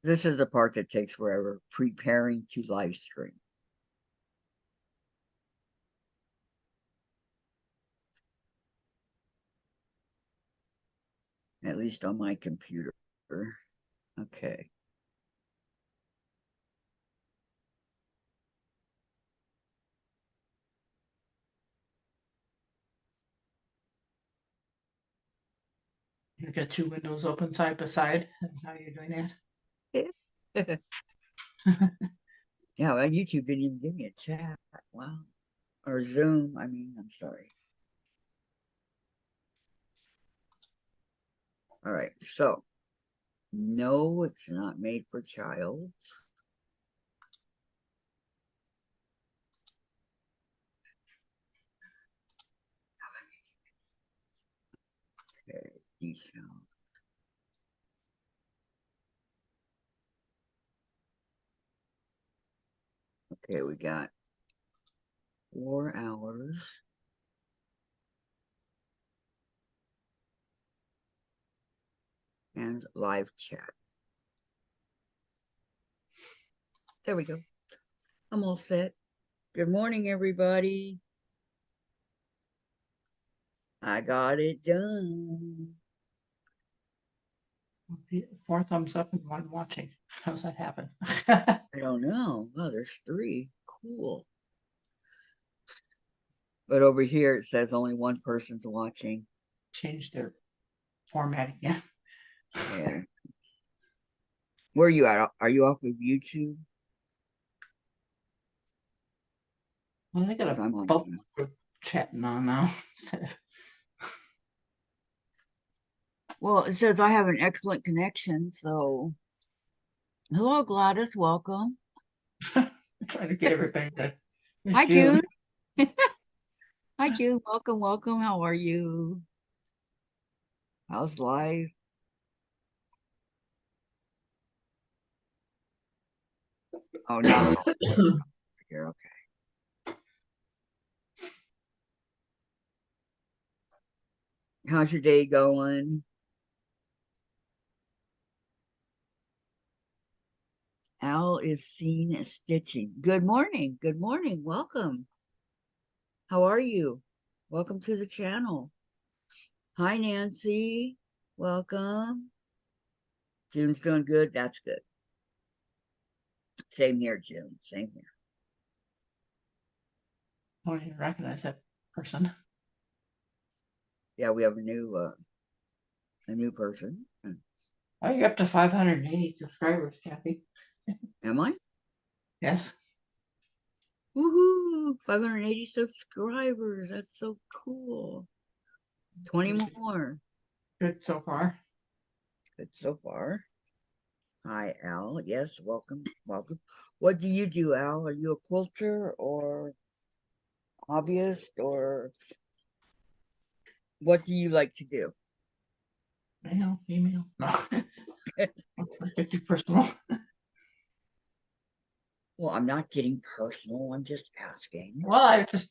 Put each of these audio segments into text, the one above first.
This is the part that takes forever, preparing to live stream. At least on my computer. Okay. You got two windows open side by side. How are you doing that? Yeah, well, YouTube didn't even give me a chat. Wow. Or Zoom. I'm sorry. All right. So, no, it's not made for childs. Okay. Details. Okay, we got 4 hours. And live chat. There we go. I'm all set. Good morning, everybody. I got it done. 4 thumbs up and 1 watching. How's that happen? I don't know. Oh, there's 3. Cool. But over here it says only one person's watching. Change their formatting. Yeah. Yeah. Where are you at? Are you off of YouTube? Well, they got Because a I'm on. both group chatting on now. Well, it says I have an excellent connection. So, hello, Gladys. Welcome. Trying to get everybody to. It's Hi, June. June. Hi, June. Welcome, welcome. How are you? How's life? Oh, not here. Okay. How's your day going? Al is seen as stitching. Good morning. Good morning. Welcome. How are you? Welcome to the channel. Hi, Nancy. Welcome. June's doing good. That's good. Same here, June. Same here. I don't even recognize that person. Yeah, we have a new person. Oh, you're up to 580 subscribers, Kathy. Am I? Yes. Woohoo! 580 subscribers. That's so cool. 20 more. Good so far. Good so far. Hi, Al. Yes, welcome. Welcome. What do you do, Al? Are you a quilter or hobbyist or what do you like to do? Male, female. No. Get too personal. Well, I'm not getting personal. I'm just asking. Well, I just.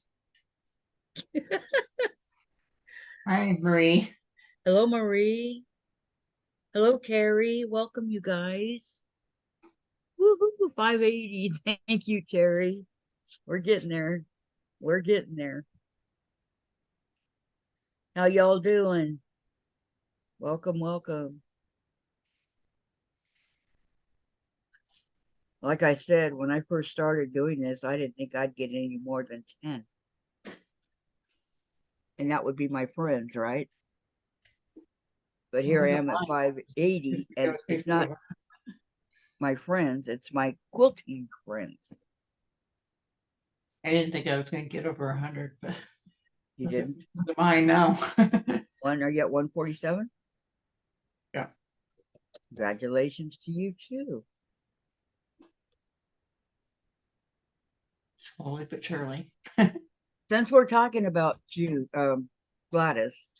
Hi, Marie. Hello, Marie. Hello, Terry. Welcome, you guys. Woohoo, 580. Thank you, Terry. We're getting there. We're getting there. How y'all doing? Welcome, welcome. Like I said, when I first started doing this, I didn't think I'd get any more than 10. And that would be my friends, right? But here I am at 580, and it's not my friends, it's my quilting friends. I didn't think I was going to get over 100, but You didn't? look at mine now. One, are you at 147? Yeah. Congratulations to you too. Slowly but surely. Since we're talking about Gladys,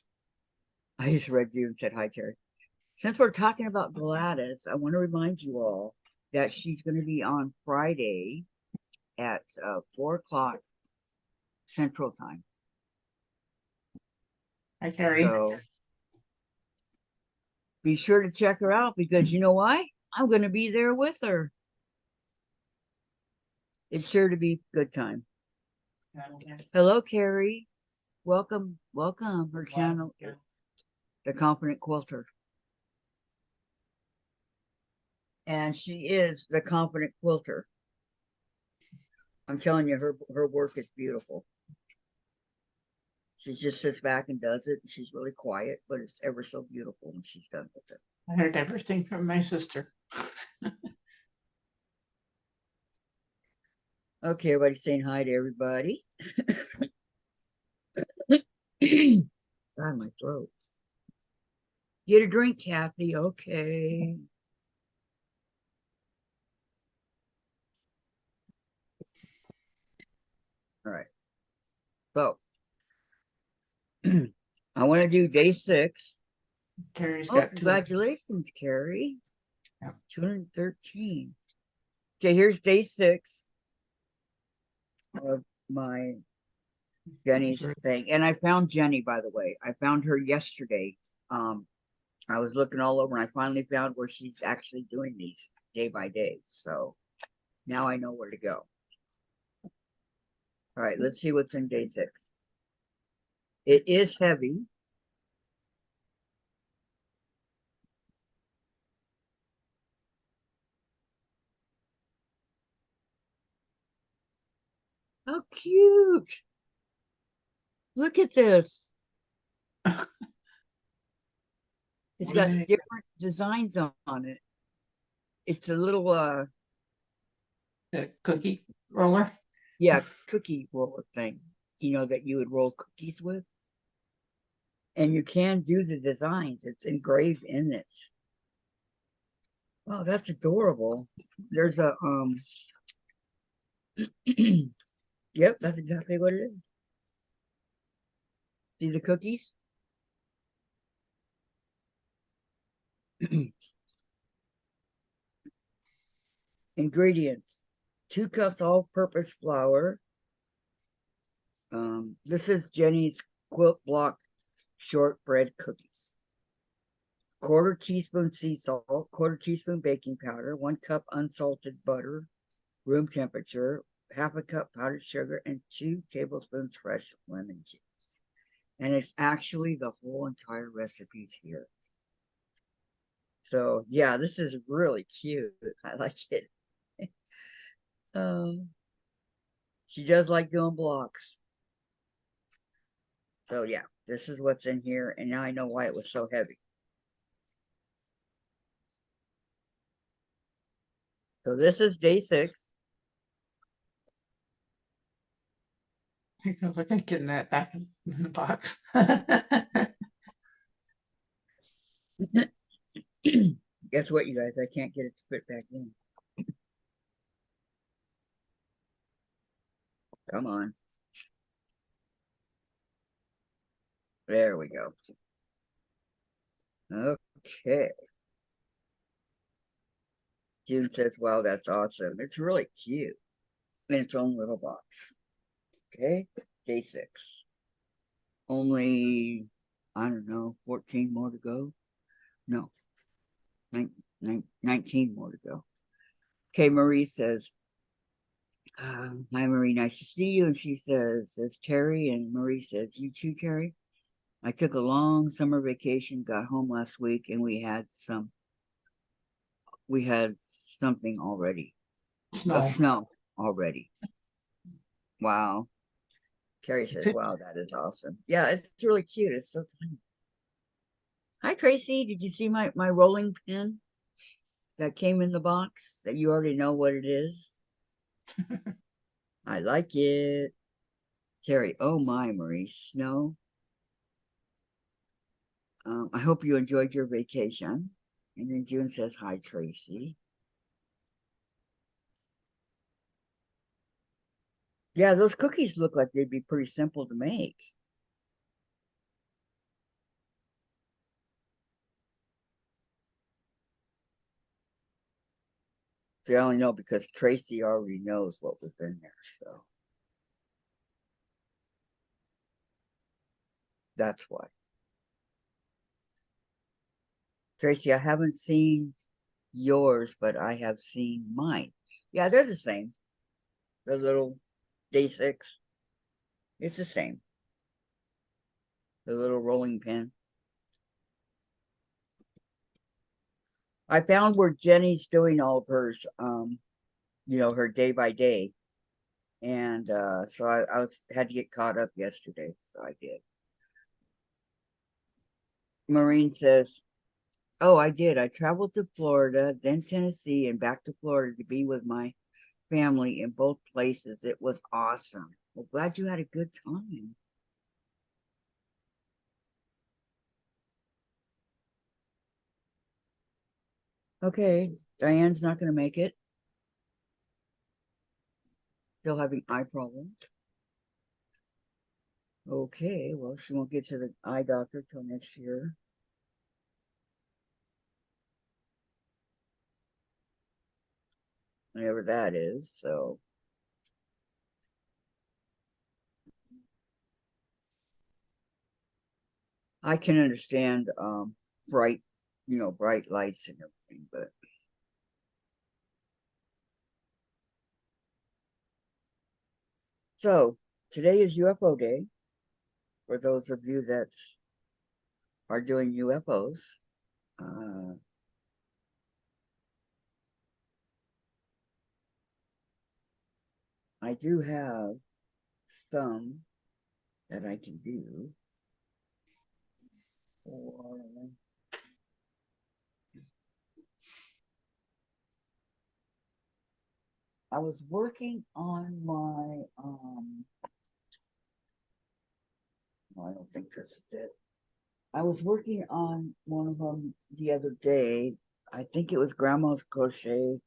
I just read you and said hi, Terry. Since we're talking about Gladys, I want to remind you all that she's going to be on Friday at 4 o'clock Central Time. Hi, Carrie. So be sure to check her out because you know why? I'm going to be there with her. It's sure to be a good time. Hello, Carrie. Welcome, welcome. Her channel, The Confident Quilter. And she is the Confident Quilter. I'm telling you, her work is beautiful. She just sits back and does it. She's really quiet, but it's ever so beautiful when she's done with it. I heard everything from my sister. Okay, everybody's saying hi to everybody. God, my throat. Get a drink, Kathy. Okay. All right. So I want to do day 6. Carrie's Oh, got 2. congratulations, Carrie. Yep. 213. Okay, here's day 6 of my Jenny's thing. And I found Jenny, by the way. I found her yesterday. I was looking all over and I finally found where she's actually doing these day by day. So now I know where to go. All right, let's see what's in day 6. It is heavy. How cute. Look at this. It's got different designs on it. It's a little the cookie roller. Yeah, cookie roller thing, that you would roll cookies with. And you can do the designs. It's engraved in it. Oh, that's adorable. There's a yep, that's exactly what it is. See the cookies? Ingredients: 2 cups all-purpose flour. This is Jenny's quilt block shortbread cookies. 1/4 teaspoon sea salt, 1/4 teaspoon baking powder, 1 cup unsalted butter, room temperature, 1/2 cup powdered sugar, and 2 tablespoons fresh lemon juice. And it's actually the whole entire recipe's here. So yeah, this is really cute. I like it. She does like doing blocks. So yeah, this is what's in here, and now I know why it was so heavy. So this is day 6. Look at getting that back in the box. Guess what, you guys? I can't get it to fit back in. Come on. There we go. Okay. June says, wow, that's awesome. It's really cute in its own little box. Okay. Day 6. Only, I don't know, 14 more to go. No, 19 more to go. Okay, Marie says, hi, Marie, nice to see you. And she says Terry. And Marie says, you too, Terry. I took a long summer vacation, got home last week, and we had something already. Snow already. Wow. Carrie says, wow, that is awesome. Yeah, it's really cute. It's so tiny. Hi, Tracy. Did you see my rolling pin that came in the box that you already know what it is? I like it. Terry, oh my, Marie, snow. I hope you enjoyed your vacation. And then June says, hi, Tracy. Yeah, those cookies look like they'd be pretty simple to make. See, I only know because Tracy already knows what was in there, so that's why. Tracy, I haven't seen yours, but I have seen mine. Yeah, they're the same. The little day six. It's the same. The little rolling pin. I found where Jenny's doing all of hers, her day by day. And so had to get caught up yesterday, so I did. Maureen says, "Oh, I did. I traveled to Florida, then Tennessee, and back to Florida to be with my family in both places. It was awesome. Well, glad you had a good time." Okay, Diane's not going to make it. Still having eye problems. Okay, well, she won't get to the eye doctor till next year. Whenever that is. So I can understand bright, bright lights and everything, but so today is UFO day for those of you that are doing UFOs. Uh, I do have some that I can do. For, I was working on my no, I don't think this is it. I was working on one of them the other day. I think it was Grandma's Crochet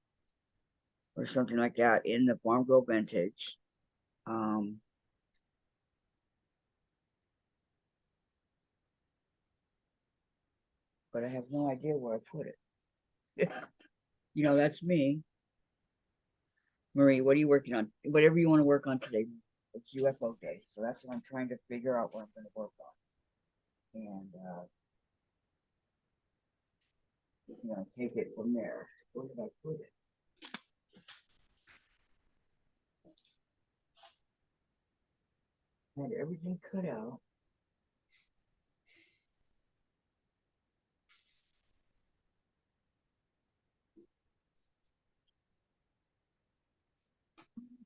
or something like that in the Farm Girl Vintage. Um, but I have no idea where I put it. That's me. Marie, what are you working on? Whatever you want to work on today. It's UFO day. So that's what I'm trying to figure out what I'm going to work on. And, take it from there. Where did I put it? I had everything cut out.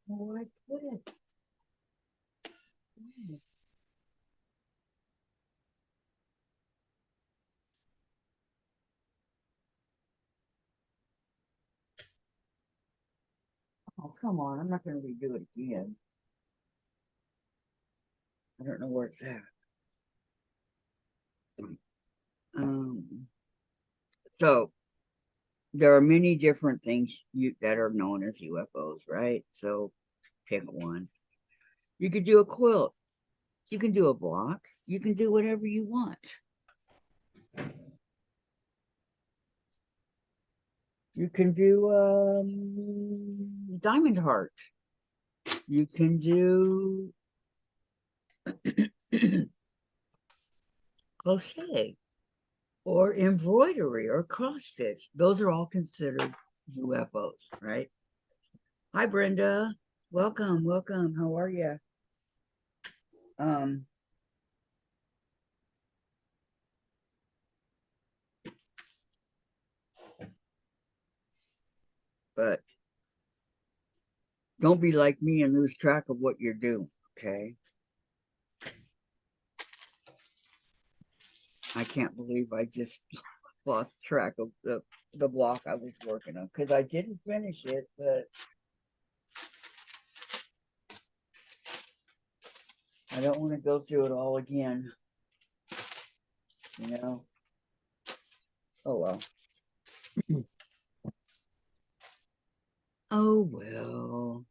Where I put it? Oh, come on. I'm not going to redo it again. I don't know where it's at. Um, so there are many different things that are known as UFOs, right? So pick one. You could do a quilt. You can do a block. You can do whatever you want. You can do diamond heart. You can do crochet or embroidery or cross stitch. Those are all considered UFOs, right? Hi, Brenda. Welcome, welcome. How are you? Um, but don't be like me and lose track of what you're doing, okay? I can't believe I just lost track of the block I was working on because I didn't finish it, but I don't want to go through it all again, you know? Oh well. Oh well.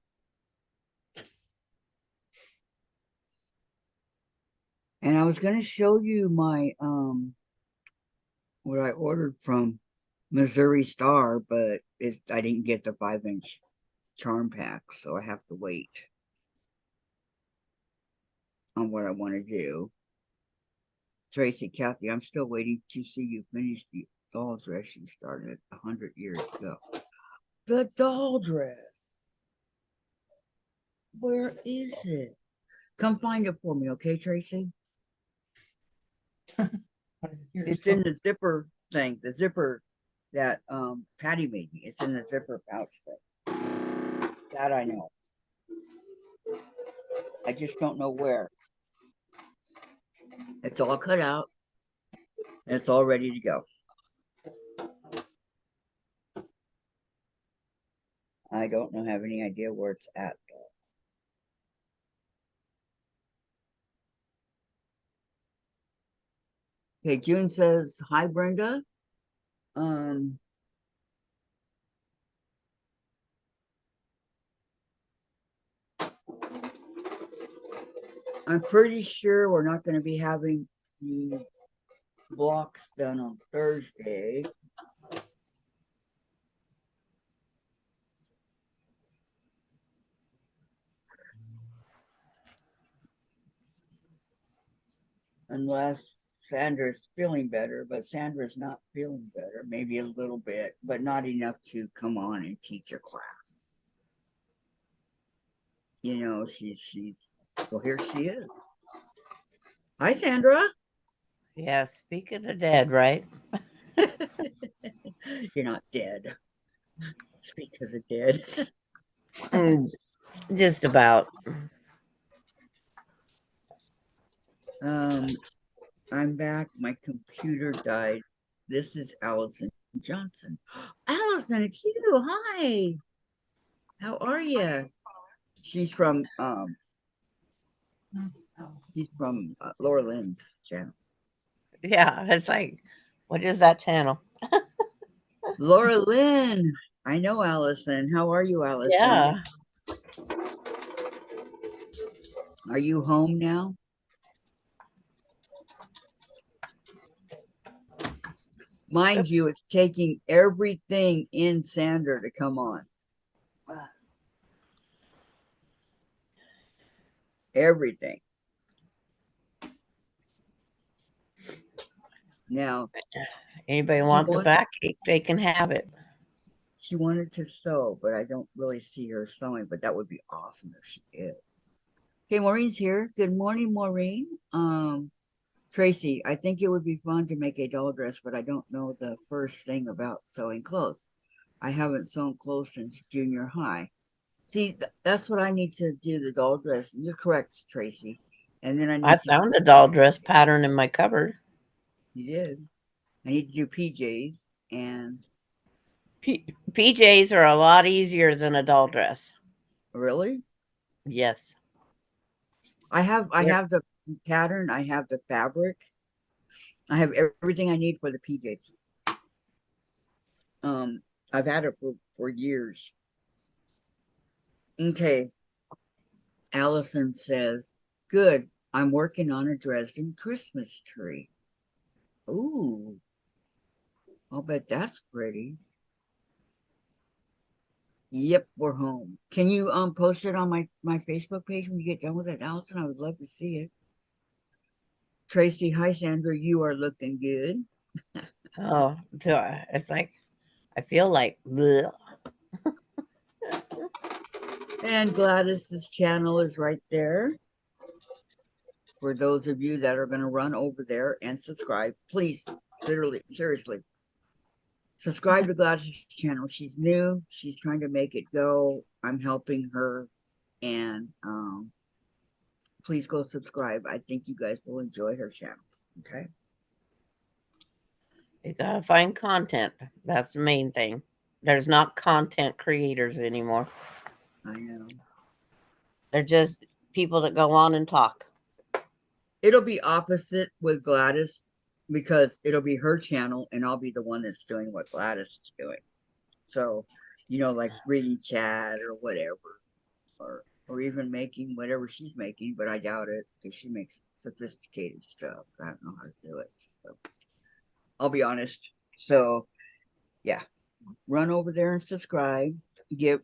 And I was gonna show you my what I ordered from Missouri Star, but I didn't get the 5-inch charm pack, so I have to wait on what I want to do. Tracy, Kathy, I'm still waiting to see you finish the doll dress she started 100 years ago. The doll dress. Where is it? Come find it for me, okay, Tracy? It's in the zipper thing, the zipper that Patty made me. It's in the zipper pouch thing. That I know. I just don't know where. It's all cut out. And it's all ready to go. I don't have any idea where it's at. Okay, June says, hi, Brenda. Um, I'm pretty sure we're not going to be having the blocks done on Thursday. Unless Sandra's feeling better, but Sandra's not feeling better, maybe a little bit, but not enough to come on and teach a class. You know, she's well, here she is. Hi, Sandra. Yeah, speak of the dead, right? You're not dead. Speak as a dead. Just about. I'm back. My computer died. This is Allison Johnson. Allison, it's you. Hi. How are you? She's from Laura Lynn's channel. Yeah, it's like, what is that channel? Laura Lynn. I know Allison. How are you, Allison? Yeah. Are you home now? Mind Oops. you, it's taking everything in Sander to come on. Everything. Now, Anybody want the backache, they can have it. She wanted to sew, but I don't really see her sewing, but that would be awesome if she did. Okay, Maureen's here. Good morning, Maureen. Tracy, I think it would be fun to make a doll dress, but I don't know the first thing about sewing clothes. I haven't sewn clothes since junior high. See, that's what I need to do, the doll dress. You're correct, Tracy. And then I found a doll dress pattern in my cupboard. You did. I need to do PJs and PJs are a lot easier than a doll dress. Really? Yes. I have the pattern, I have the fabric. I have everything I need for the PJs. I've had it for years. Okay. Allison says, good. I'm working on a Dresden Christmas tree. Ooh. I'll bet that's pretty. Yep, we're home. Can you post it on my Facebook page when you get done with it, Allison? I would love to see it. Tracy, hi Sandra, you are looking good. Oh, it's like I feel like bleh. And Gladys's channel is right there. For those of you that are going to run over there and subscribe, please, literally, seriously, subscribe to Gladys's channel. She's new. She's trying to make it go. I'm helping her. And please go subscribe. I think you guys will enjoy her channel. Okay. You gotta find content. That's the main thing. There's not content creators anymore. I know. They're just people that go on and talk. It'll be opposite with Gladys because it'll be her channel and I'll be the one that's doing what Gladys is doing. So, you know, like reading chat or whatever, or even making whatever she's making, but I doubt it because she makes sophisticated stuff. I don't know how to do it. So I'll be honest. So yeah, run over there and subscribe. Give,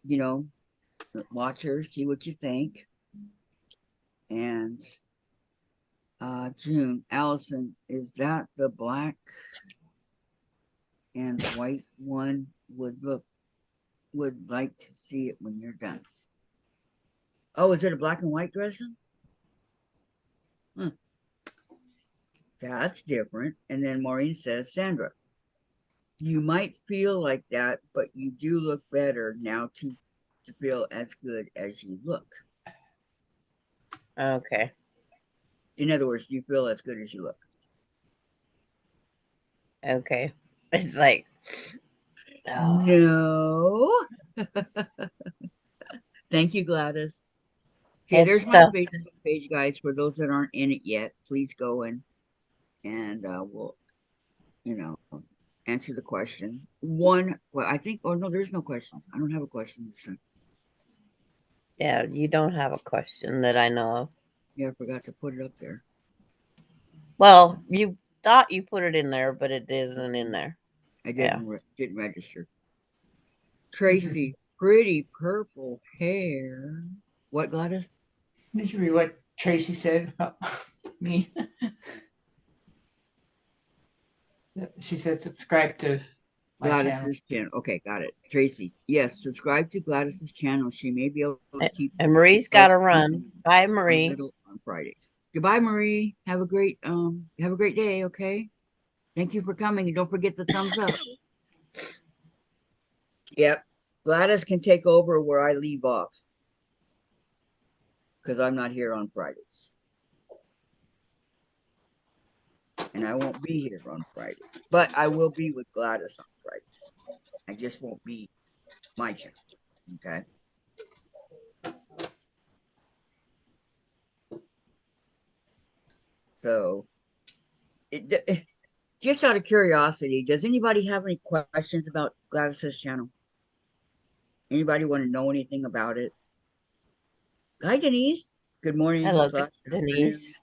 watch her, see what you think. And June, Allison, is that the black and the white one would like to see it when you're done. Oh, is it a black and white dressing? That's different. And then Maureen says, Sandra, you might feel like that, but you do look better now to feel as good as you look. Okay. In other words, do you feel as good as you look? Okay. It's like, oh, No. Thank you, Gladys. Okay, it's there's my stuff. Facebook page, guys. For those that aren't in it yet, please go in and we'll, answer the question. Well, I think, oh no, there's no question. I don't have a question this time. Yeah, you don't have a question that I know of. Yeah, I forgot to put it up there. Well, you thought you put it in there, but it isn't in there. I Yeah. didn't register. Tracy, pretty purple hair. What, Gladys? Did you read what Tracy said about me? She said subscribe to my channel. Gladys's channel. Okay, got it. Tracy, yes, subscribe to Gladys's channel. She may be able to keep And Marie's got to run. Bye, Marie. on Fridays. Goodbye, Marie. Have a great day, okay? Thank you for coming, and don't forget the thumbs up. Yep. Gladys can take over where I leave off. Because I'm not here on Fridays. And I won't be here on Friday. But I will be with Gladys on Fridays. I just won't be my channel. Okay. So, just out of curiosity, does anybody have any questions about Gladys's channel? Anybody want to know anything about it? Hi, Denise. Good morning. Hello, Denise. Denise.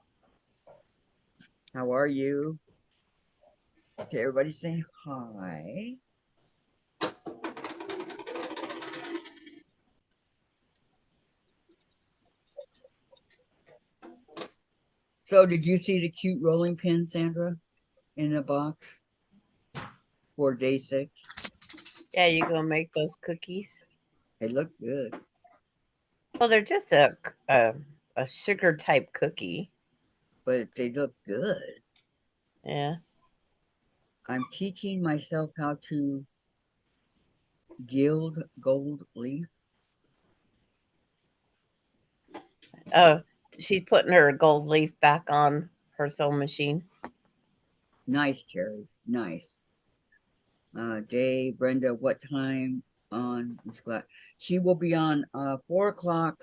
How are you? Okay, everybody saying hi. So, did you see the cute rolling pin, Sandra, in the box for day 6? Yeah, you gonna make those cookies? They look good. Well, they're just a sugar type cookie. But they look good. Yeah. I'm teaching myself how to gild gold leaf. Oh, she's putting her gold leaf back on her sewing machine. Nice, Cherry. Nice. Day, Brenda, what time on? She will be on 4 o'clock.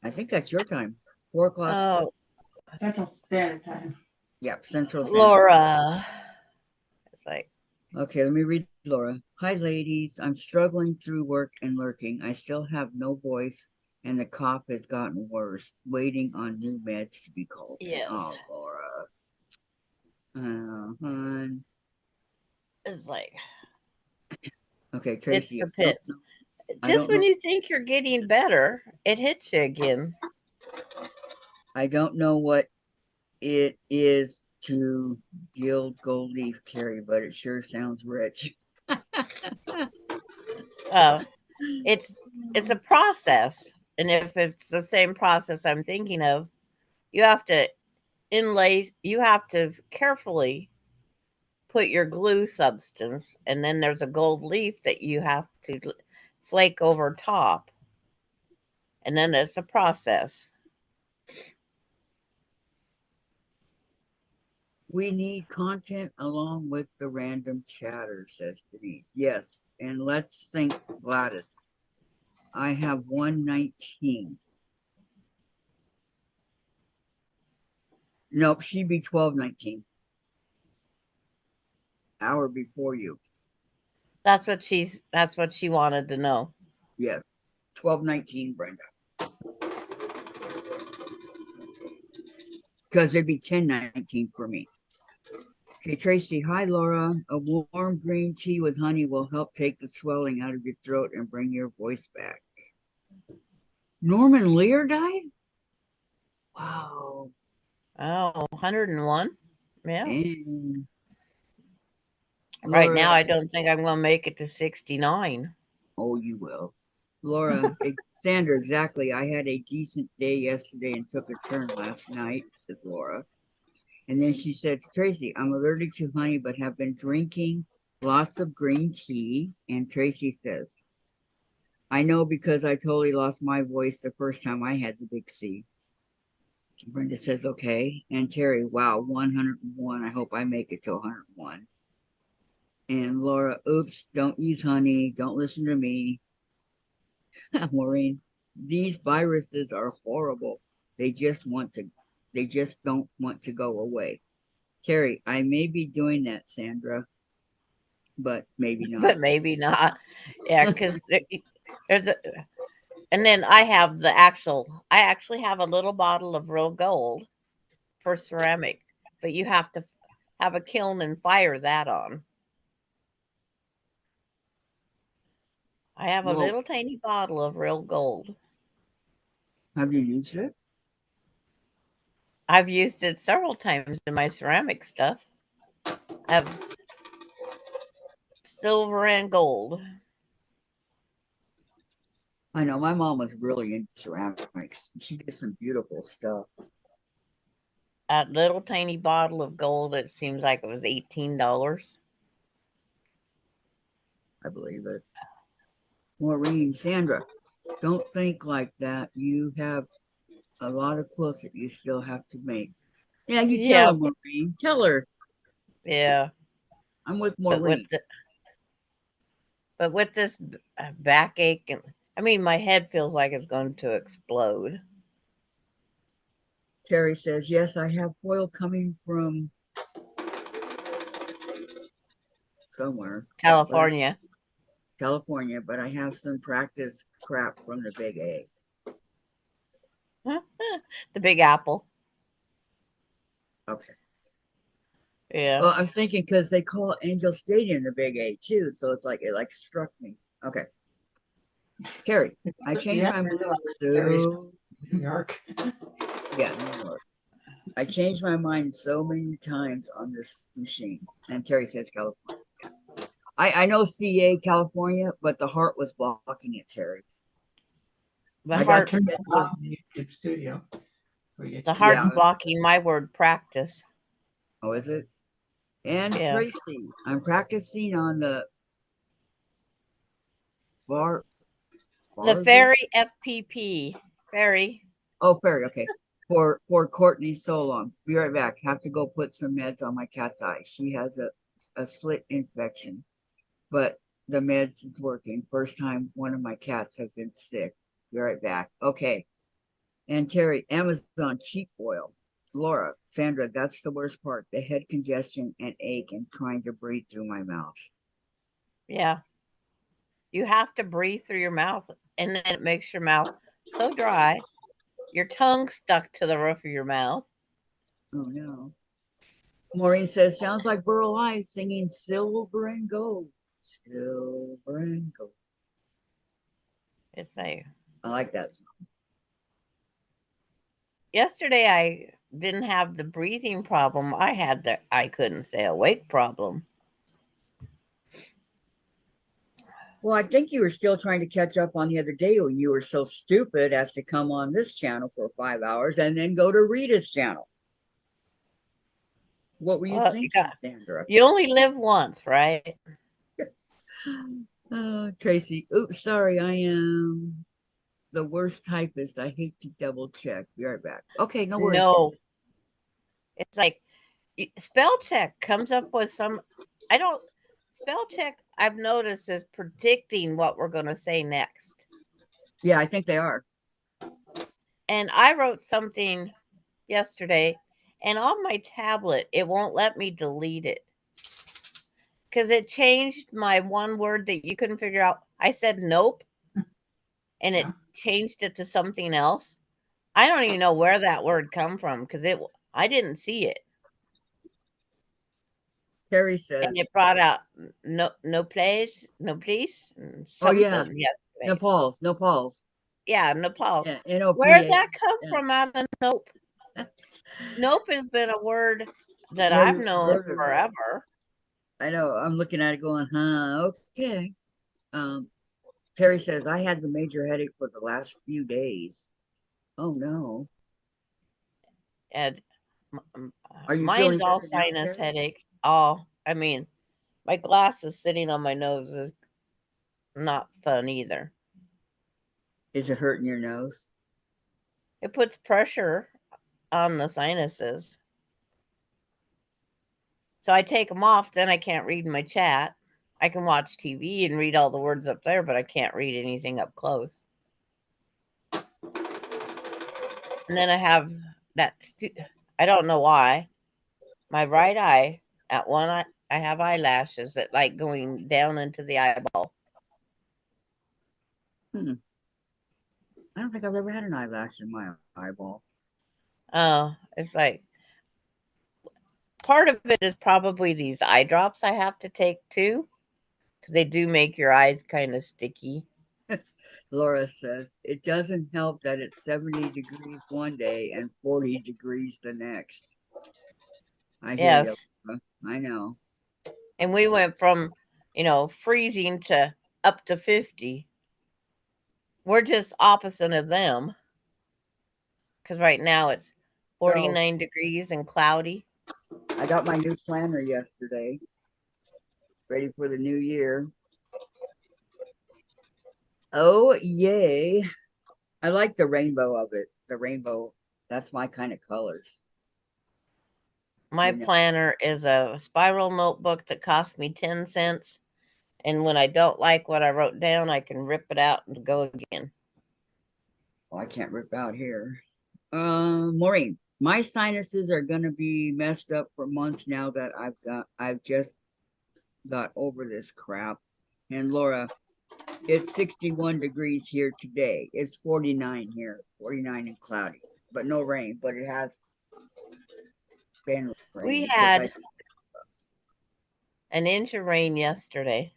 I think that's your time. 4 o'clock. Oh, Central Standard Time. Yep, Central Standard. Laura. It's like, okay, let me read Laura. Hi, ladies. I'm struggling through work and lurking. I still have no voice, and the cough has gotten worse. Waiting on new meds to be called. yes. Oh, Laura. Hon. It's like, Okay, Tracy. it's the pits. Just when you think you're getting better, it hits you again. I don't know what it is to gild gold leaf, Carrie, but it sure sounds rich. It's a process, and if it's the same process I'm thinking of, you have to inlay. You have to carefully put your glue substance, and then there's a gold leaf that you have to flake over top, and then it's a process. We need content along with the random chatter, says Denise. Yes, and let's sync Gladys. I have 119. Nope, she'd be 1219. Hour before you. That's what she wanted to know. Yes, 1219, Brenda. Because it'd be 1019 for me. Okay, Tracy. Hi, Laura. A warm green tea with honey will help take the swelling out of your throat and bring your voice back. Norman Lear died? Wow. Oh, 101? Yeah. And Right now, Laura, I don't think I'm going to make it to 69. oh, you will. Laura, Sandra, exactly. I had a decent day yesterday and took a turn last night, says Laura. And then she said, Tracy, I'm allergic to honey, but have been drinking lots of green tea. And Tracy says, I know because I totally lost my voice the first time I had the big C. Brenda says, okay. And Terry, wow, 101. I hope I make it to 101. And Laura, oops, don't use honey. Don't listen to me. Maureen, these viruses are horrible. They just want to, they just don't want to go away. Terry, I may be doing that, Sandra, but maybe not. But maybe not. Yeah, because there's a, and then I have I actually have a little bottle of real gold for ceramic, but you have to have a kiln and fire that on. I have a Well, little tiny bottle of real gold. have you used it? I've used it several times in my ceramic stuff. I have silver and gold. I know my mom was really into ceramics. She did some beautiful stuff. That little tiny bottle of gold, it seems like it was $18. I believe it. Maureen, Sandra, don't think like that. You have a lot of quilts that you still have to make. Yeah, you tell Yeah, her, Maureen. Tell her yeah. I'm with But with Maureen. the, but with this backache, and I mean, my head feels like it's going to explode. Terry says, yes, I have foil coming from somewhere, but California, California, but I have some practice crap from the Big A. the Big Apple. Okay. Yeah, Well, I'm thinking because they call Angel Stadium the Big A too, so it's like it like struck me. Okay. Terry, I changed Yeah, my mind Terry's so New York. yeah, New York. I changed my mind so many times on this machine. And Terry says California. I know CA California, but the heart was blocking it, Terry. the I I got heart, turned it scheduled. off in the YouTube studio for you the to heart's Yeah. blocking my word practice. Oh, is it? And Yeah, Tracy, I'm practicing on the bar. the Barsley? fairy FPP fairy. Oh, Ferry. Okay. For Courtney so long. Be right back. Have to go put some meds on my cat's eye. She has a slit infection, but the meds is working. First time one of my cats have been sick. Be right back. Okay. And Terry, Amazon cheap oil. Laura, Sandra, that's the worst part. The head congestion and ache and trying to breathe through my mouth. Yeah, you have to breathe through your mouth, and then it makes your mouth so dry, your tongue stuck to the roof of your mouth. Oh no. Maureen says, sounds like Burl Ives singing Silver and Gold. Silver and Gold. It's like I like that song. yesterday I didn't have the breathing problem. I had the I couldn't stay awake problem. Well, I think you were still trying to catch up on the other day when you were so stupid as to come on this channel for 5 hours and then go to Rita's channel. What were you Well, thinking, Sandra? you only live once, right? Tracy, oops, sorry, I am the worst typist. I hate to double check. Be right back. Okay, no worries. No, it's like spell check comes up with some. I don't spell check. I've noticed is predicting what we're going to say next. Yeah, I think they are. And I wrote something yesterday, and on my tablet, it won't let me delete it because it changed my one word that you couldn't figure out. I said nope, and it Yeah. changed it to something else. I don't even know where that word come from because I didn't see it, Terry says, and it brought out no place, oh, yeah, something yesterday. Nepal's, Nepal's. Yeah, Nepal. Yeah, N-O-P-A. Where'd that come Yeah. from out of nope? Nope has been a word that Never I've even known heard of it. forever. I know. I'm looking at it going, huh? Okay. Um, Terry says I had the major headache for the last few days. Oh no. And Are you mine's feeling all better now, sinus Terry? headaches. All I mean, my glasses sitting on my nose is not fun either. Is it hurting your nose? It puts pressure on the sinuses. So I take them off, then I can't read my chat. I can watch TV and read all the words up there, but I can't read anything up close. And then I have I don't know why. My right eye, at one eye, I have eyelashes that like going down into the eyeball. Hmm. I don't think I've ever had an eyelash in my eyeball. Oh, it's like part of it is probably these eye drops I have to take too, because they do make your eyes kind of sticky. Laura says it doesn't help that it's 70 degrees one day and 40 degrees the next. I hear you, Yes. Laura. I know. And we went from, freezing to up to 50. We're just opposite of them because right now it's So 49 degrees and cloudy. I got my new planner yesterday, ready for the new year. Oh, yay. I like the rainbow of it. The rainbow, that's my kind of colors. My You know, planner is a spiral notebook that cost me 10 cents. And when I don't like what I wrote down, I can rip it out and go again. well, I can't rip out here. Maureen, my sinuses are gonna be messed up for months now that I've just got over this crap. And Laura, it's 61 degrees here today. It's 49 here, 49 and cloudy, but no rain. But it has been We raining since I. had an inch of rain yesterday.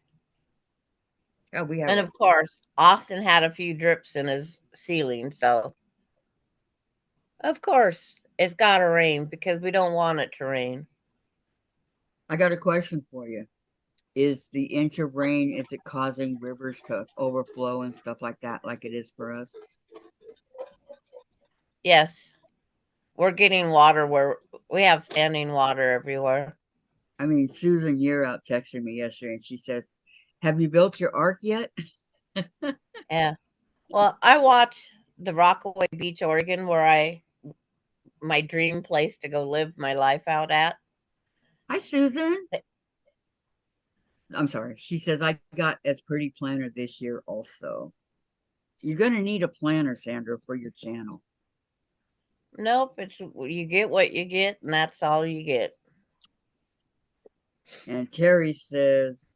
Yeah, we have. And of course, Austin had a few drips in his ceiling. So, of course, it's got to rain because we don't want it to rain. I got a question for you. Is the inch of rain, is it causing rivers to overflow and stuff like that, like it is for us? Yes, we're getting water where we have standing water everywhere. I mean, Susan Year out texted me yesterday and she says, have you built your ark yet? Yeah. Well, I watch the Rockaway Beach, Oregon, where my dream place to go live my life out at. Hi, Susan. I'm sorry. She says, I got as pretty planner this year also. You're going to need a planner, Sandra, for your channel. Nope, it's you get what you get, and that's all you get. And Terry says,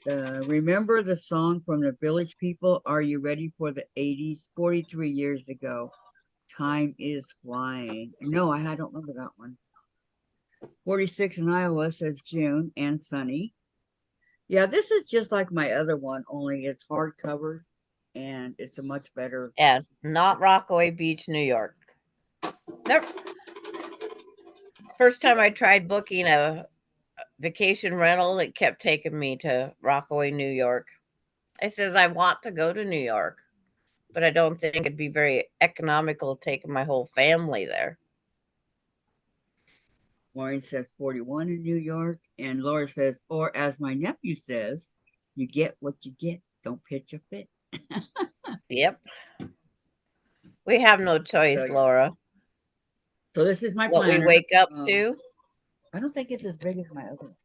remember the song from the Village People? Are you ready for the 80s? 43 years ago. Time is flying. No, I don't remember that one. 46 in Iowa says June and sunny. Yeah, this is just like my other one, only it's hardcover and it's a much better. Yeah, not Rockaway Beach, New York. Never. First time I tried booking a vacation rental, it kept taking me to Rockaway, New York. I says I want to go to New York, but I don't think it'd be very economical taking my whole family there. Maureen says 41 in New York. And Laura says, or as my nephew says, you get what you get. Don't pitch a fit. Yep. We have no choice, Laura. So this is my What we planner. wake up to. I don't think it's as big as my other one.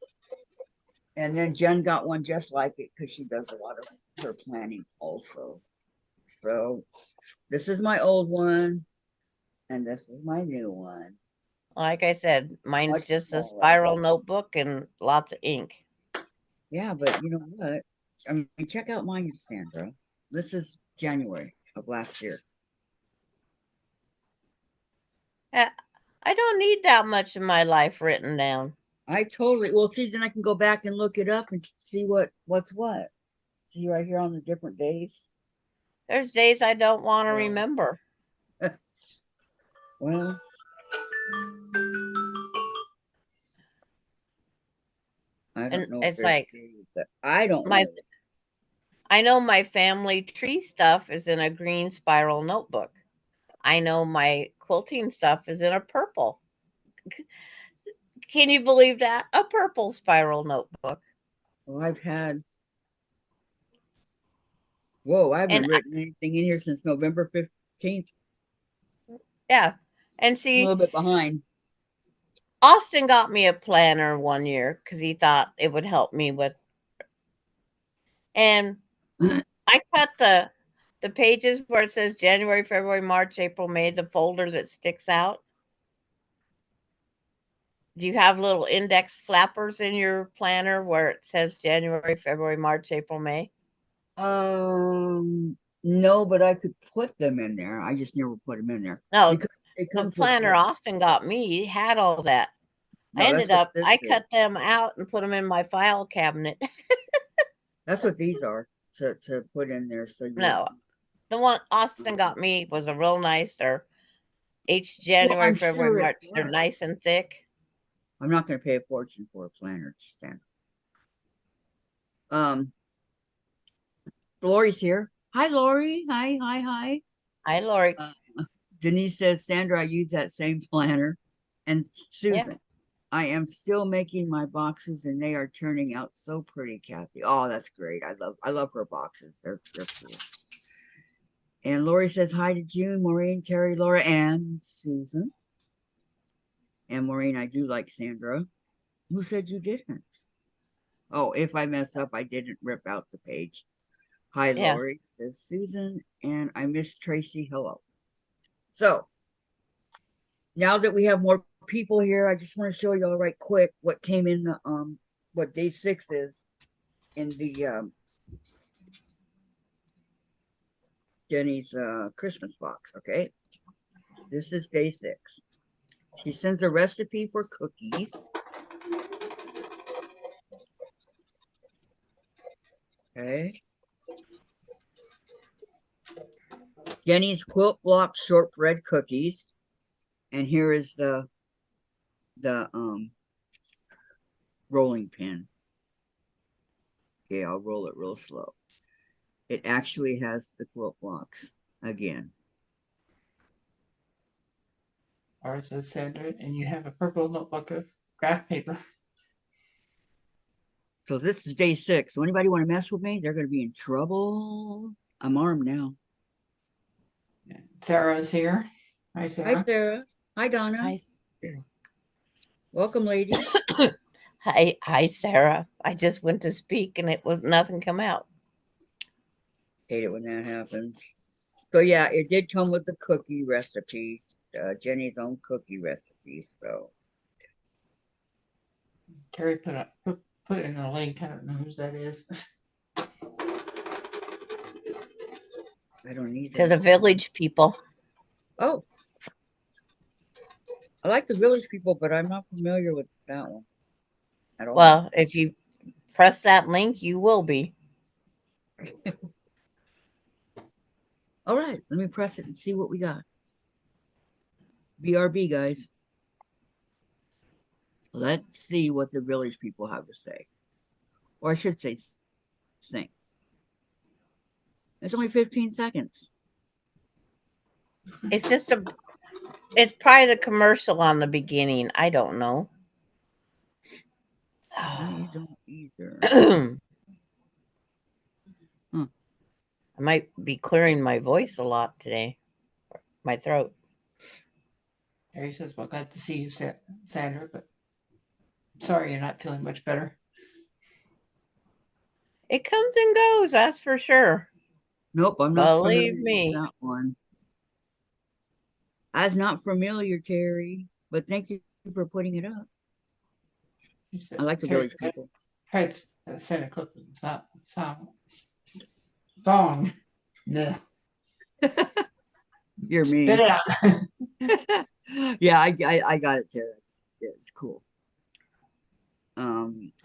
And then Jen got one just like it because she does a lot of her planning also. So this is my old one, and this is my new one. Like I said, mine's Much just a smaller. spiral notebook and lots of ink. Yeah, but you know what? I mean, check out mine, Sandra. This is January of last year. I don't need that much of my life written down. I totally well see. Then I can go back and look it up and see what's what. See right here on the different days. There's days I don't want to remember. Well, I And don't know if it's there's like days that I don't my know. I know my family tree stuff is in a green spiral notebook. I know my quilting stuff is in a purple. Can you believe that? A purple spiral notebook. Well, whoa, I And haven't written anything in here since November 15th. yeah. And I'm a see, little bit behind. Austin got me a planner one year because he thought it would help me with. And I cut the pages where it says January, February, March, April, May, the folder that sticks out. Do you have little index flappers in your planner where it says January, February, March, April, May? No, but I could put them in there. I just never put them in there No, because it the comes with planner Austin got me had all that. I no, ended up, I cut them out and put them in my file cabinet. That's what these are to put in there. So you No, the one Austin got me was a real nice. They're well, January, I'm February, sure it March. They're was. nice and thick. I'm not going to pay a fortune for a planner, Stan. Um, Lori's here. Hi, Lori. Hi, hi, hi. Hi, Lori. Denise says, Sandra, I use that same planner. And Yeah. Susan, I am still making my boxes and they are turning out so pretty, Kathy. Oh, that's great. I love her boxes. They're cool. And Lori says hi to June, Maureen, Terry, Laura, and Susan. And Maureen, I do like Sandra. Who said you didn't? Oh, if I mess up, I didn't rip out the page. Hi, Yeah. Lori, says Susan, and I miss Tracy. Hello. So now that we have more people here, I just want to show you all right quick what came in the what day 6 is in the Jenny's Christmas box. Okay, this is day 6. She sends a recipe for cookies. Okay. Jenny's quilt block shortbread cookies. And here is the rolling pin. Okay, I'll roll it real slow. It actually has the quilt blocks again. All right, says Sandra, and you have a purple notebook of graph paper. So this is day 6. So anybody want to mess with me? They're going to be in trouble. I'm armed now. Sarah's here. Hi, Sarah. Hi, Sarah. Hi, Donna. Hi. Welcome, ladies. Hi, Sarah. I just went to speak and it was nothing come out. Hate it when that happens. So yeah, it did come with the cookie recipe, Jenny's own cookie recipe. So Terry put in a link. I don't know whose that is. I don't need To that. the village people. Oh, I like the village people, but I'm not familiar with that one at all. Well, if you press that link, you will be. All right, let me press it and see what we got. BRB, guys. Let's see what the village people have to say. Or I should say, sing. It's only 15 seconds. It's just it's probably the commercial on the beginning. I don't know. I don't either. I might be clearing my voice a lot today. My throat. Terry says, well, glad to see you, Sandra, but sorry you're not feeling much better. It comes and goes, that's for sure. Nope, I'm not Believe familiar me. with that one. I was not familiar, Terry, but thank you for putting it up. I like the village people. Tried to send a clip of the song. Yeah. You're mean. Spit it out. Yeah, I got it, Terry. Yeah, it's cool.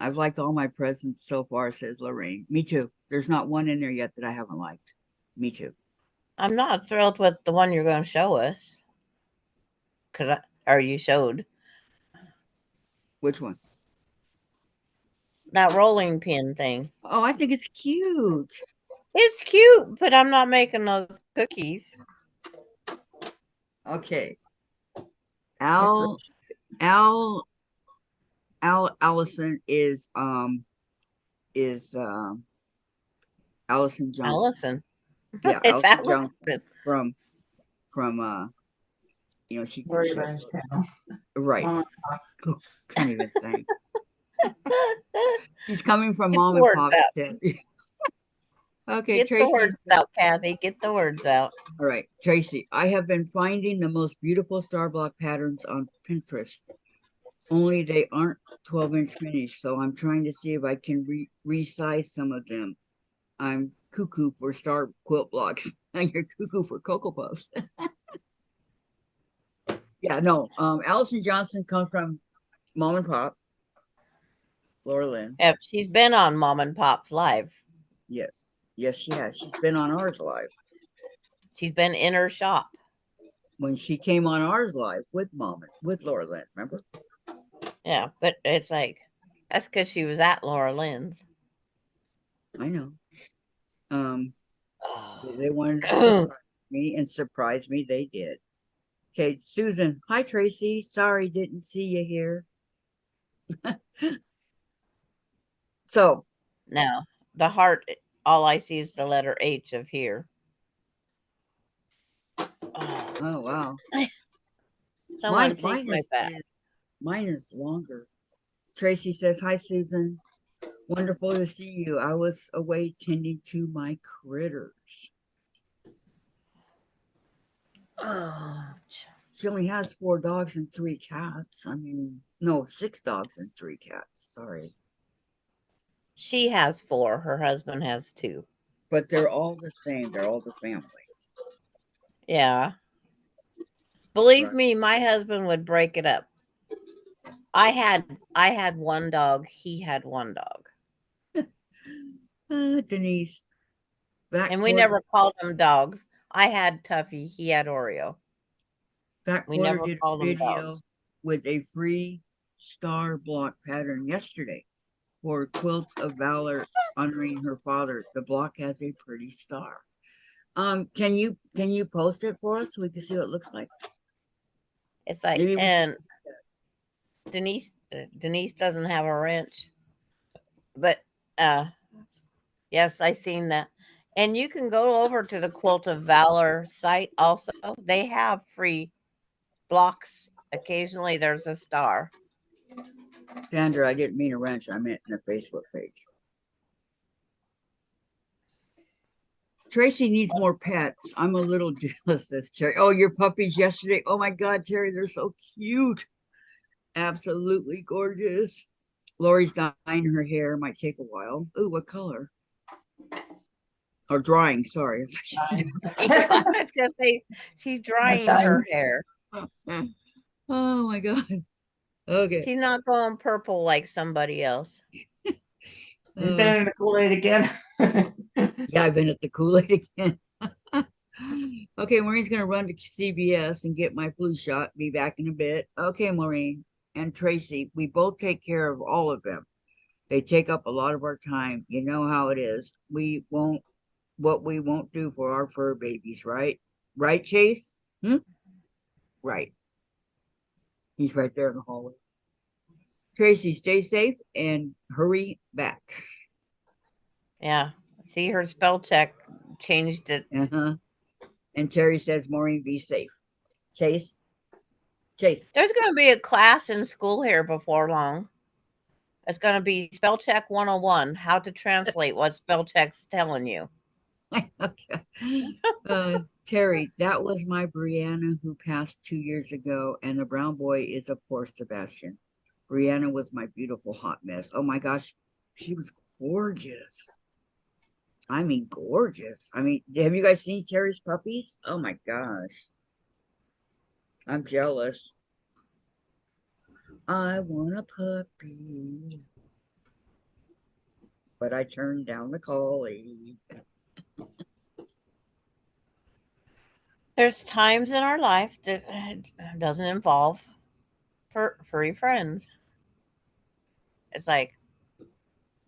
I've liked all my presents so far, says Lorraine. Me too. There's not one in there yet that I haven't liked. Me too. I'm not thrilled with the one you're going to show us. Or you showed. Which one? that rolling pin thing. Oh, I think it's cute. It's cute, but I'm not making those cookies. Okay. Al Allison is Allison Johnson. Allison. Yeah, It's Allison Johnson Allison. from she Very Ranch Town. right. Mom Can't even think. She's coming from Get mom the and words pop's out. dad. Okay, Get the Tracy. words out, Kathy. Get the words out. All right, Tracy. I have been finding the most beautiful star block patterns on Pinterest. Only they aren't 12-inch minis, so I'm trying to see if I can resize some of them. I'm cuckoo for star quilt blocks, and you're cuckoo for Cocoa Puffs. Yeah, no. Allison Johnson comes from Mom and Pop. Laura Lynn. Yep, she's been on Mom and Pop's live. Yes, yes, she has. She's been on ours live. She's been in her shop. When she came on ours live with Laura Lynn, remember? Yeah, but it's like that's because she was at Laura Lynn's. I know. They wanted to surprise me, and surprise me they did. Okay, Susan. Hi, Tracy. Sorry, didn't see you here. So, Now, the heart, all I see is the letter H of here. oh wow. Someone take my back. Mine is longer. Tracy says, "Hi, Susan. Wonderful to see you. I was away tending to my critters." Oh, She only has 4 dogs and 3 cats. I mean, no, 6 dogs and 3 cats. Sorry. she has 4. Her husband has 2. But they're all the same. They're all the family. Yeah. Believe Right. me, my husband would break it up. I had 1 dog. He had 1 dog. Denise. Back And we quarter, never called them dogs. I had Tuffy. He had Oreo. back We quarter never did a called them video dogs. with a free star block pattern yesterday for Quilts of Valor honoring her father. The block has a pretty star. Can you post it for us so we can see what it looks like? It's like, Maybe we and Denise doesn't have a wrench, but yes, I seen that. And you can go over to the Quilt of Valor site also. They have free blocks. Occasionally there's a star. Sandra, I didn't mean a wrench. I meant in the Facebook page. Tracy needs more pets. I'm a little jealous this Cherry. Oh, your puppies yesterday. Oh my God, Cherry, they're so cute. Absolutely gorgeous. Lori's dyeing her hair. Might take a while. Ooh, what color? Or drying, sorry. I was gonna say she's drying her hair. Oh my God. Okay. She's not going purple like somebody else. You've been in the Kool-Aid again. Yeah, I've been at the Kool-Aid again. Okay, Maureen's gonna run to CVS and get my flu shot. Be back in a bit. Okay, Maureen and Tracy, we both take care of all of them. They take up a lot of our time. You know how it is. We won't do for our fur babies, right? Right, Chase? Right. He's right there in the hallway. Tracy, stay safe and hurry back. Yeah. See, her spell check changed it. Uh-huh. And Terry says, Maureen, be safe. Chase? Chase. There's going to be a class in school here before long. It's going to be spell check 101, how to translate what spell check's telling you. Okay. Terry, that was my Brianna who passed 2 years ago, and the brown boy is, of course, Sebastian. Brianna was my beautiful hot mess. Oh my gosh, she was gorgeous. I mean, gorgeous. I mean, have you guys seen Terry's puppies? Oh my gosh. I'm jealous. I want a puppy. But I turned down the collie. There's times in our life that doesn't involve furry friends. It's like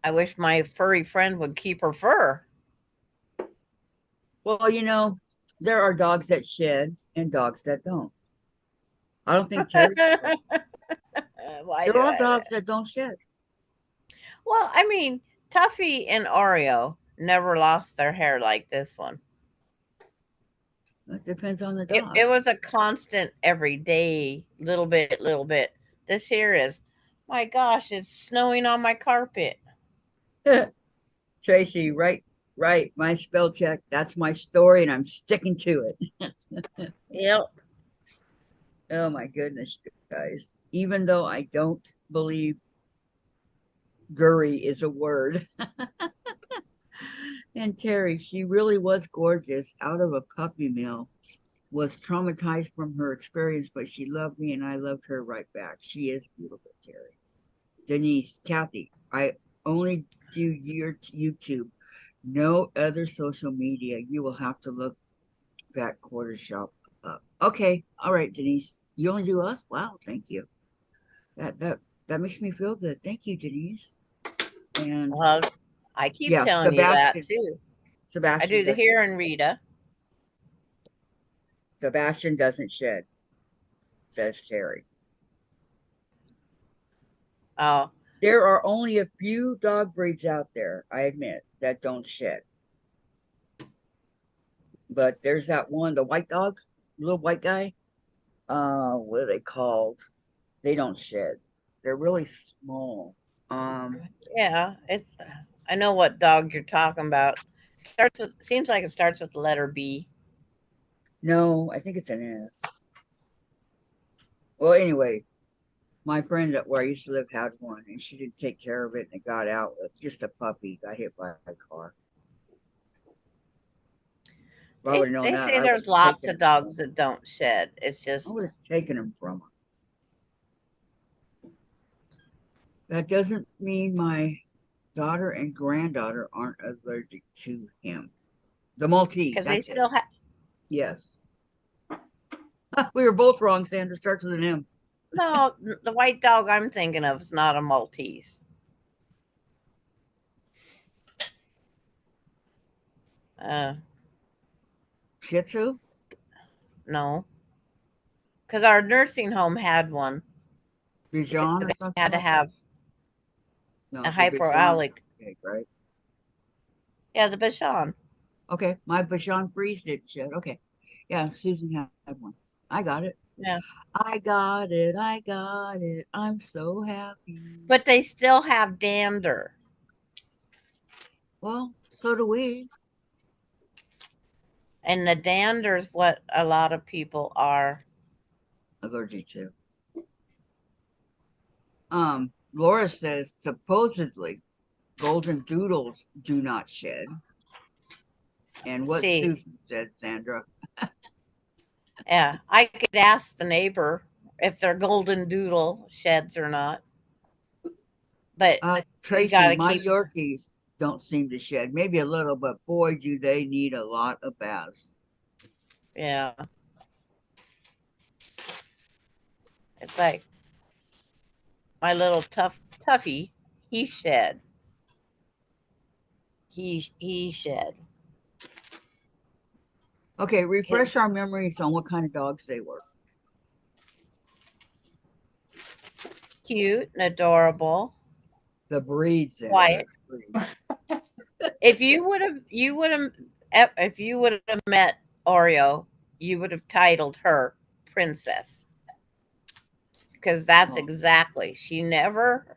I wish my furry friend would keep her fur. Well, there are dogs that shed and dogs that don't. I don't think Terry. Why There do are I? dogs that don't shed. Well, I mean, Tuffy and Oreo never lost their hair like this one. It depends on the It, dog. it was a constant every day, little bit, little bit. This here is, my gosh, it's snowing on my carpet. Tracy, right. My spell check. That's my story, and I'm sticking to it. Yep. Oh my goodness, guys. Even though I don't believe Gurry is a word. And Terry, she really was gorgeous out of a puppy mill. Was traumatized from her experience, but she loved me and I loved her right back. She is beautiful, Terry. Denise, Kathy, I only do your YouTube, no other social media. You will have to look that quarter shop up. Okay, all right, Denise. You only do us? Wow, thank you. That makes me feel good. Thank you, Denise. And Well, I keep yeah, telling you that too. I do the Doesn't here and Rita. Sebastian doesn't shed, says Terry. Oh, There are only a few dog breeds out there, I admit, that don't shed. But there's that one, the white dog, little white guy. What are they called? They don't shed. They're really small. Um, yeah. It's. I know what dog you're talking about. Starts with. Seems like it starts with the letter B. no, I think it's an S. Well, anyway, my friend at where I used to live had one, and she didn't take care of it, and it got out. Just a puppy got hit by a car. If I would have known They that, say I would there's have lots taken of him from dogs her. that don't shed. It's I would just. have taken him from her. That doesn't mean my daughter and granddaughter aren't allergic to him. The Maltese, Because they that's it. still have. Yes. We were both wrong, Sandra. Starts with an M. No, the white dog I'm thinking of is not a Maltese. Uh, Shih Tzu? no, because our nursing home had one because Bichon or they something had to like that? have a No, the Bichon hypoallergenic. big, right? Yeah, the Bichon. Okay. My Bichon Frise did shit. Okay. Yeah, Susan had one. I got it. Yeah, I got it. I got it. I'm so happy. but they still have dander, Well, so do we. and the dander is what a lot of people are. Allergic to. Laura says supposedly golden doodles do not shed. And what See, Susan said, Sandra. yeah, I could ask the neighbor if their golden doodle sheds or not, but you got Tracy, to my keep. Yorkies don't seem to shed. Maybe a little, but boy, do they need a lot of baths. Yeah, it's like my little Tuffy. He shed. He shed. Okay, His refresh our memories on what kind of dogs they were. cute and adorable. The breeds, Sandra. Quiet. The breeds. If you would have met Oreo, you would have titled her Princess because that's Oh, exactly. She never.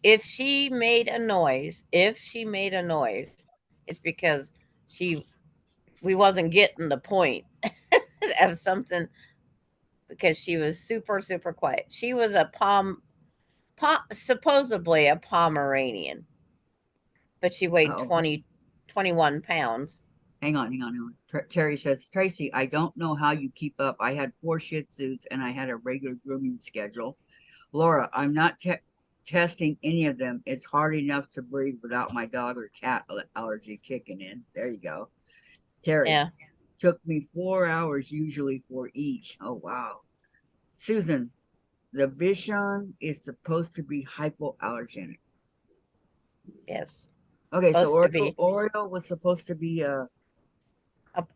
If she made a noise, it's because she we wasn't getting the point of something because she was super quiet. She was a supposedly a Pomeranian, but she weighed oh. 21 pounds. Hang on. Terry says, Tracy, I don't know how you keep up. I had 4 Shih Tzus and I had a regular grooming schedule. Laura, I'm not testing any of them. It's hard enough to breathe without my dog or cat allergy kicking in. There you go. Terry, Yeah, took me 4 hours usually for each. Oh, wow. Susan, the Bichon is supposed to be hypoallergenic. Yes, Okay, so supposed to be Oreo was supposed to be a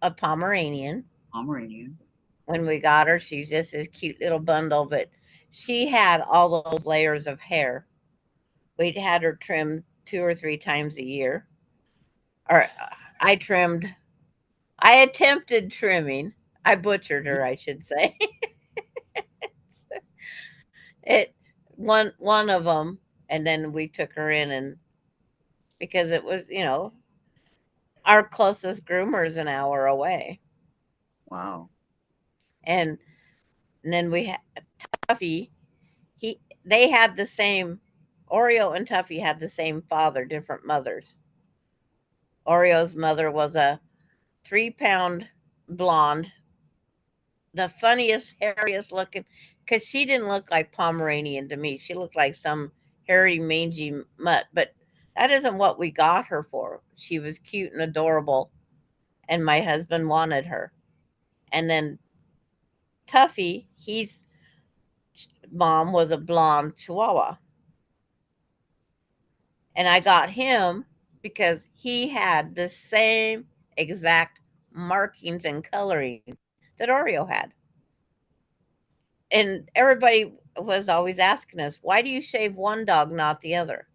a Pomeranian. Pomeranian. When we got her, she's just this cute little bundle, but she had all those layers of hair. We'd had her trimmed 2 or 3 times a year. Or I trimmed, I attempted trimming. I butchered her, I should say. It one of them, and then we took her in, and because it was, our closest groomer is an hour away, Wow. and, and then we had Tuffy. He they had the same. Oreo and Tuffy had the same father, different mothers. Oreo's mother was a 3 pound blonde, the funniest, hairiest looking, because she didn't look like Pomeranian to me. She looked like some hairy, mangy mutt, but that isn't what we got her for. She was cute and adorable, and my husband wanted her. And then Tuffy, he's mom was a blonde Chihuahua. And I got him because he had the same exact markings and coloring that Oreo had. And everybody was always asking us, why do you shave one dog, not the other?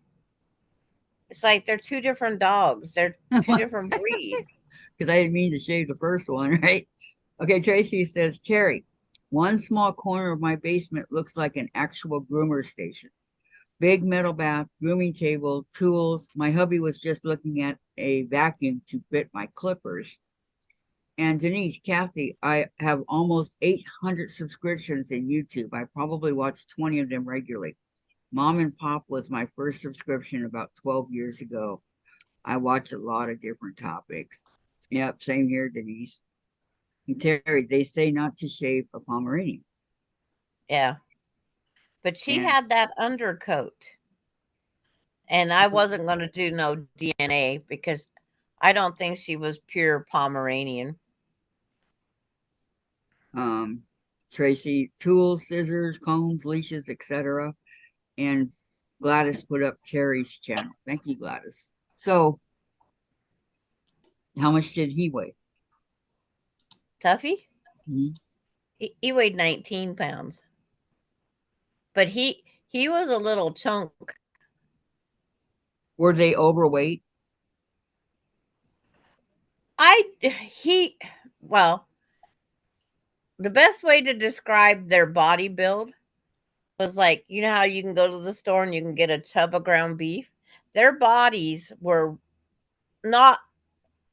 It's like they're two different dogs. They're two different breeds. Because I didn't mean to shave the first one, right? Okay, Tracy says, Terry, one small corner of my basement looks like an actual groomer station. Big metal bath, grooming table, tools. My hubby was just looking at a vacuum to fit my clippers. And Denise, Kathy, I have almost 800 subscriptions in YouTube. I probably watch 20 of them regularly. Mom and Pop was my first subscription about 12 years ago. I watch a lot of different topics. Yep, same here, Denise. And Terry, they say not to shave a Pomeranian. Yeah. But she And had that undercoat. And I wasn't going to do no DNA because I don't think she was pure Pomeranian. Tracy, tools, scissors, combs, leashes, etc. And Gladys put up Terry's channel. Thank you, Gladys. So, how much did he weigh? Tuffy? Mhm. He weighed 19 pounds. But he was a little chunk. Were they overweight? Well, the best way to describe their body build was like, you know how you can go to the store and you can get a tub of ground beef? Their bodies were not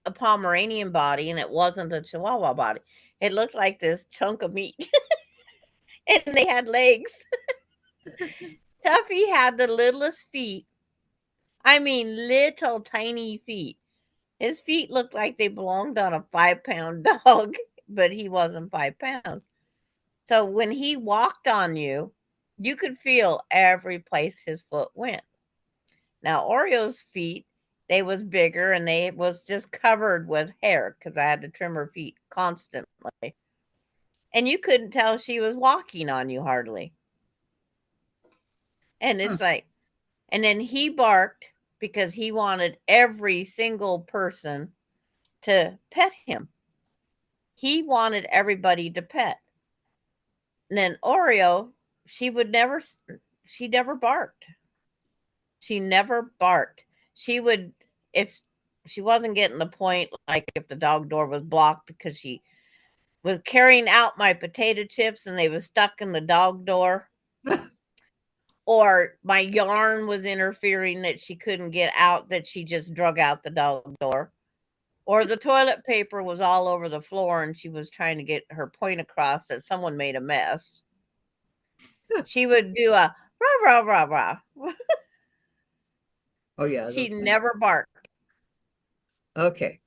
a Pomeranian body, and it wasn't a Chihuahua body. It looked like this chunk of meat. And they had legs. Tuffy had the littlest feet. I mean, little tiny feet. His feet looked like they belonged on a 5 pound dog, but he wasn't 5 pounds. So when he walked on you, you could feel every place his foot went. Now Oreo's feet, they was bigger and they was just covered with hair because I had to trim her feet constantly. And you couldn't tell she was walking on you hardly. And it's like, and then he barked because he wanted every single person to pet him. He wanted everybody to pet. And then Oreo, she never barked. She never barked. She would, if she wasn't getting the point, like if the dog door was blocked because she was carrying out my potato chips and they was stuck in the dog door, or my yarn was interfering that she couldn't get out, that she just drug out the dog door, or the toilet paper was all over the floor and she was trying to get her point across that someone made a mess. She would do a rah, rah, rah, rah. Oh, yeah. She never barked. Okay.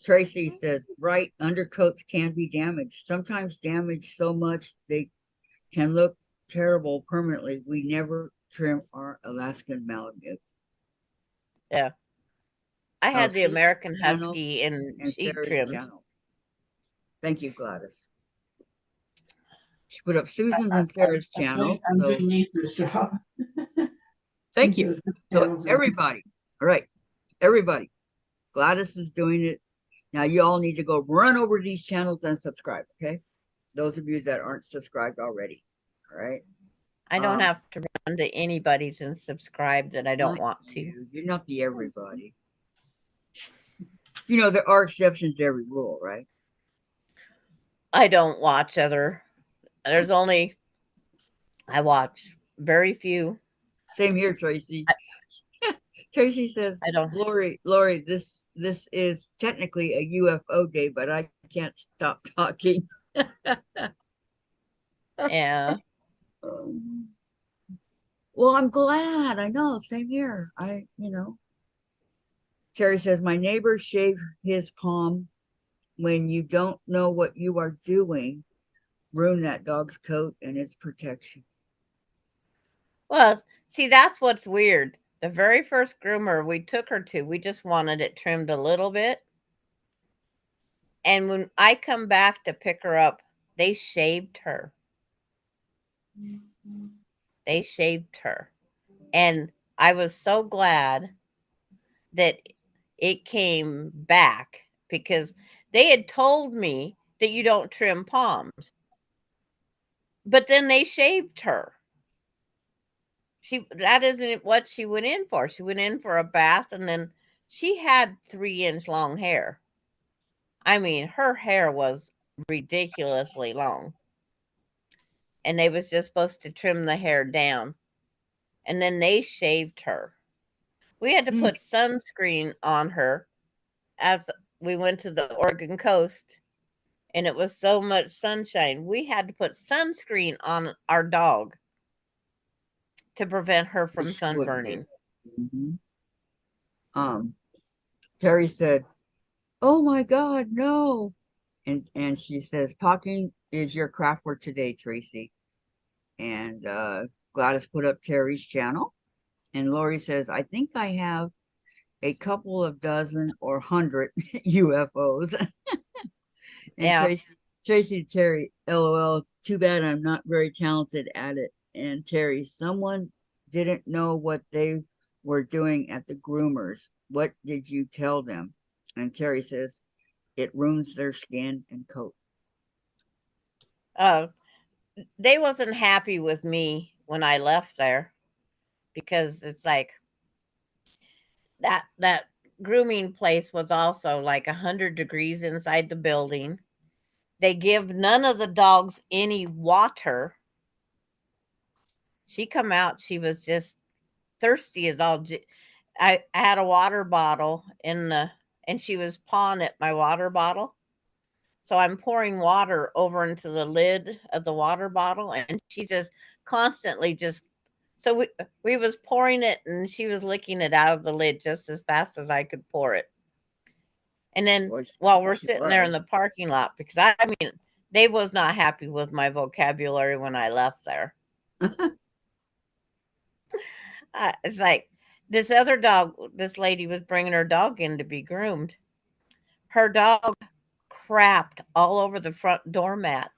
Tracy says, right, undercoats can be damaged. Sometimes damaged so much they can look terrible permanently. We never trim our Alaskan Malamute. Yeah. I had the Susan's American channel Husky and and she Sarah's trimmed. channel. Thank you, Gladys. She put up Susan's and Sarah's channel. I'm So doing Lisa's job. thank you. So everybody, All right, everybody. Gladys is doing it. Now you all need to go run over these channels and subscribe, okay? Those of you that aren't subscribed already. All right. I don't have to run to anybody's and subscribe that I don't want to. You're not the everybody. You know, there are exceptions to every rule, right? I don't watch other. There's only I watch very few. Same here, Tracy. Tracy says, I don't. Lori, this is technically a UFO day, but I can't stop talking. Yeah. Well, I'm glad. I know. Same here. Terry says, my neighbor shaved his palm. When you don't know what you are doing, ruin that dog's coat and its protection. Well, see, that's what's weird. The very first groomer we took her to, we just wanted it trimmed a little bit. And when I come back to pick her up, they shaved her. They shaved her. And I was so glad that it came back because they had told me that you don't trim palms. But then they shaved her. That isn't what she went in for. She went in for a bath and then she had 3-inch long hair. I mean, her hair was ridiculously long. And they was just supposed to trim the hair down. And then they shaved her. We had to put sunscreen on her as we went to the Oregon coast. And it was so much sunshine. We had to put sunscreen on our dog to prevent her from sunburning. Terry said, oh my God, no. And she says, talking is your craft for today, Tracy. And Gladys put up Terry's channel. And Lori says, I think I have a couple of dozen or 100 UFOs. And Yeah. Tracy to Terry, LOL, too bad I'm not very talented at it. And Terry, someone didn't know what they were doing at the groomers. What did you tell them? And Terry says, it ruins their skin and coat. They wasn't happy with me when I left there because it's like that grooming place was also like 100 degrees inside the building. They give none of the dogs any water. She come out, she was just thirsty as all. I had a water bottle and she was pawing at my water bottle. So I'm pouring water over into the lid of the water bottle and she just constantly so we was pouring it and she was licking it out of the lid just as fast as I could pour it. And then while we're sitting there in the parking lot, because I mean, they was not happy with my vocabulary when I left there. It's like this other dog, this lady was bringing her dog in to be groomed. Her dog crapped all over the front doormat.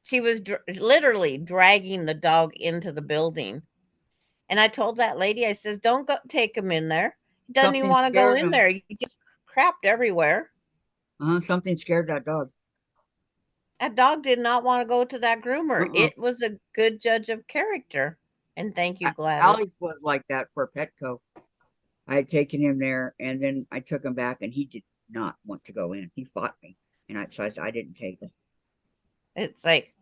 She was literally dragging the dog into the building. And I told that lady, I says, don't go take him in there. He doesn't even want to go in there. He just crapped everywhere. Something scared that dog. That dog did not want to go to that groomer. It was a good judge of character. And thank you, Gladys. Alex was like that for Petco. I had taken him there, and then I took him back, and he did not want to go in. He fought me, and I didn't take him. It's like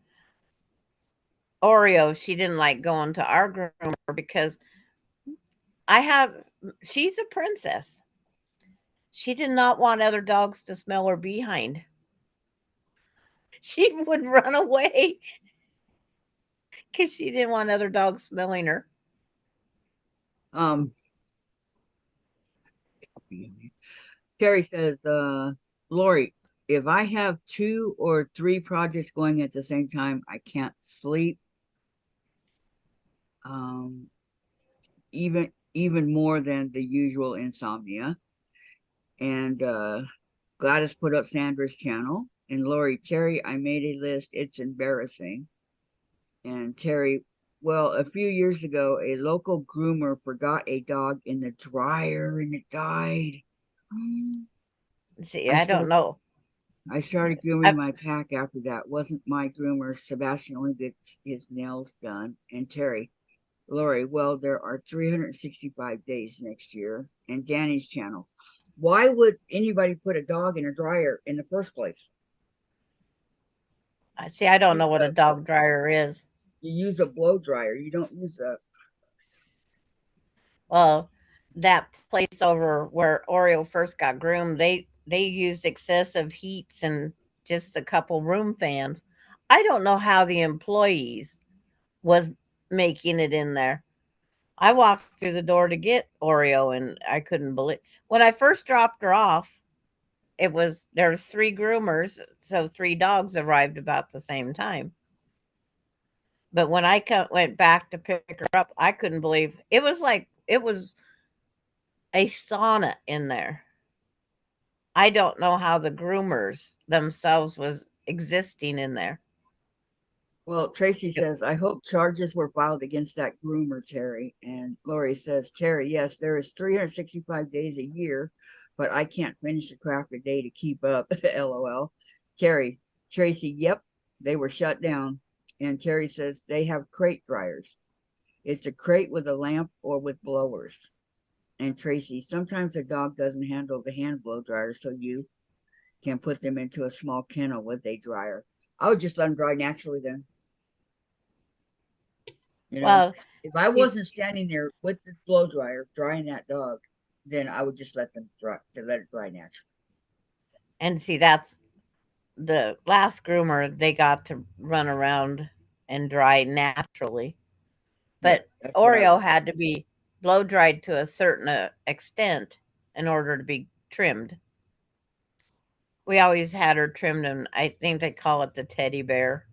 Oreo. She didn't like going to our groomer because she's a princess. She did not want other dogs to smell her behind. She would run away because she didn't want other dogs smelling her. Terry says, Lori, if I have 2 or 3 projects going at the same time, I can't sleep. Even more than the usual insomnia. And Gladys put up Sandra's channel. And Lori, Terry, I made a list. It's embarrassing. And Terry, Well, a few years ago, a local groomer forgot a dog in the dryer and it died. See, I I don't started, know. I started grooming I, my pack after that. Wasn't my groomer. Sebastian only gets his nails done. And Terry, Lori, well, there are 365 days next year. And Danny's channel. Why would anybody put a dog in a dryer in the first place? see, I don't Use know what a a, dog dryer is. you use a blow dryer. You don't use a. Well, that place over where Oreo first got groomed, they used excessive heats and just a couple room fans. I don't know how the employees was making it in there. I walked through the door to get Oreo and I couldn't believe when I first dropped her off, there was three groomers, so three dogs arrived about the same time. But when went back to pick her up, I couldn't believe it was a sauna in there. I don't know how the groomers themselves was existing in there. Well, Tracy Yep. says, I hope charges were filed against that groomer, Terry. And Lori says, Terry, yes, there is 365 days a year, but I can't finish a craft a day to keep up. LOL. Terry, Tracy, yep, they were shut down. And Terry says they have crate dryers. It's a crate with a lamp or with blowers. And Tracy, sometimes the dog doesn't handle the hand blow dryer, so you can put them into a small kennel with a dryer. I would just let them dry naturally then. You know, Well, if I see, wasn't standing there with the blow dryer drying that dog, then I would just let them dry to let it dry naturally. and see that's the last groomer. They got to run around and dry naturally, Right. but That's what I Oreo like. had to be blow dried to a certain extent in order to be trimmed. We always had her trimmed, and I think they call it the teddy bear.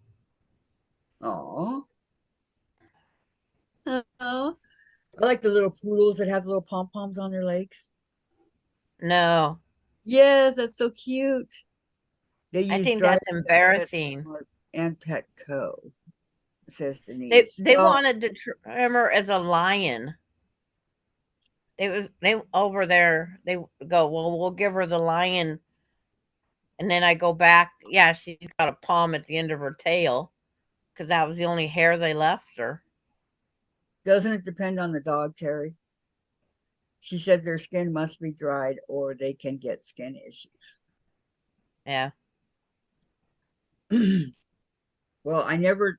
Oh, I like the little poodles that have little pom poms on their legs. No, Yes, that's so cute. They I use think dryers that's at embarrassing. PetSmart and Petco, says They Denise. they Well, wanted to trim her as a lion. They over there. They go, well, we'll give her the lion, and then I go back. Yeah, she's got a palm at the end of her tail because that was the only hair they left her. doesn't it depend on the dog, Terry? She said their skin must be dried or they can get skin issues. Yeah, Well, I never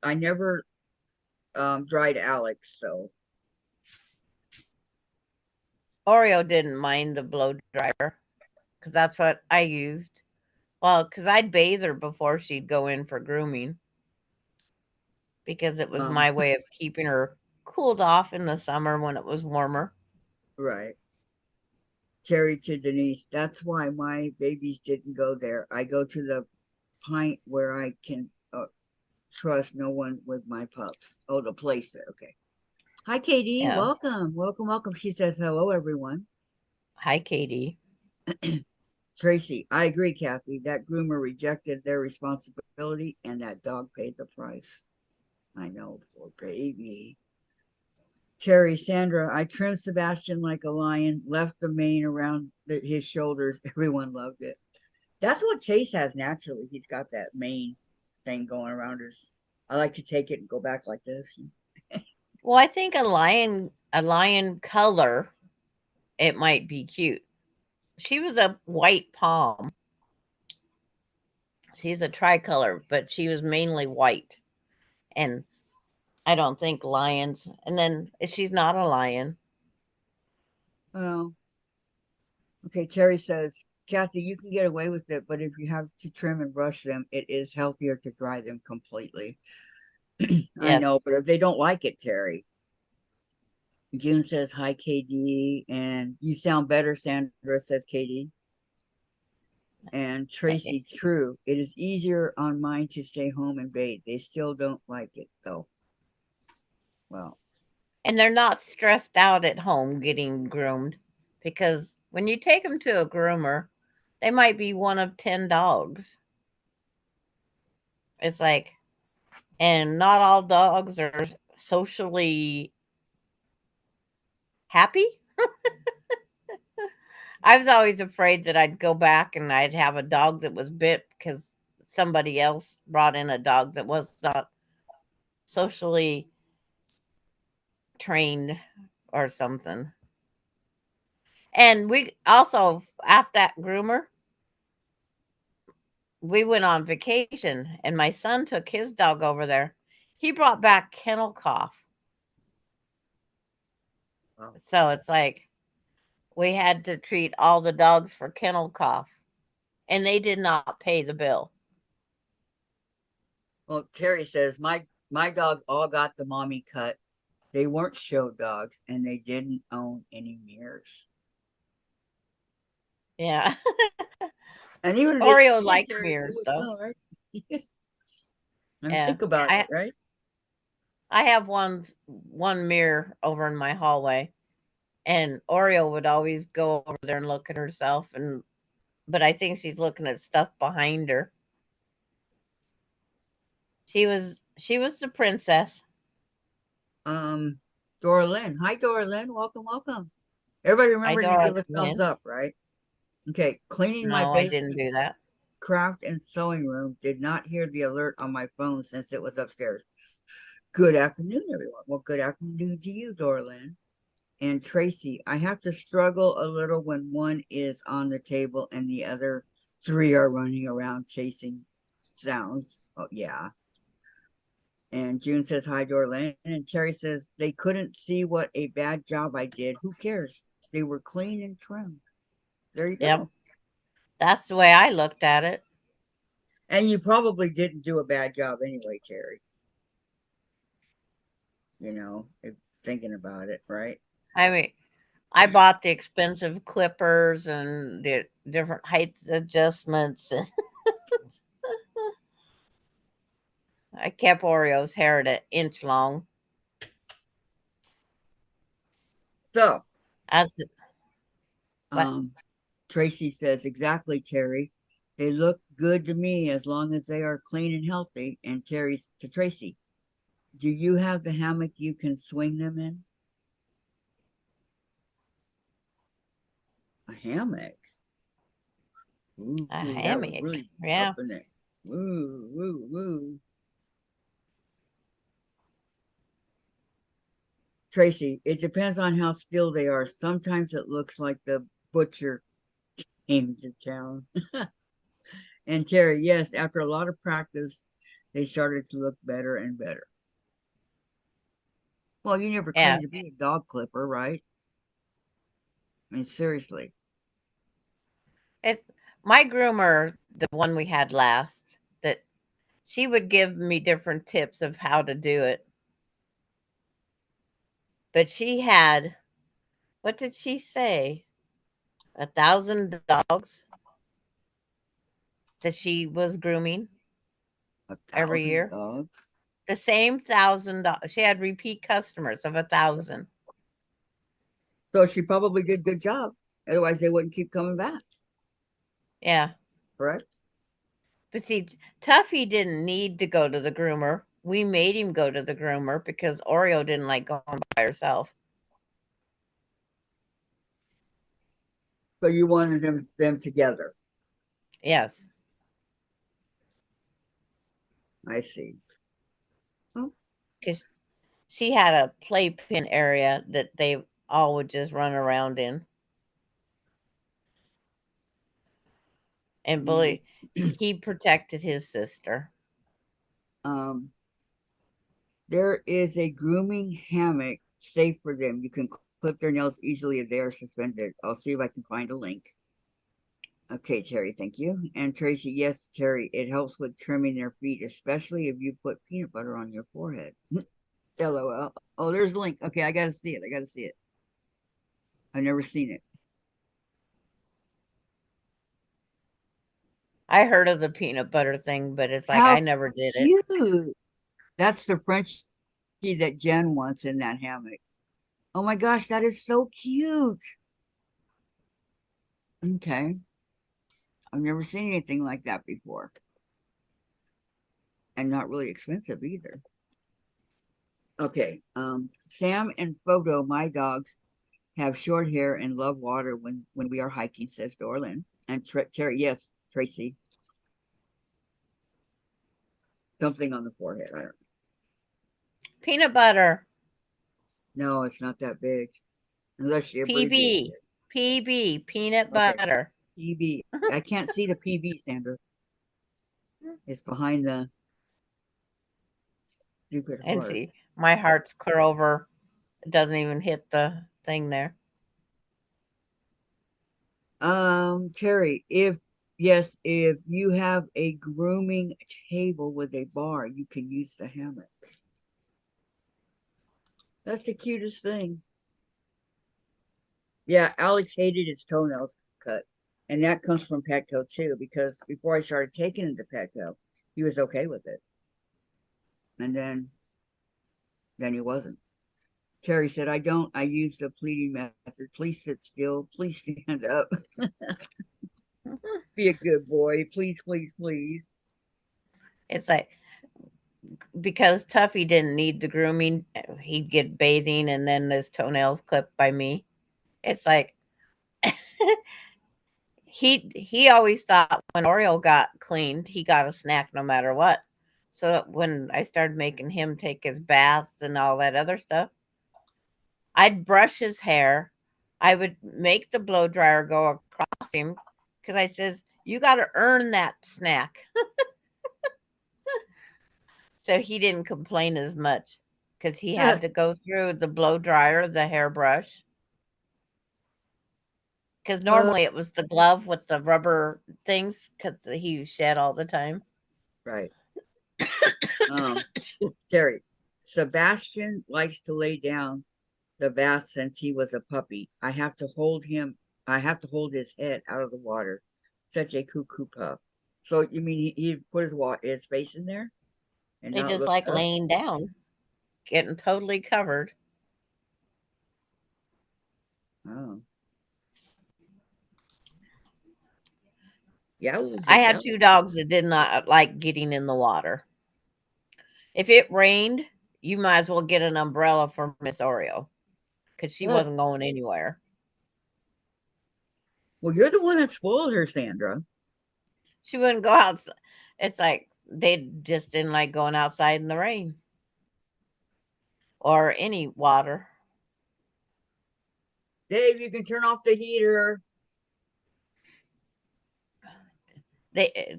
dried Alex, so Oreo didn't mind the blow dryer because that's what I used. Well, because I'd bathe her before she'd go in for grooming because it was um my way of keeping her cooled off in the summer when it was warmer. right. Terry to Denise, that's why my babies didn't go there. I go to the pint where I can trust no one with my pups. Oh, the place there. Okay. Hi, Katie. Yeah. Welcome. Welcome, welcome. She says, hello, everyone. Hi, Katie. Tracy, I agree, Kathy. That groomer rejected their responsibility and that dog paid the price. I know, poor baby. Terry, Sandra, I trimmed Sebastian like a lion, left the mane around his shoulders. Everyone loved it. That's what Chase has naturally. He's got that mane thing going around his. I like to take it and go back like this. Well, I think a lion color, it might be cute. She was a white palm. She's a tricolor, but she was mainly white. And I don't think lions. And then she's not a lion. Well, okay. Terry says, Kathy, you can get away with it, but if you have to trim and brush them, it is healthier to dry them completely. I Yes. know, but if they don't like it, Terry. June says, hi, KD. And you sound better, Sandra, says KD. And Tracy, true. It is easier on mine to stay home and bathe. They still don't like it, though. Well, And they're not stressed out at home getting groomed because when you take them to a groomer, they might be one of 10 dogs. It's like, and not all dogs are socially happy. I was always afraid that I'd go back and I'd have a dog that was bit because somebody else brought in a dog that was not socially trained or something. And we also, after that groomer, we went on vacation and my son took his dog over there. He brought back kennel cough. Wow. So it's like we had to treat all the dogs for kennel cough and they did not pay the bill. Well, Terry says my dogs all got the mommy cut. They weren't show dogs, and they didn't own any mirrors. Yeah. And even if they Oreo did, liked Terry, they mirrors would though. know, right? I mean, Yeah. think about it, right? I have one mirror over in my hallway and Oreo would always go over there and look at herself but I think she's looking at stuff behind her. She was the princess. Dora Lynn. Hi, Dora Lynn. Welcome, welcome. Everybody I remember to Dora give a thumbs Lynn. up, right? Okay, cleaning my No, I didn't basement do that. craft and sewing room. Did not hear the alert on my phone since it was upstairs. Good afternoon, everyone. Well, good afternoon to you, Dora Lynn. And Tracy, I have to struggle a little when one is on the table and the other three are running around chasing sounds. Oh, yeah. And June says, hi, Dorland. And Terry says, they couldn't see what a bad job I did. Who cares? They were clean and trimmed. There you Yep. go. That's the way I looked at it. And you probably didn't do a bad job anyway, Terry. You know, if thinking about it, right? I mean, I bought the expensive clippers and the different height adjustments and I kept Oreo's hair at an inch long. So, As what? Tracy says, exactly, Terry. They look good to me as long as they are clean and healthy. And Terry's to Tracy, do you have the hammock you can swing them in? A hammock? Ooh, A that would hammock. really be Yeah. up in it. Woo, woo, woo. Tracy, it depends on how still they are. Sometimes it looks like the butcher came to town. And Terry, yes, after a lot of practice, they started to look better and better. Well, you never Yeah. claimed to be a dog clipper, right? I mean, seriously. It's my groomer, the one we had last, that she would give me different tips of how to do it. But she had, what did she say? 1,000 dogs that she was grooming every 1,000 year. dogs. The same 1,000 dogs. She had repeat customers of 1,000. So she probably did a good job. Otherwise, they wouldn't keep coming back. Yeah. Correct? But see, Tuffy didn't need to go to the groomer. We made him go to the groomer because Oreo didn't like going by herself. So you wanted them together. Yes. I see. Because she had a playpen area that they all would just run around in. And Bully, he protected his sister. There is a grooming hammock safe for them. You can clip their nails easily if they are suspended. I'll see if I can find a link. Okay, Terry, thank you. And Tracy, yes, Terry, it helps with trimming their feet, especially if you put peanut butter on your forehead. LOL. Oh, there's a link. Okay, I gotta see it. I gotta see it. I've never seen it. I heard of the peanut butter thing, but it's like How I never did it. cute. That's the Frenchie that Jen wants in that hammock. Oh my gosh, that is so cute. Okay. I've never seen anything like that before. And not really expensive either. Okay. Sam and Photo, my dogs, have short hair and love water when we are hiking, says Dorlin. And Terry, yes, Tracy, something on the forehead. I don't Peanut butter. know. It's not that big, unless she abbreviated PB. it. PB. Peanut Okay, butter. PB. I can't see the PB, Sandra. It's behind the stupid And heart. see, my heart's clear over. It doesn't even hit the thing there. Terry, if yes, if you have a grooming table with a bar, you can use the hammock. That's the cutest thing. Yeah, Alex hated his toenails cut. And that comes from Petco too, because before I started taking him to Petco, he was okay with it. And then he wasn't. Terry said, I use the pleading method. Please sit still. Please stand up. Be a good boy. Please, please, please. It's like because Tuffy didn't need the grooming, he'd get bathing and then his toenails clipped by me. It's like he always thought when Oreo got cleaned, he got a snack no matter what. So when I started making him take his baths and all that other stuff, I'd brush his hair. I would make the blow dryer go across him because I says, "You got to earn that snack." So he didn't complain as much because he had to go through the blow dryer, the hairbrush. Because Uh, normally it was the glove with the rubber things because he shed all the time. right. Um, Terry, Sebastian likes to lay down the bath since he was a puppy. I have to hold him. I have to hold his head out of the water. Such a cuckoo pup. So you mean he put his face in there and They not just look like up? laying down, getting totally covered. Oh, yeah, I had two dogs that did not like getting in the water. If it rained, you might as well get an umbrella for Miss Oreo because she well, wasn't going anywhere. you're the one that spoiled her, Sandra. She wouldn't go out. It's like they just didn't like going outside in the rain or any water. Dave, you can turn off the heater. They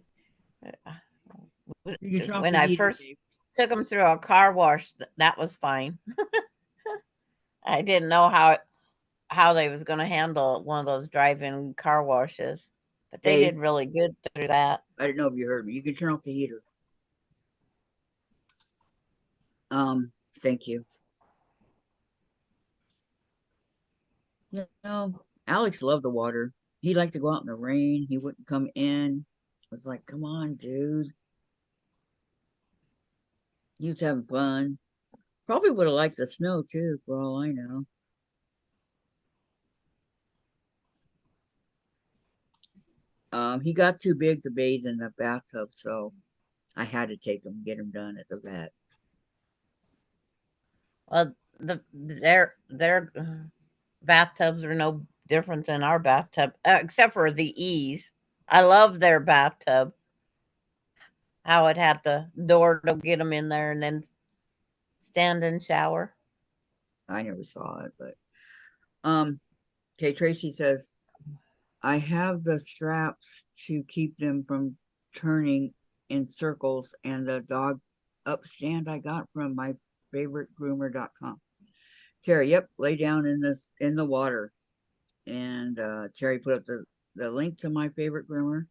You can turn off when the I heater, first Dave. took them through a car wash, that was fine. I didn't know how they was going to handle one of those drive-in car washes, but they Dave, did really good through that. I don't know if you heard me. You can turn off the heater. Thank you. No, Alex loved the water. He liked to go out in the rain. He wouldn't come in. I was like, come on, dude. He was having fun. Probably would have liked the snow too, for all I know. He got too big to bathe in the bathtub, so I had to take him, get him done at the vet. Well, their bathtubs are no different than our bathtub, except for the ease. I love their bathtub. How it had the door to get them in there and then stand and shower. I never saw it, but um, okay. Tracy says I have the straps to keep them from turning in circles, and the dog upstand I got from my favorite groomer.com. Terry, yep, lay down in the water. And Terry put up the link to my favorite groomer.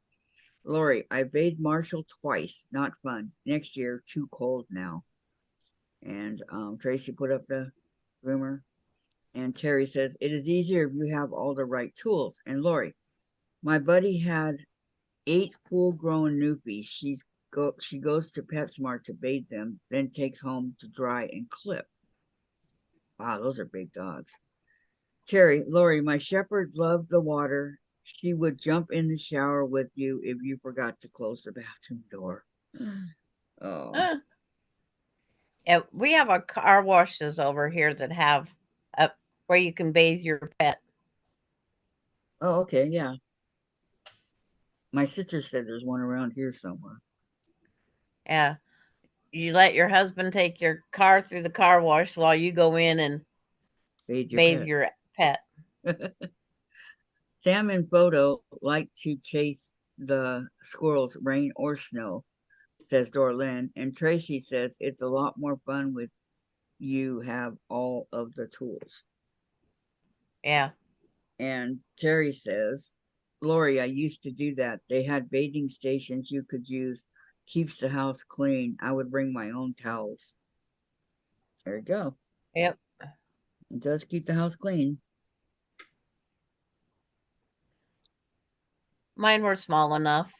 Lori, I bathed Marshall twice. Not fun. Next year, too cold now. And Tracy put up the groomer. And Terry says, it is easier if you have all the right tools. And Lori, my buddy had 8 full-grown newfies. She goes to PetSmart to bathe them, then takes home to dry and clip. Wow, those are big dogs. Terry, Lori, my shepherd loved the water. She would jump in the shower with you if you forgot to close the bathroom door. Oh, Uh, Yeah, we have a car washes over here that have where you can bathe your pet. Oh, okay, yeah. My sister said there's one around here somewhere. Yeah, you let your husband take your car through the car wash while you go in and Bathe your bathe pet. your pet. Sam and Photo like to chase the squirrels, rain or snow, says Dorlin. And Tracy says it's a lot more fun with you have all of the tools. Yeah, And Terry says, Lori, I used to do that. They had bathing stations you could use. Keeps the house clean. I would bring my own towels. There you go. yep. It does keep the house clean. Mine were small enough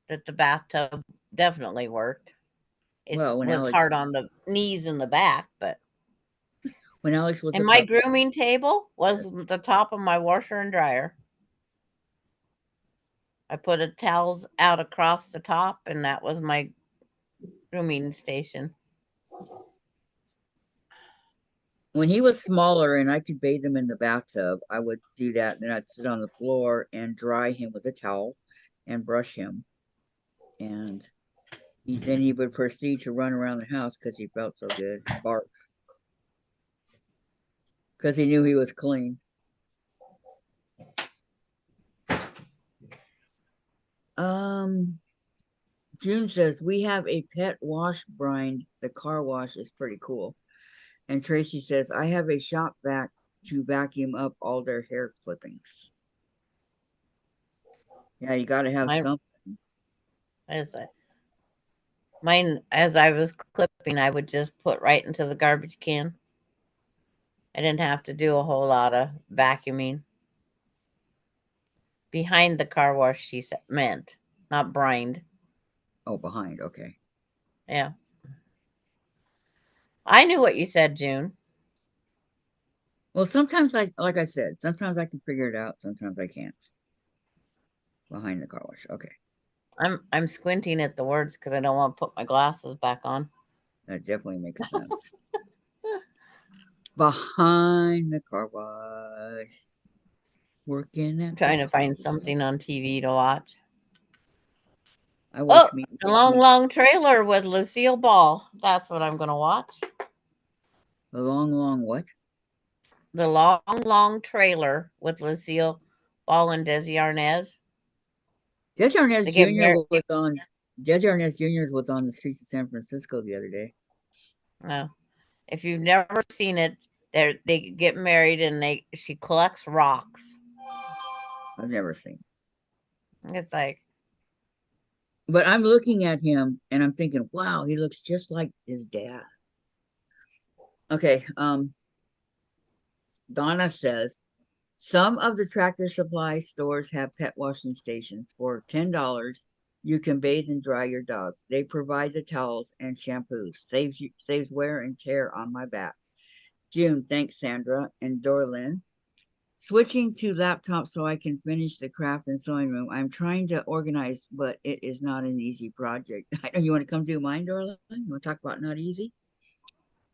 that the bathtub definitely worked. It Well, was hard on the knees and the back, but when Alex was a and my pup, grooming table was the top of my washer and dryer. I put a towels out across the top, and that was my grooming station. when he was smaller and I could bathe him in the bathtub, I would do that. And then I'd sit on the floor and dry him with a towel and brush him. And then he would proceed to run around the house because he felt so good, bark, because he knew he was clean. June says we have a pet wash brine. The car wash is pretty cool. And Tracy says I have a shop vac to vacuum up all their hair clippings. Yeah, you got to have Mine, something. as I, mine, as I was clipping, I would just put right into the garbage can. I didn't have to do a whole lot of vacuuming. Behind the car wash, she said, meant, not brined. Oh, behind. Okay. Yeah. I knew what you said, June. Well, sometimes like I said, sometimes I can figure it out. Sometimes I can't. Behind the car wash. Okay. I'm squinting at the words because I don't want to put my glasses back on. That definitely makes sense. Behind the car wash. Working I'm at the trying to find car. something on TV to watch. I Oh, watch me. the long trailer with Lucille Ball. That's what I'm going to watch. A long what? The long trailer with Lucille Ball and Desi Arnaz. Desi Arnaz They get Jr. married. was on. Desi Arnaz Jr. was on the streets of San Francisco the other day. No, if you've never seen it, they get married and she collects rocks. I've never seen. It's like, But I'm looking at him and I'm thinking, wow, he looks just like his dad. Okay. Donna says some of the Tractor Supply stores have pet washing stations. For $10, you can bathe and dry your dog. They provide the towels and shampoos. Saves wear and tear on my back. June, thanks Sandra and Dorlin. Switching to laptop so I can finish the craft and sewing room. I'm trying to organize, but it is not an easy project. You want to come do mine, Dorlin? You want to talk about not easy?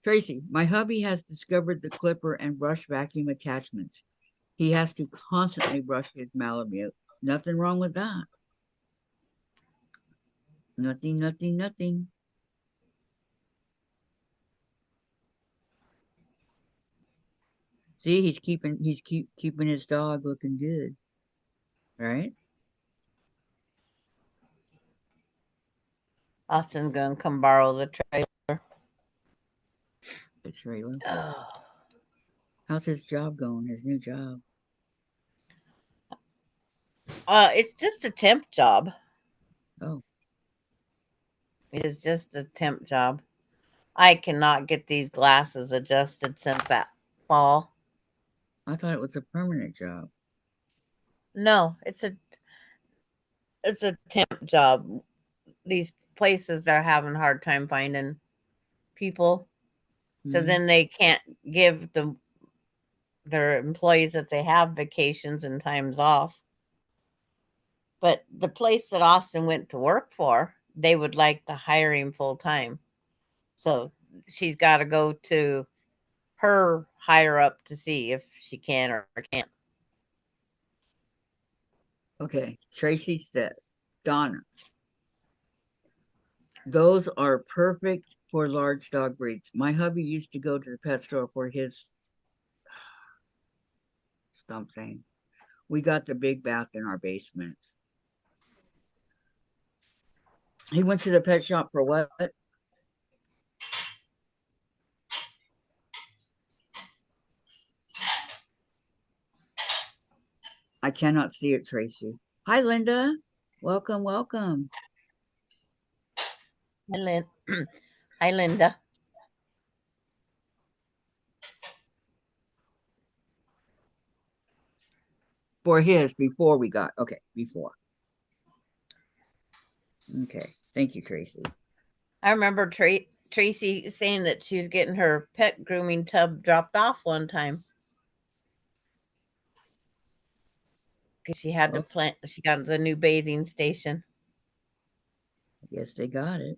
Tracy, my hubby has discovered the clipper and brush vacuum attachments. He has to constantly brush his Malamute. Nothing wrong with that. Nothing. See, keeping his dog looking good, right? Austin's going to come borrow the trailer. The trailer. Oh. How's his job going? His new job. It's just a temp job. Oh, It is just a temp job. I cannot get these glasses adjusted since that fall. I thought it was a permanent job. No, it's a temp job. These places are having a hard time finding people. So Mhm. then they can't give their employees that they have vacations and times off. But the place that Austin went to work for, they would like to hire him full time. So she's got to go to her higher up to see if she can or can't. Okay, Tracy says, Donna, those are perfect for large dog breeds. My hubby used to go to the pet store for his something. We got the big bath in our basement. He went to the pet shop for what? I cannot see it, Tracy. Hi, Linda. Welcome, welcome. Hi, Linda. For his, before we got, okay, before. Okay, thank you, Tracy. I remember Tracy saying that she was getting her pet grooming tub dropped off one time. Because she had to plant, she got the new bathing station. I guess they got it.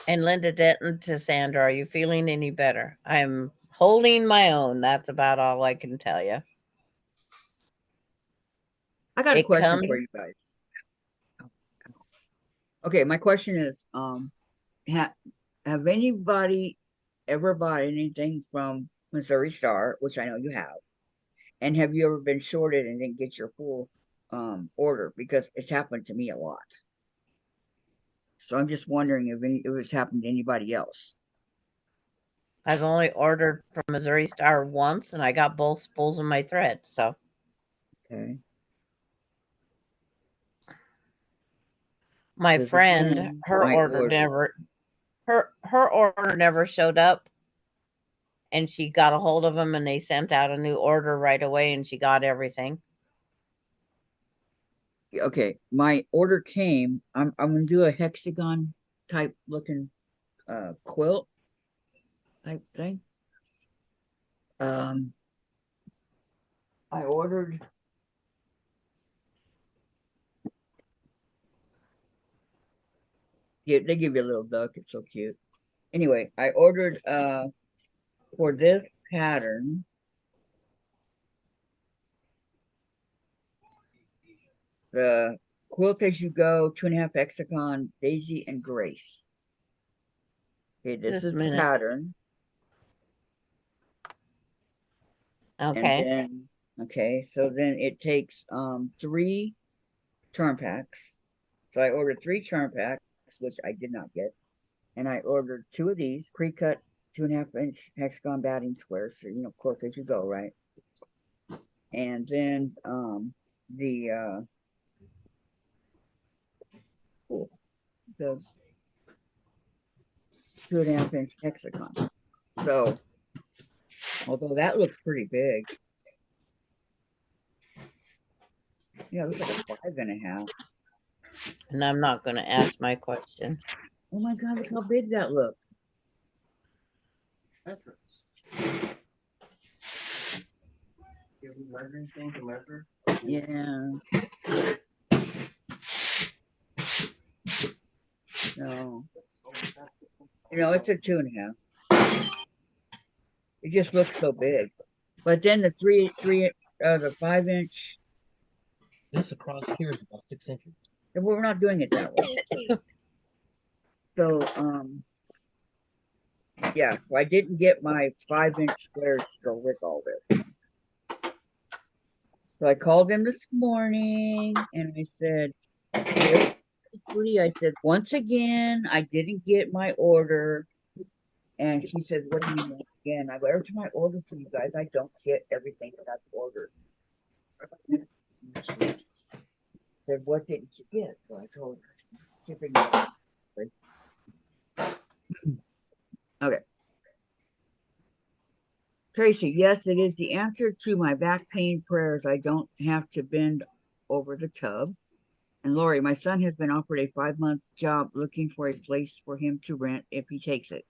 And Linda Denton to Sandra, are you feeling any better? I'm holding my own. That's about all I can tell you. I got a It question comes. for you guys. Okay, my question is, have anybody ever bought anything from Missouri Star, which I know you have, and have you ever been shorted and didn't get your full order? Because it's happened to me a lot. So I'm just wondering if it's happened to anybody else. I've only ordered from Missouri Star once, and I got both spools of my thread. So, Okay. my Because friend, again, her I order ordered. never, her order never showed up, and she got a hold of them, and they sent out a new order right away, and she got everything. Okay, my order came. I'm gonna do a hexagon type looking quilt type thing. I ordered. Yeah, they give you a little duck. It's so cute. Anyway, I ordered for this pattern the quilt as you go 2.5 hexagon Daisy and Grace. Okay, this Just is a the minute. pattern. Okay. And then okay, so then it takes 3 turn packs. So I ordered 3 turn packs, which I did not get. And I ordered 2 of these pre-cut 2.5-inch hexagon batting squares, so you know, quilt as you go, right? And then the the 2.5-inch hexagon. So although that looks pretty big, yeah, it looks like a 5.5. And I'm not going to ask my question. Oh my God, look how big that looks. Yeah. No. You know, it's a 2.5. It just looks so big. But then the the 5-inch. This across here is about 6 inches. We're not doing it that way. So, yeah, so I didn't get my 5-inch squares to go with all this. So I called him this morning and I said, I said, once again, I didn't get my order. And she said, what do you mean again? I go, every time I order for you guys, I don't get everything that I've ordered. She said, what didn't you get? So I told her, shipping. Okay. Tracy, yes, it is the answer to my back pain prayers. I don't have to bend over the tub. And Lori, my son has been offered a 5-month job looking for a place for him to rent if he takes it.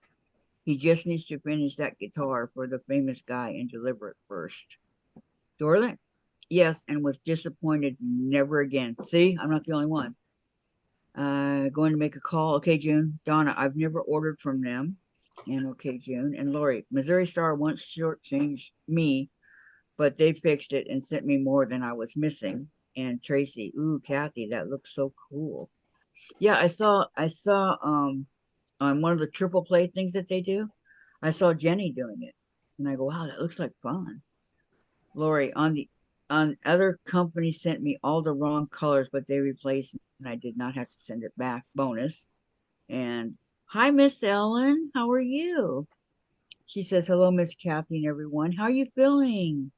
He just needs to finish that guitar for the famous guy and deliver it first. Dorland, yes, and was disappointed never again. See, I'm not the only one. Going to make a call. Okay, June. Donna, I've never ordered from them. And okay, June. And Lori, Missouri Star once shortchanged me, but they fixed it and sent me more than I was missing. And Tracy, ooh, Kathy, that looks so cool. Yeah, I saw on one of the triple play things that they do, I saw Jenny doing it. And I go, wow, that looks like fun. Lori, on other companies sent me all the wrong colors, but they replaced and I did not have to send it back. Bonus. And hi, Miss Ellen. How are you? She says, hello, Miss Kathy and everyone. How are you feeling?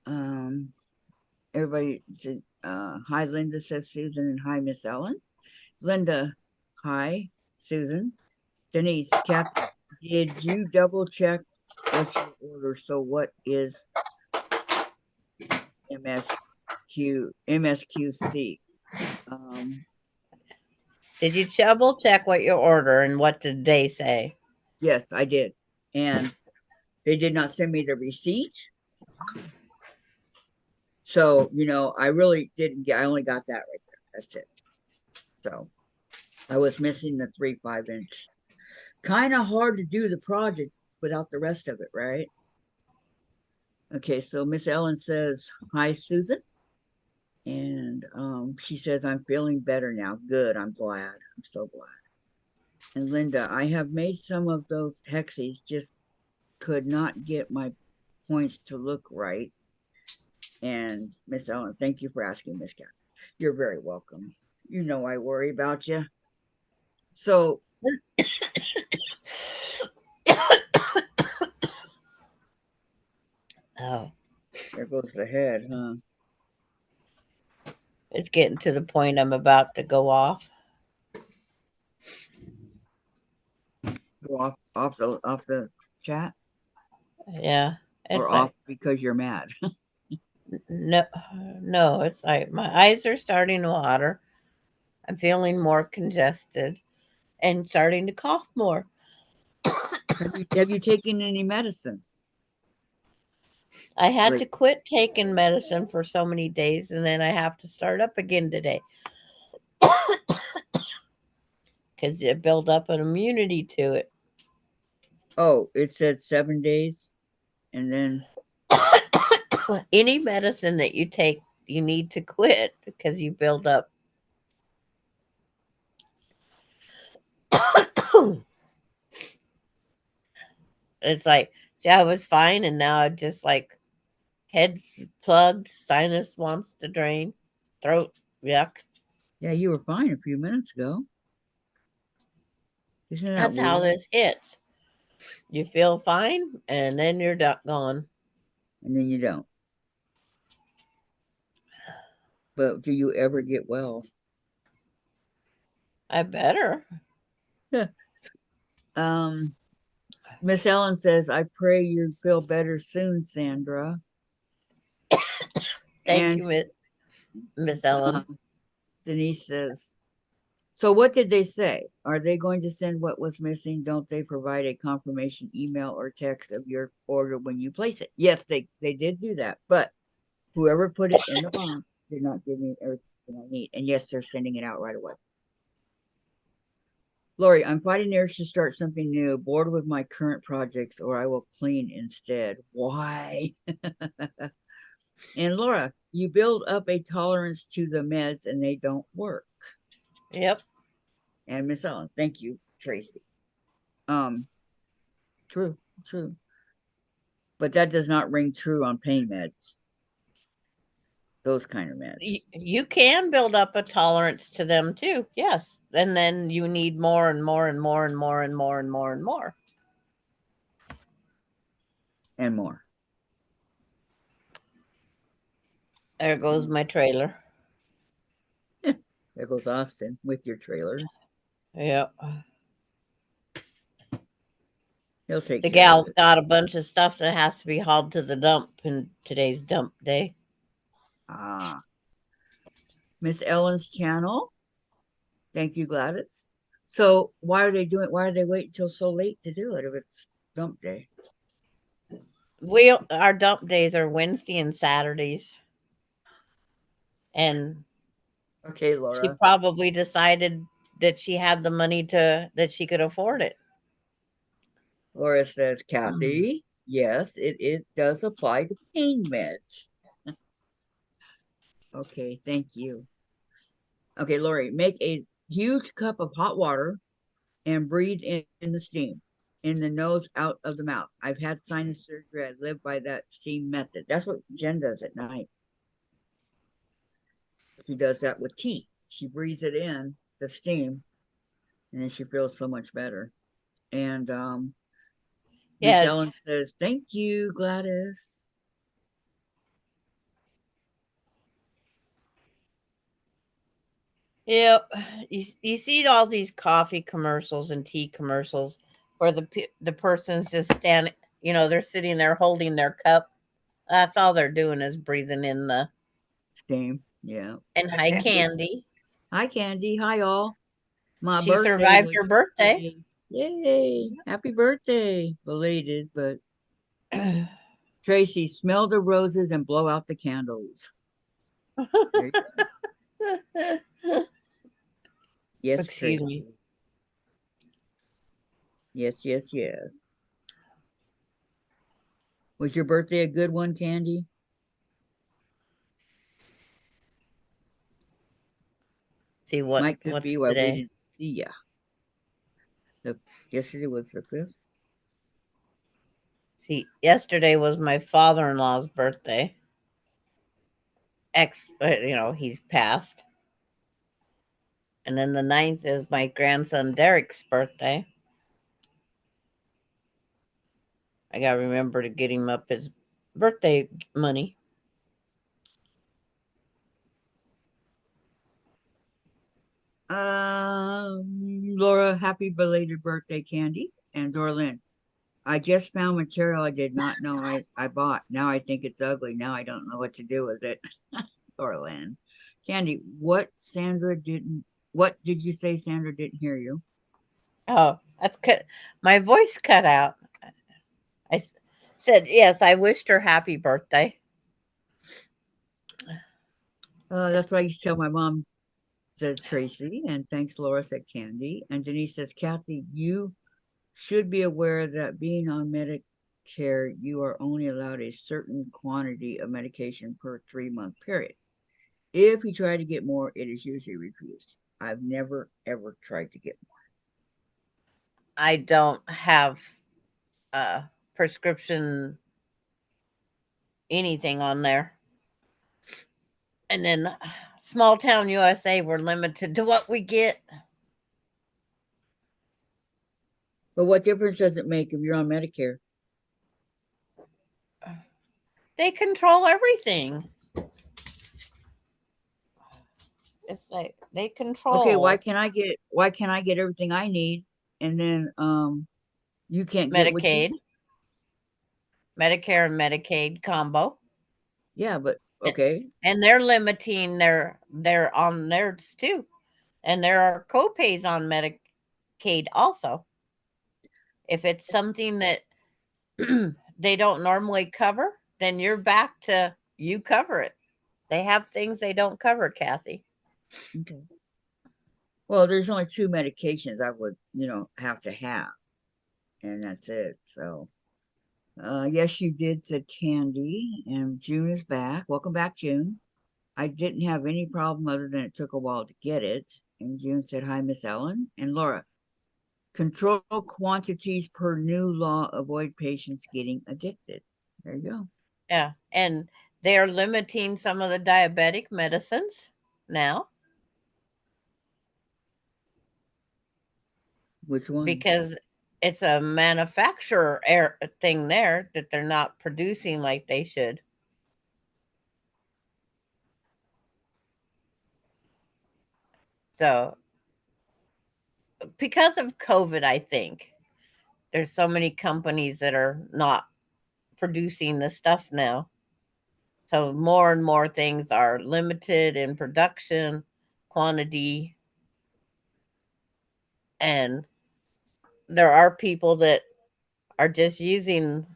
Um, everybody said, hi, Linda, says Susan, and hi, Miss Ellen. Linda, hi, Susan. Denise, Kathy, did you double check what you order? So what is MSQC? Um, Did you double check what you order and what did they say? yes, I did. And they did not send me the receipt. So, I really didn't get, I only got that right there. That's it. So I was missing the 3 5-inch. Kind of hard to do the project without the rest of it, right? Okay, so Miss Ellen says, hi, Susan. And she says, I'm feeling better now. Good. I'm glad. I'm so glad. And Linda, I have made some of those hexes, just could not get my points to look right. And Miss Ellen, thank you for asking, Miss Cat. You're very welcome. You know I worry about you. So Oh, there goes the head, huh? it's getting to the point I'm about to go off. Go off the chat Yeah. or It's off like, because you're mad. no, no, it's like my eyes are starting to water. I'm feeling more congested and starting to cough more. Have you taken any medicine? I had to Like, quit taking medicine for so many days and then I have to start up again today because it built up an immunity to it. oh, it said 7 days, and then Any medicine that you take, you need to quit because you build up. It's like, see, I was fine and now I'm just like head's plugged, sinus wants to drain, throat, yuck. yeah, you were fine a few minutes ago. Isn't that That's how weird? this hits. You feel fine and then you're gone. And then you don't. But do you ever get well? I better. um, Miss Ellen says, I pray you feel better soon, Sandra. Thank And you, Miss Ellen. Denise says, so what did they say? Are they going to send what was missing? Don't they provide a confirmation email or text of your order when you place it? Yes, they did do that, but whoever put it in the box did not give me everything I need. And yes, they're sending it out right away. Lori, I'm fighting urge to start something new, bored with my current projects, or I will clean instead. Why? And Laura, you build up a tolerance to the meds and they don't work. Yep. And Miss Ellen, thank you, Tracy. Um, true, true. But that does not ring true on pain meds. Those kind of meds. You can build up a tolerance to them too. Yes. And then you need more and more and more and more and more and more and more. And more. There goes my trailer. There goes Austin with your trailer. Yep. He'll take The care of gal's it. got a bunch of stuff that has to be hauled to the dump in today's dump day. Ah. Miss Ellen's channel. Thank you, Gladys. So why are they waiting till so late to do it if it's dump day? our dump days are Wednesday and Saturdays. And Okay, she Laura. probably decided that she had the money that she could afford it. Laura says, Kathy, yes, it does apply to pain meds. Okay, thank you. Okay, Lori, make a huge cup of hot water and breathe in the steam, in the nose, out of the mouth. I've had sinus surgery. I live by that steam method. That's what Jen does at night. She does that with tea. She breathes it in, the steam, and then she feels so much better. And Miss Yeah, Ellen says, thank you, Gladys. yeah. You see all these coffee commercials and tea commercials where the person's just standing, they're sitting there holding their cup. That's all they're doing is breathing in the Steam. Yeah. and high candy. Hi, Candy. Hi, all. My She birthday survived was your birthday. yesterday. Yay. Happy birthday. Belated, but Tracy, smell the roses and blow out the candles. There you go. Yes, Excuse me. Tracy. Yes, yes, yes. Was your birthday a good one, Candy? See Might could be what's why we today. didn't see ya. Yesterday was the 5th. See, yesterday was my father-in-law's birthday. He's passed. And then the 9th is my grandson Derek's birthday. I gotta remember to get him up his birthday money. Laura, happy belated birthday, Candy. And Dorlin, I just found material I did not know I bought. Now I think it's ugly. Now I don't know what to do with it. Dorlin. Candy, what did you say Sandra didn't hear you? Oh, that's cut. My voice cut out. Said yes. I wished her happy birthday. That's what I used to tell my mom, said Tracy. And thanks, Laura, said Candy. And Denise says, Kathy, you should be aware that being on Medicare, you are only allowed a certain quantity of medication per 3-month period. If you try to get more, it is usually refused. I've never, ever tried to get more. I don't have a prescription anything on there. And then small town USA, we're limited to what we get. But what difference does it make if you're on Medicare? They control everything. It's like they Okay, why control can't I get everything I need and then you can't get what you Medicaid, need? Medicare and Medicaid combo. Yeah, but And okay. and they're limiting their on theirs too. And there are copays on Medicaid also. If it's something that they don't normally cover, then you're back to you cover it. They have things they don't cover, Kathy. Okay. Well, there's only 2 medications I would, have to have, and that's it. So yes, you did, said Candy, and June is back. Welcome back, June. I didn't have any problem other than it took a while to get it. And June said, hi, Miss Ellen. And Laura, control quantities per new law, avoid patients getting addicted. There you go. Yeah. And they're limiting some of the diabetic medicines now Which one? because it's a manufacturer thing there that they're not producing like they should. So, because of COVID, I think there's so many companies that are not producing the stuff now. So, more and more things are limited in production, quantity, and there are people that are just using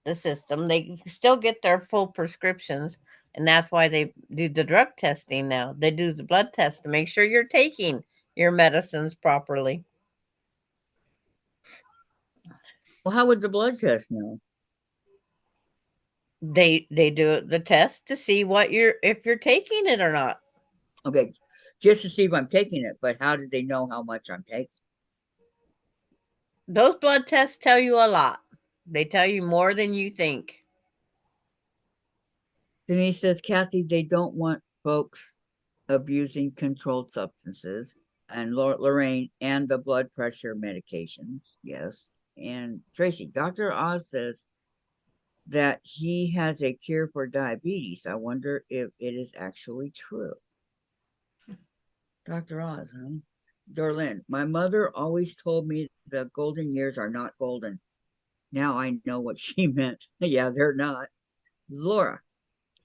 the system. They still get their full prescriptions, and that's why they do the drug testing now. They do the blood test to make sure you're taking your medicines properly. Well, how would the blood test know? They do the test to see what you're if you're taking it or not. Okay, just to see if I'm taking it, but how did they know how much I'm taking? Those blood tests tell you a lot. They tell you more than you think. Denise says, Kathy, they don't want folks abusing controlled substances. And Lorraine, and the blood pressure medications. Yes. And Tracy, Dr. Oz says that he has a cure for diabetes. I wonder if it is actually true. Dr. Oz, huh? Dorlin, my mother always told me the golden years are not golden. Now I know what she meant. Yeah, they're not. Laura,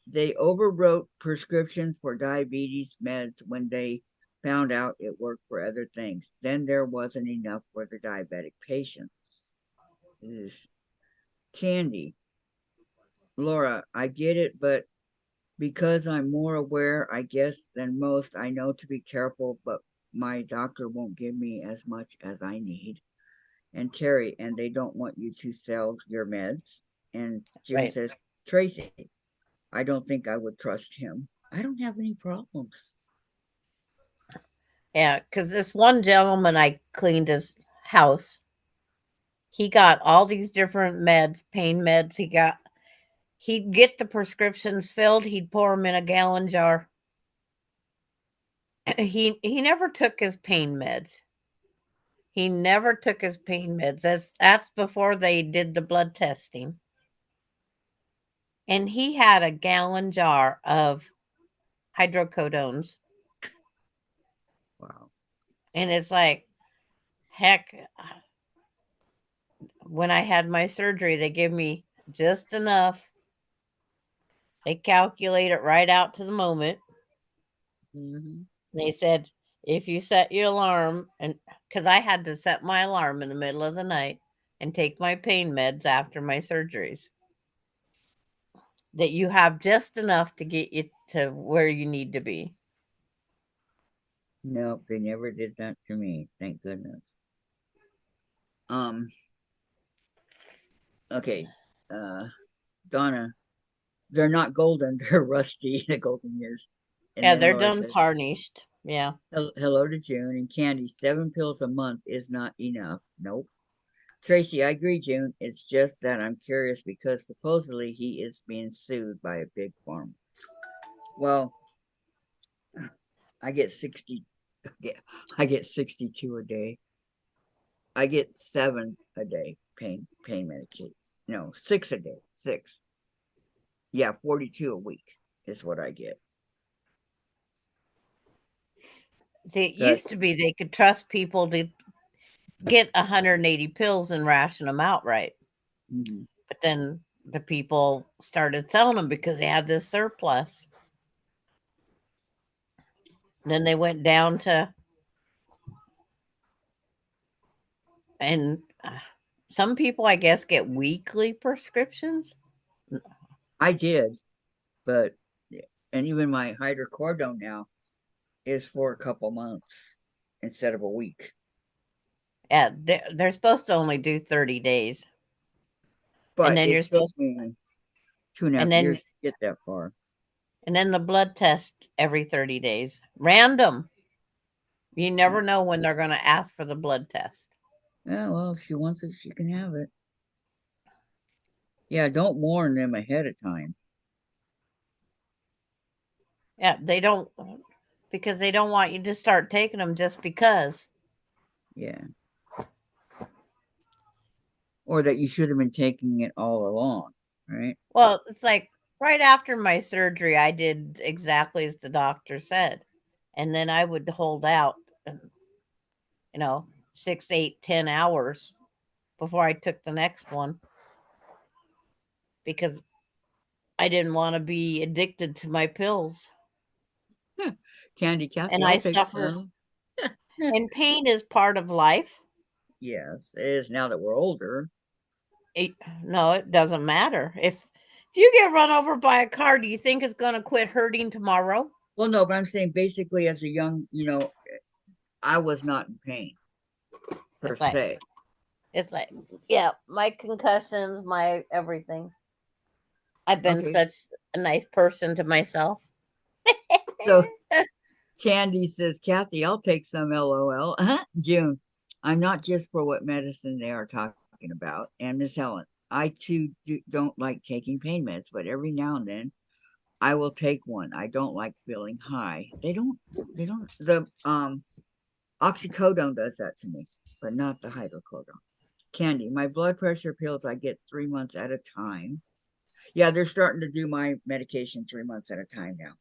they overwrote prescriptions for diabetes meds when they found out it worked for other things. Then there wasn't enough for the diabetic patients. Ugh. Candy, Laura, I get it, but because I'm more aware, I guess, than most, I know to be careful, but my doctor won't give me as much as I need. And Terry, and they don't want you to sell your meds. And June Right. says, Tracy, I don't think I would trust him. I don't have any problems. Yeah, because this one gentleman I cleaned his house, he got all these different meds, pain meds. He'd get the prescriptions filled. He'd pour them in a gallon jar. He never took his pain meds. He never took his pain meds. That's before they did the blood testing. And he had a gallon jar of hydrocodones. Wow. And it's like, heck, when I had my surgery, they give me just enough. They calculate it right out to the moment. Mm-hmm. They said, if you set your alarm, and because I had to set my alarm in the middle of the night and take my pain meds after my surgeries, that you have just enough to get you to where you need to be. Nope, they never did that to me. Thank goodness. Um. Okay. Donna, they're not golden. They're rusty. The golden years. And Yeah, then they're Laura done says, tarnished. Yeah. Hello to June and Candy. 7 pills a month is not enough. Nope. Tracy, I agree, June. It's just that I'm curious because supposedly he is being sued by a big farm. Well, I get 60. I get 62 a day. I get 7 a day pain medication. No, 6 a day. 6. Yeah, 42 a week is what I get. See, it But used to be they could trust people to get 180 pills and ration them outright. mhm. But then the people started selling them because they had this surplus. Then they went down to, and some people, I guess, get weekly prescriptions. I did, but and even my hydrocodone now is for a couple months instead of a week. Yeah, they're supposed to only do 30 days. And But then you're it took supposed, me 2.5 and years then, to get that far. and then the blood test every 30 days. Random. You never know when they're going to ask for the blood test. Yeah, well, if she wants it, she can have it. Yeah, don't warn them ahead of time. Yeah, they don't, because they don't want you to start taking them just because. Yeah. Or that you should have been taking it all along, right? Well, it's like right after my surgery, I did exactly as the doctor said. And then I would hold out, 6, 8, 10 hours before I took the next one because I didn't want to be addicted to my pills. Candy Kathy, And I'll I take suffered. some. And pain is part of life. Yes, it is now that we're older. No, it doesn't matter. If you get run over by a car, do you think it's going to quit hurting tomorrow? Well, no, but I'm saying basically as a young, I was not in pain per It's like se. it's like yeah, my concussions, my everything. I've been Okay. such a nice person to myself. So Candy says, Kathy, I'll take some LOL. June, I'm not just for what medicine they are talking about. And Miss Helen, I too don't like taking pain meds, but every now and then I will take one. I don't like feeling high. The oxycodone does that to me, but not the hydrocodone. Candy, my blood pressure pills I get 3 months at a time. Yeah, they're starting to do my medication 3 months at a time now.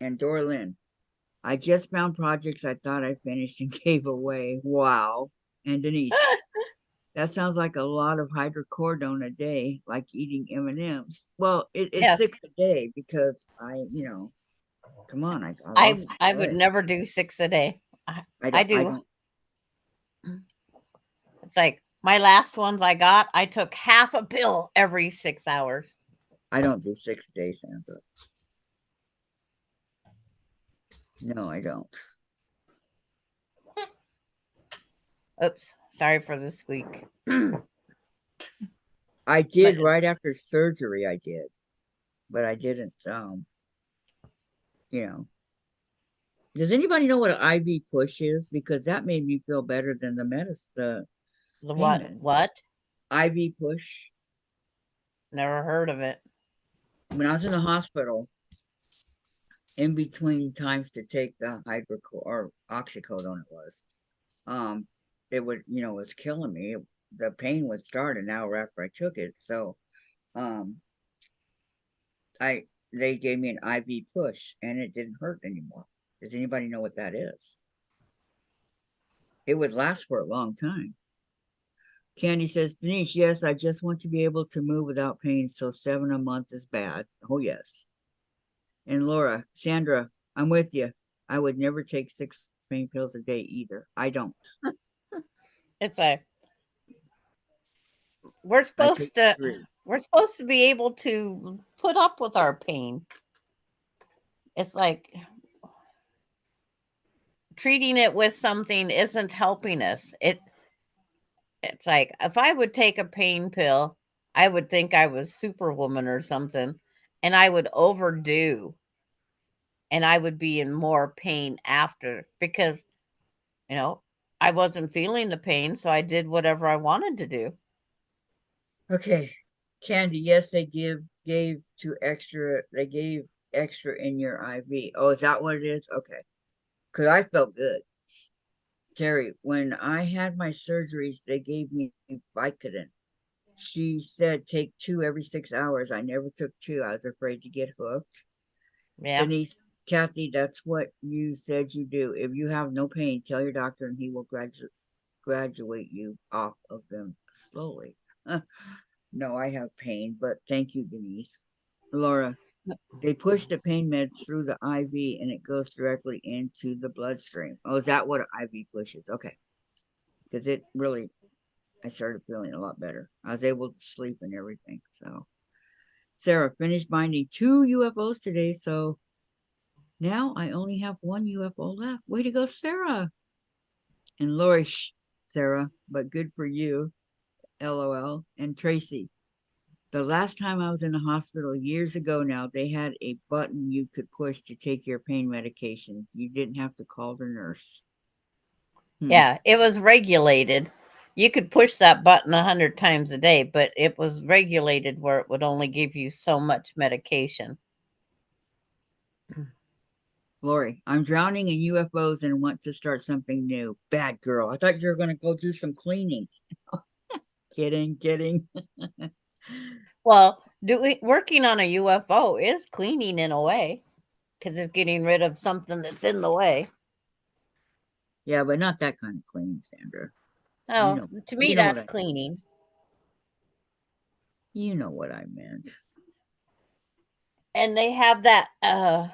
And Dora Lynn, I just found projects I thought I finished and gave away. Wow. And Denise, that sounds like a lot of hydrocodone a day, like eating M&Ms. Well, it's Yes, 6 a day because come on, I lost I my would leg. never do 6 a day. I I do. don't. It's like my last ones I got, I took half a pill every 6 hours. I don't do 6 days, Sandra. No, I don't. Oops, sorry for the squeak. I did But right after surgery. I did, but I didn't. You know. Does anybody know what an IV push is? Because that made me feel better than the medicine, the the pain what? med. What? IV push. Never heard of it. When I was in the hospital, in between times to take the hydroco or oxycodone, it was, um, it would, it was killing me. The pain would start an hour after I took it. So, um, I they gave me an IV push, and it didn't hurt anymore. Does anybody know what that is? It would last for a long time. Candy says, Denise, yes, I just want to be able to move without pain, so 7 a month is bad. Oh, yes. And Laura, Sandra, I'm with you. I would never take 6 pain pills a day either. I don't. It's a we're I take supposed to 3. we're supposed to be able to put up with our pain. It's like treating it with something isn't helping us. It's like if I would take a pain pill, I would think I was Superwoman or something, and I would overdo, and I would be in more pain after because you know I wasn't feeling the pain, so I did whatever I wanted to do. Okay. Candy, yes, they gave extra in your IV. Oh, is that what it is? Okay. Because I felt good. Terry, when I had my surgeries, they gave me Vicodin. She said take 2 every 6 hours. I never took 2. I was afraid to get hooked. Yeah, Denise, Kathy, that's what you said you do. If you have no pain, tell your doctor and he will graduate you off of them slowly. No, I have pain, but thank you, Denise. Laura, they push the pain meds through the IV and it goes directly into the bloodstream. Oh, is that what an IV pushes? Okay. Because I started feeling a lot better. I was able to sleep and everything. So, Sarah finished binding 2 UFOs today. So now I only have 1 UFO left. Way to go, Sarah. And Lori, Sarah, but good for you. LOL. And Tracy, the last time I was in the hospital years ago now, they had a button you could push to take your pain medications. You didn't have to call the nurse. yeah, it was regulated. You could push that button 100 times a day, but it was regulated where it would only give you so much medication. Lori, I'm drowning in UFOs and want to start something new. Bad girl. I thought you were going to go do some cleaning. Kidding, kidding. Well, working on a UFO is cleaning in a way because it's getting rid of something that's in the way. Yeah, but not that kind of cleaning, Sandra. You Oh, know, to you me, know what that's I cleaning. you know what I meant. And they have that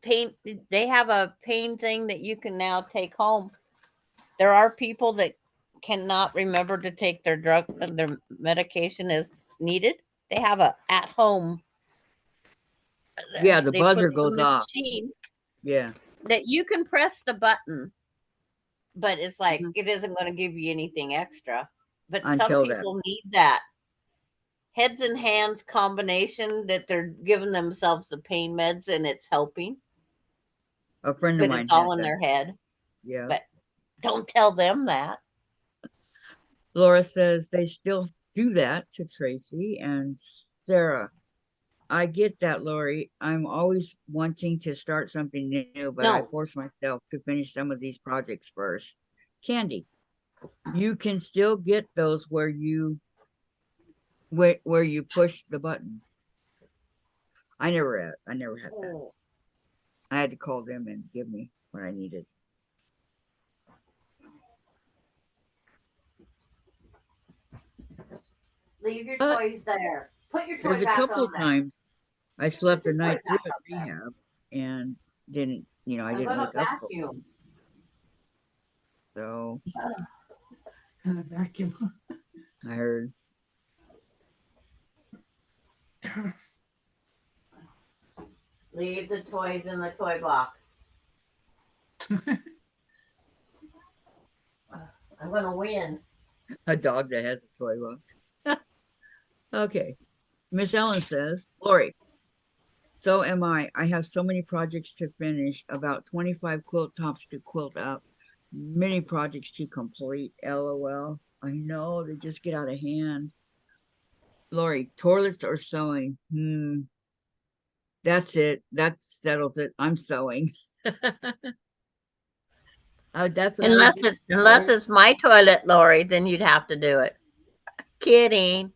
paint. They have a paint thing that you can now take home. There are people that cannot remember to take their medication as needed, they have a at-home. Yeah, the They put buzzer the goes off. machine Yeah. that you can press the button, but it's like Mhm. it isn't going to give you anything extra. But some Until that. people need that heads and hands combination that they're giving themselves the pain meds and it's helping, A friend of but mine it's had all in that. their head. Yeah. But don't tell them that. Laura says they still do that to Tracy and Sarah. I get that, Lori. I'm always wanting to start something new, but I No, force myself to finish some of these projects first. Candy, you can still get those where you push the button. I never had that. oh, I had to call them and give me what I needed. leave your But toys there. Put your there's toy a back couple on of there. times I Put slept the your toy night through back at up there. rehab and didn't, I I'm didn't gonna wake up. vacuum. So Vacuum. I heard. Leave the toys in the toy box. I'm gonna win. A dog that has a toy box. Okay. Miss Ellen says, Lori, so am I. I have so many projects to finish, about 25 quilt tops to quilt up, many projects to complete. LOL. I know they just get out of hand. Lori, toilets or sewing? That's it. That settles it. I'm sewing. That's what I would do. Unless it's my toilet, Lori, then you'd have to do it. Kidding.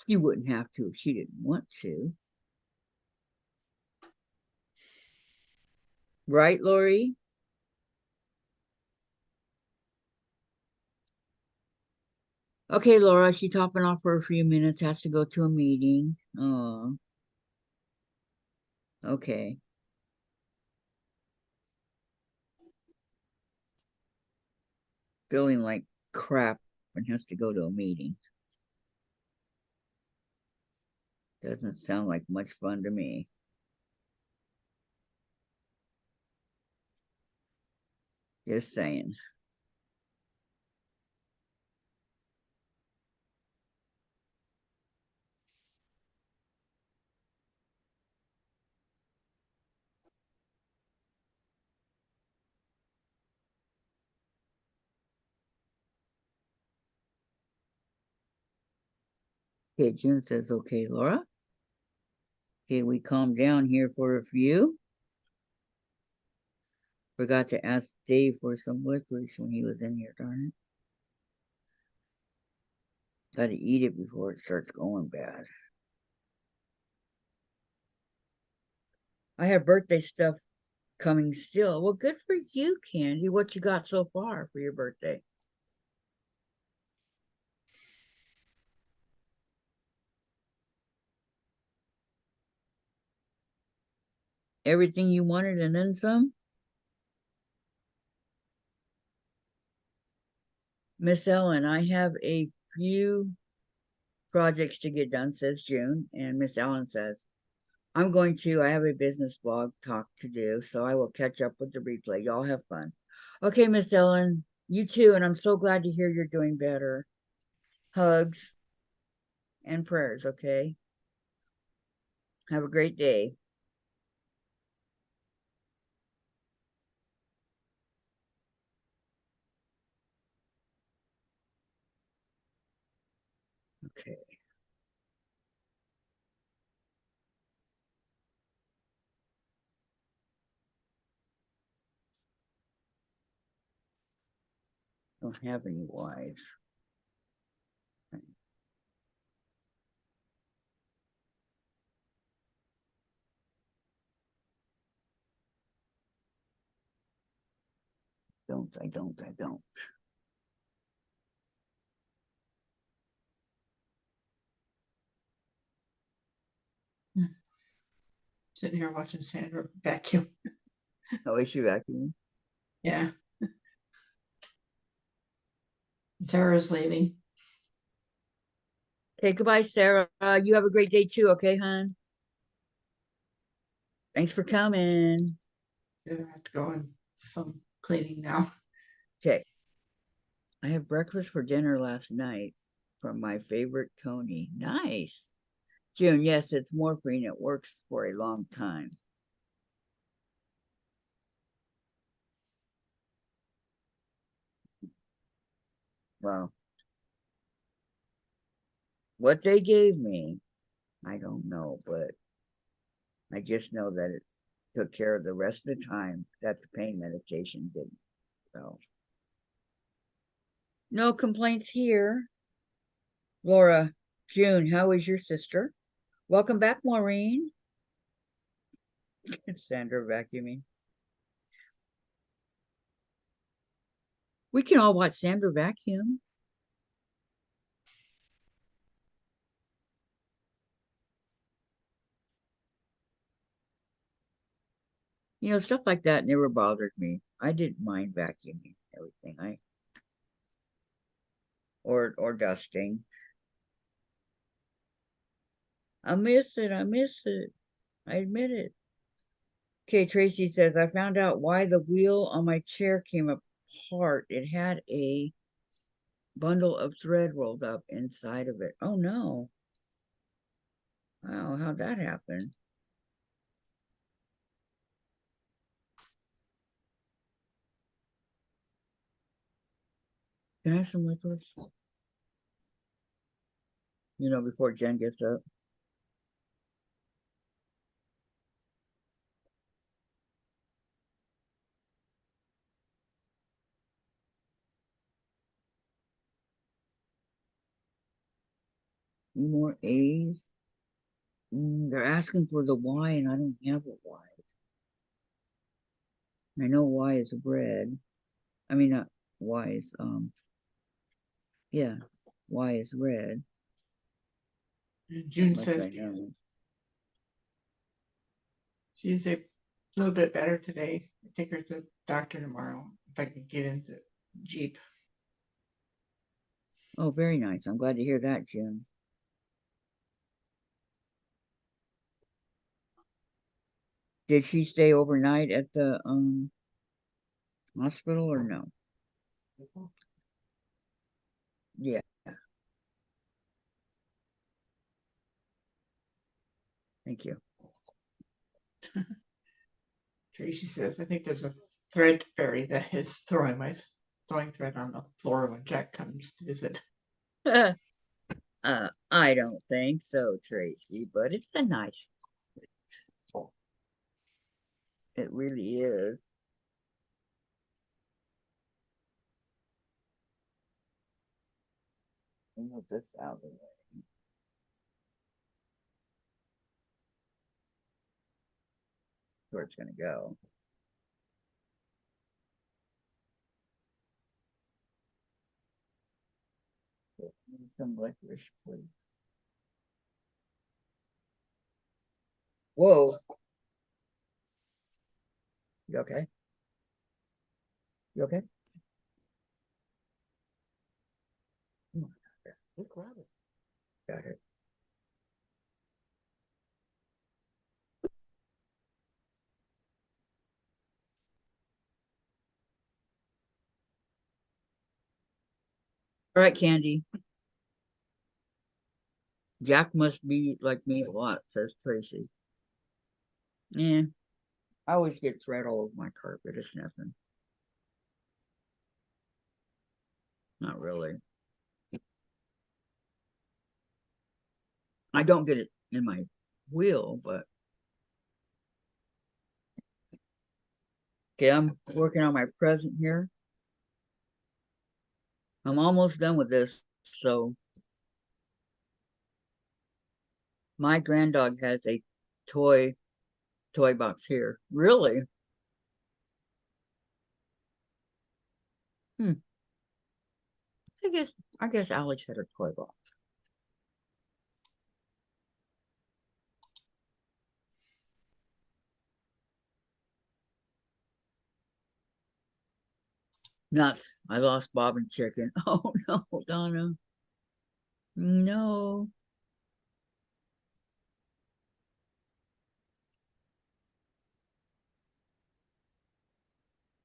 She wouldn't have to if she didn't want to. Right, Lori? Okay, Laura, she's hopping off for a few minutes, has to go to a meeting. Oh, okay. Feeling like crap and has to go to a meeting. Doesn't sound like much fun to me. Just saying. Okay, June says, okay, Laura. Okay, we calm down here for a few. Forgot to ask Dave for some licorice when he was in here, darn it. Gotta eat it before it starts going bad. I have birthday stuff coming still. Well, good for you, Candy. What you got so far for your birthday? Everything you wanted and then some? Miss Ellen, I have a few projects to get done, says June. And Miss Ellen says, I have a business blog talk to do, so I will catch up with the replay. Y'all have fun. Okay, Miss Ellen, you too. And I'm so glad to hear you're doing better. Hugs and prayers, okay? Have a great day. Okay. Don't have any wives. I don't. Sitting here watching Sandra vacuum. Oh, is she vacuuming? Yeah. Sarah's leaving. Okay, goodbye, Sarah. You have a great day too, okay, hon? Thanks for coming. I have to go and some cleaning now. Okay. I had breakfast for dinner last night from my favorite Tony. Nice. June, yes, it's morphine. It works for a long time. Well, what they gave me, I don't know, but I just know that it took care of the rest of the time that the pain medication didn't. So, no complaints here. Laura, June, how is your sister? Welcome back, Maureen. Sandra vacuuming. We can all watch Sandra vacuum. You know, stuff like that never bothered me. I didn't mind vacuuming everything. Or dusting. I miss it. I miss it. I admit it. Okay, Tracy says, I found out why the wheel on my chair came apart. It had a bundle of thread rolled up inside of it. Oh no. Wow, how'd that happen? Can I have some licorice? You know, before Jen gets up. Any more A's? They're asking for the Y and I don't have a Y. I know Y is red. I mean, not Y is, yeah, Y is red. And June Much says I know. she's a little bit better today. I take her to the doctor tomorrow if I can get into Jeep. Oh, very nice. I'm glad to hear that, Jim. Did she stay overnight at the hospital or no? Yeah, thank you. Tracy says, I think there's a thread fairy that is throwing my sewing thread on the floor when Jack comes to visit. I don't think so, Tracy, but it's a nice. It really is. Move this out of the way. Where it's gonna go. Some licorice, please. Whoa. You okay? You okay? Look around it. Got it. All right, Candy. Jack must be like me a lot, says Tracy. Yeah, I always get thread all over my carpet. It's nothing. Not really. I don't get it in my wheel, but okay, I'm working on my present here. I'm almost done with this. So my granddog has a toy box here. Really? Hmm. I guess Alex had a toy box. Nuts. I lost Bob and Chicken. Oh no, Donna. No.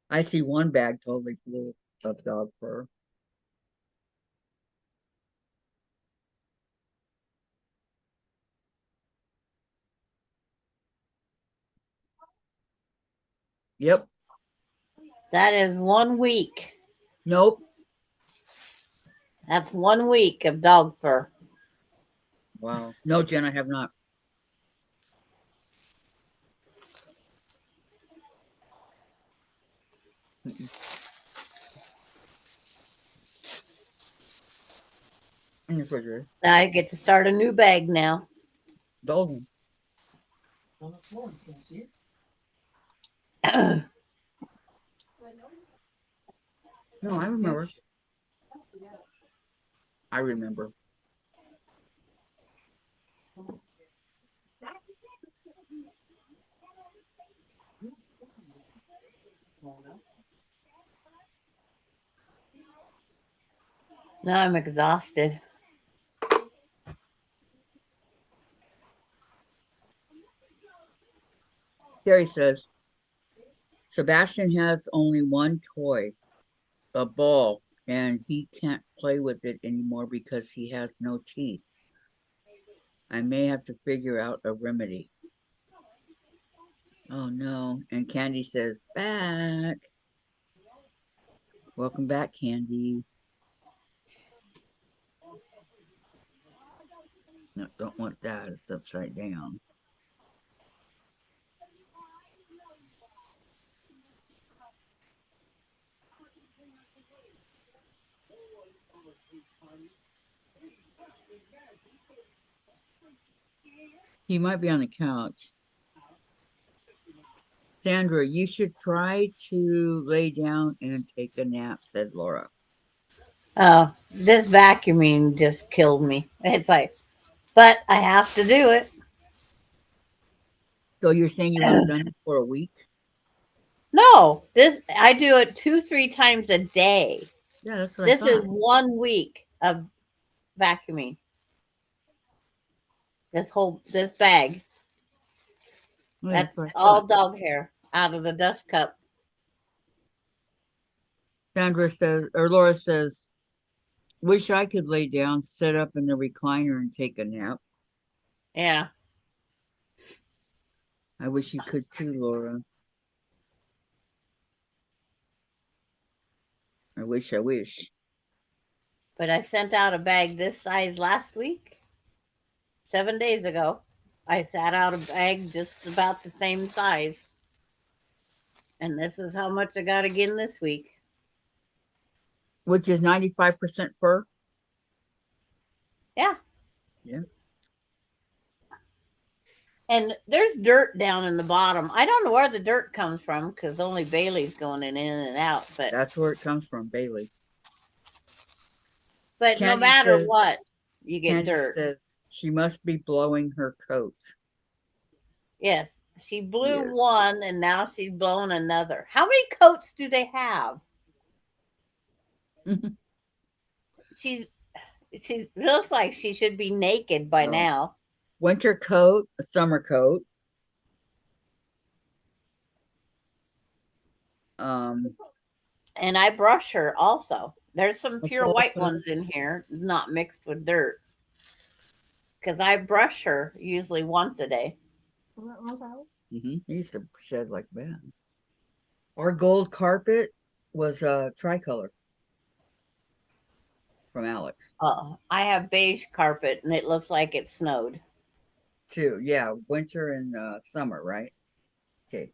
I see one bag totally full of dog fur. Yep. That is 1 week. Nope. That's 1 week of dog fur. Wow. No, Jen, I have not. Mm-mm. In the refrigerator. Now I get to start a new bag now. The old one. On the floor, you can't see it. No, I remember. I remember. Now I'm exhausted. Terry says, Sebastian has only one toy, a ball, and he can't play with it anymore because he has no teeth. I may have to figure out a remedy. Oh no. And Candy says, back. Welcome back, Candy. No, don't want that. It's upside down. He might be on the couch. Sandra, you should try to lay down and take a nap, said Laura. Oh, this vacuuming just killed me. It's like, but I have to do it. So you're saying you haven't done it for a week? No, this I do it 2-3 times a day. Yeah, that's what This I thought. is 1 week of vacuuming. This bag. Yeah, That's what I all thought. dog hair out of the dust cup. Sandra says, or Laura says, wish I could lay down, sit up in the recliner and take a nap. Yeah. I wish you could too, Laura. I wish. But I sent out a bag this size last week. 7 days ago. I sat out a bag just about the same size. And this is how much I got again this week. Which is 95% fur? Yeah. Yeah. And there's dirt down in the bottom. I don't know where the dirt comes from because only Bailey's going in and out. That's where it comes from, Bailey. But no Candy matter says, what, you get Candy dirt. says she must be blowing her coat. Yes. She blew Yes. one and now she's blowing another. How many coats do they have? She's looks like she should be naked by Oh. now. Winter coat, a summer coat. And I brush her also. There's some A pure fall white coat. ones in here, not mixed with dirt. Because I brush her usually once a day. He used to shed like that. Our gold carpet was tricolor from Alex I have beige carpet and it looks like it snowed. too. Yeah, winter and summer, right? Okay.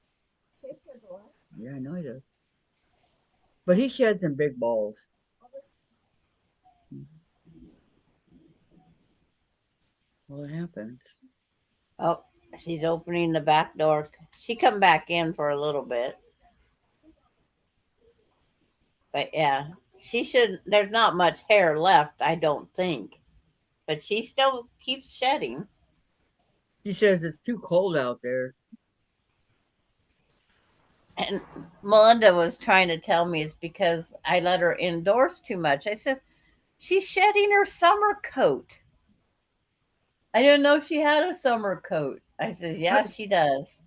Yeah, I know he does. But he sheds in big balls. Well, it happens. Oh, she's opening the back door. She come back in for a little bit. But yeah, she should. There's not much hair left, I don't think. But she still keeps shedding. She says it's too cold out there. And Melinda was trying to tell me it's because I let her indoors too much. I said, she's shedding her summer coat. I didn't know she had a summer coat. I said, yeah, she does.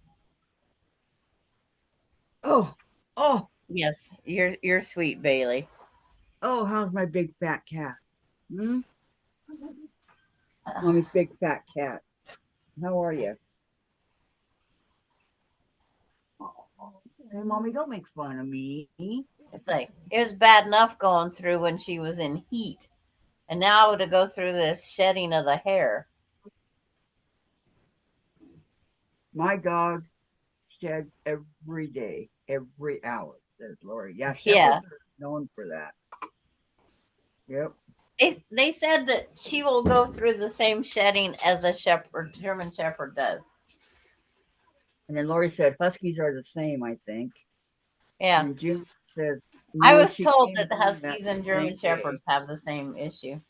Oh, oh, Yes, you're sweet, Bailey. oh, how's my big fat cat? Hmm? Mommy's big fat cat. How are you? Hey, Mommy, don't make fun of me. It's like it was bad enough going through when she was in heat, and now to go through this shedding of the hair. My dog sheds every day, every hour, says Lori. Yeah, Yeah. shepherds are known for that. Yep. They said that she will go through the same shedding as a shepherd, German shepherd does. And then Lori said huskies are the same, I think. Yeah. And June says, I no, was she told came that home that huskies and same German day. shepherds have the same issue.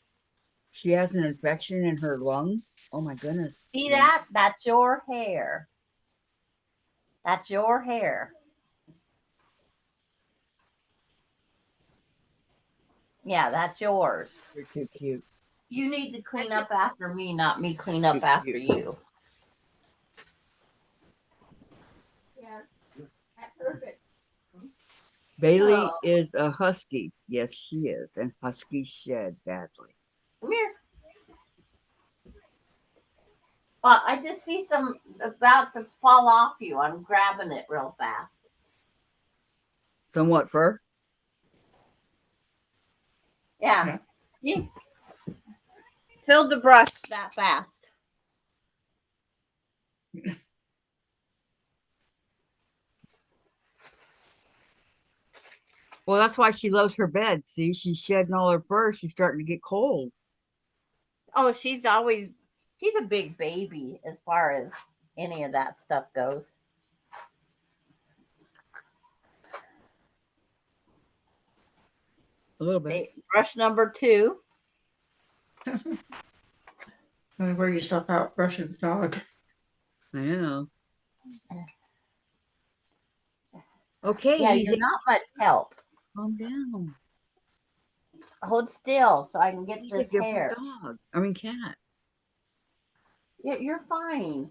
She has an infection in her lung. Oh my goodness. See June. that? That's your hair. That's your hair. Yeah, that's yours. You're too cute. You need to clean up after me, not me clean up after you. Yeah, that's perfect. Bailey Oh. is a husky. Yes, she is. And huskies shed badly. Come here. Well, I just see some about to fall off you. I'm grabbing it real fast. Somewhat fur. Yeah. You filled the brush that fast. Well, that's why she loves her bed. See, she's shedding all her fur. She's starting to get cold. Oh, she's a big baby as far as any of that stuff goes. A little bit. Brush number 2. Don't wear yourself out brushing the dog. I know. Okay. Yeah, easy. you're not much help. Calm down. Hold still so I can get He's a this different hair. dog. I mean, cat. You're fine.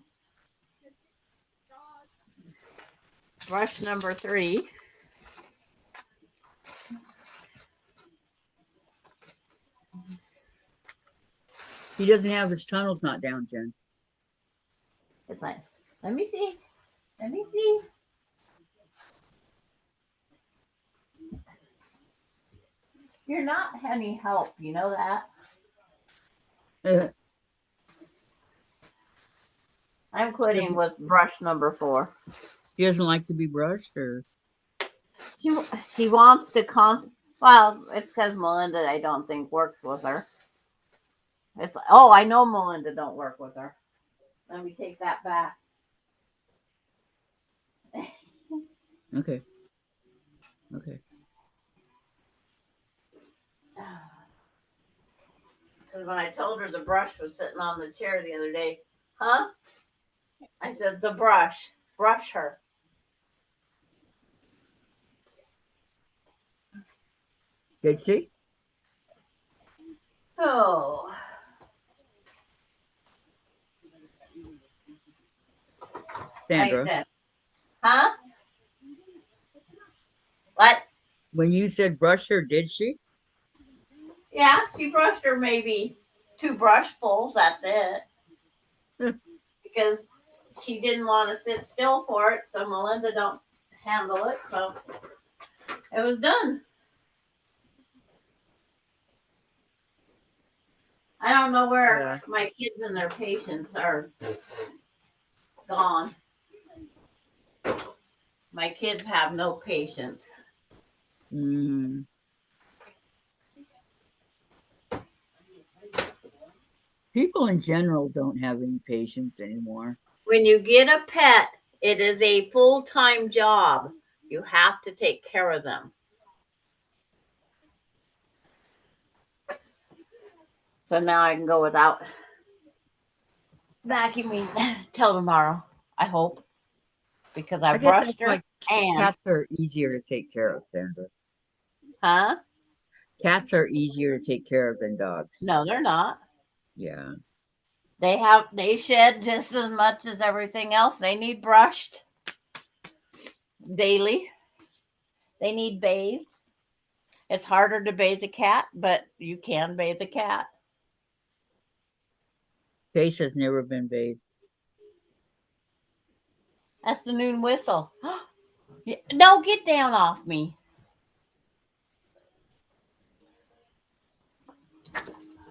Brush number 3. He doesn't have his tunnels not down, Jen. It's nice. Let me see. Let me see. You're not any help. You know that? I'm quitting with brush number 4. He doesn't like to be brushed, or She wants to well, it's because Melinda, I don't think, works with her. It's like, oh, I know Melinda don't work with her. Let me take that back. okay. Okay. Because when I told her the brush was sitting on the chair the other day, huh? I said, the brush. Brush her. Did she? Oh. Sandra. Like this. Huh? What? When you said brush her, did she? Yeah, she brushed her maybe 2 brushfuls. That's it. Because she didn't want to sit still for it, so Melinda don't handle it. So it was done. I don't know where my kids and their patients are gone. My kids have no patience. Mm. People in general don't have any patience anymore. When you get a pet, it is a full-time job. You have to take care of them. So now I can go without vacuuming till tomorrow, I hope. because I I guess brushed that's her like and cats are easier to take care of, Sandra. huh? Cats are easier to take care of than dogs. No, they're not. Yeah. They shed just as much as everything else. They need brushed daily. They need bathed. It's harder to bathe a cat, but you can bathe a cat. Face has never been bathed. That's the noon whistle. No, get down off me.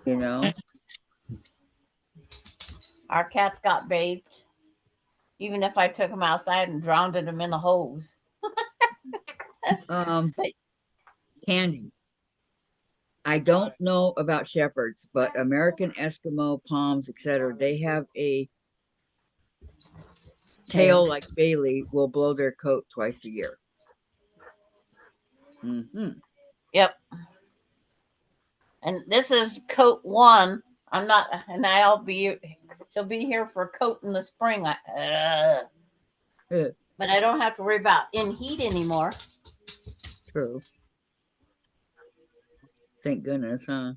You know? Our cats got bathed, even if I took them outside and drowned them in the hose. But Candy. I don't know about shepherds, but American Eskimo, Poms, etc., they have a tail like Bailey will blow their coat twice a year. yep. And this is coat one. I'm not, and she'll be here for coat in the spring. But I don't have to worry about in heat anymore. True. Thank goodness, huh?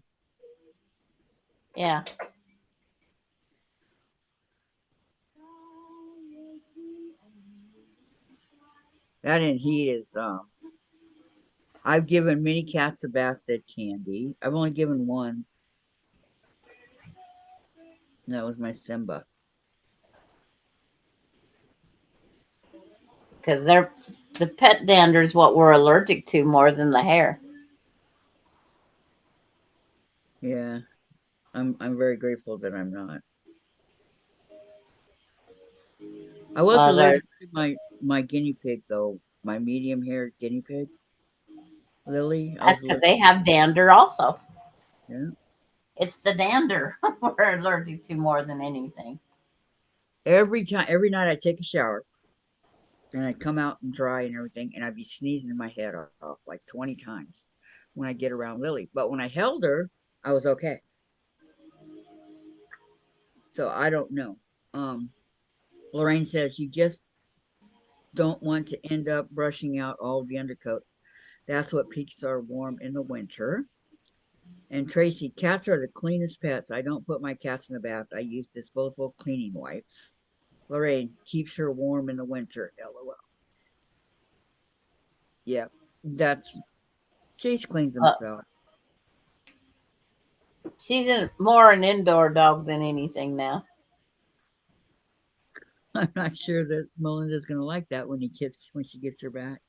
Yeah. That in heat is I've given many cats a bath said Candy. I've only given one. And that was my Simba. Because the pet dander is what we're allergic to more than the hair. Yeah. I'm very grateful that I'm not. I was allergic to my guinea pig though. My medium haired guinea pig. Lily. I That's was because allergic. they have dander also. Yeah. It's the dander we're allergic to more than anything. Every night I take a shower and I come out and dry and everything, and I'd be sneezing my head off like 20 times when I get around Lily. But when I held her, I was okay. So I don't know. Lorraine says you just don't want to end up brushing out all the undercoat. That's what keeps our warm in the winter. And Tracy, cats are the cleanest pets. I don't put my cats in the bath. I use disposable cleaning wipes. Lorraine keeps her warm in the winter. LOL. Yeah, that's Chase cleans Uh, himself. she's more an indoor dog than anything now. I'm not sure that Melinda's gonna like that when she gets her back.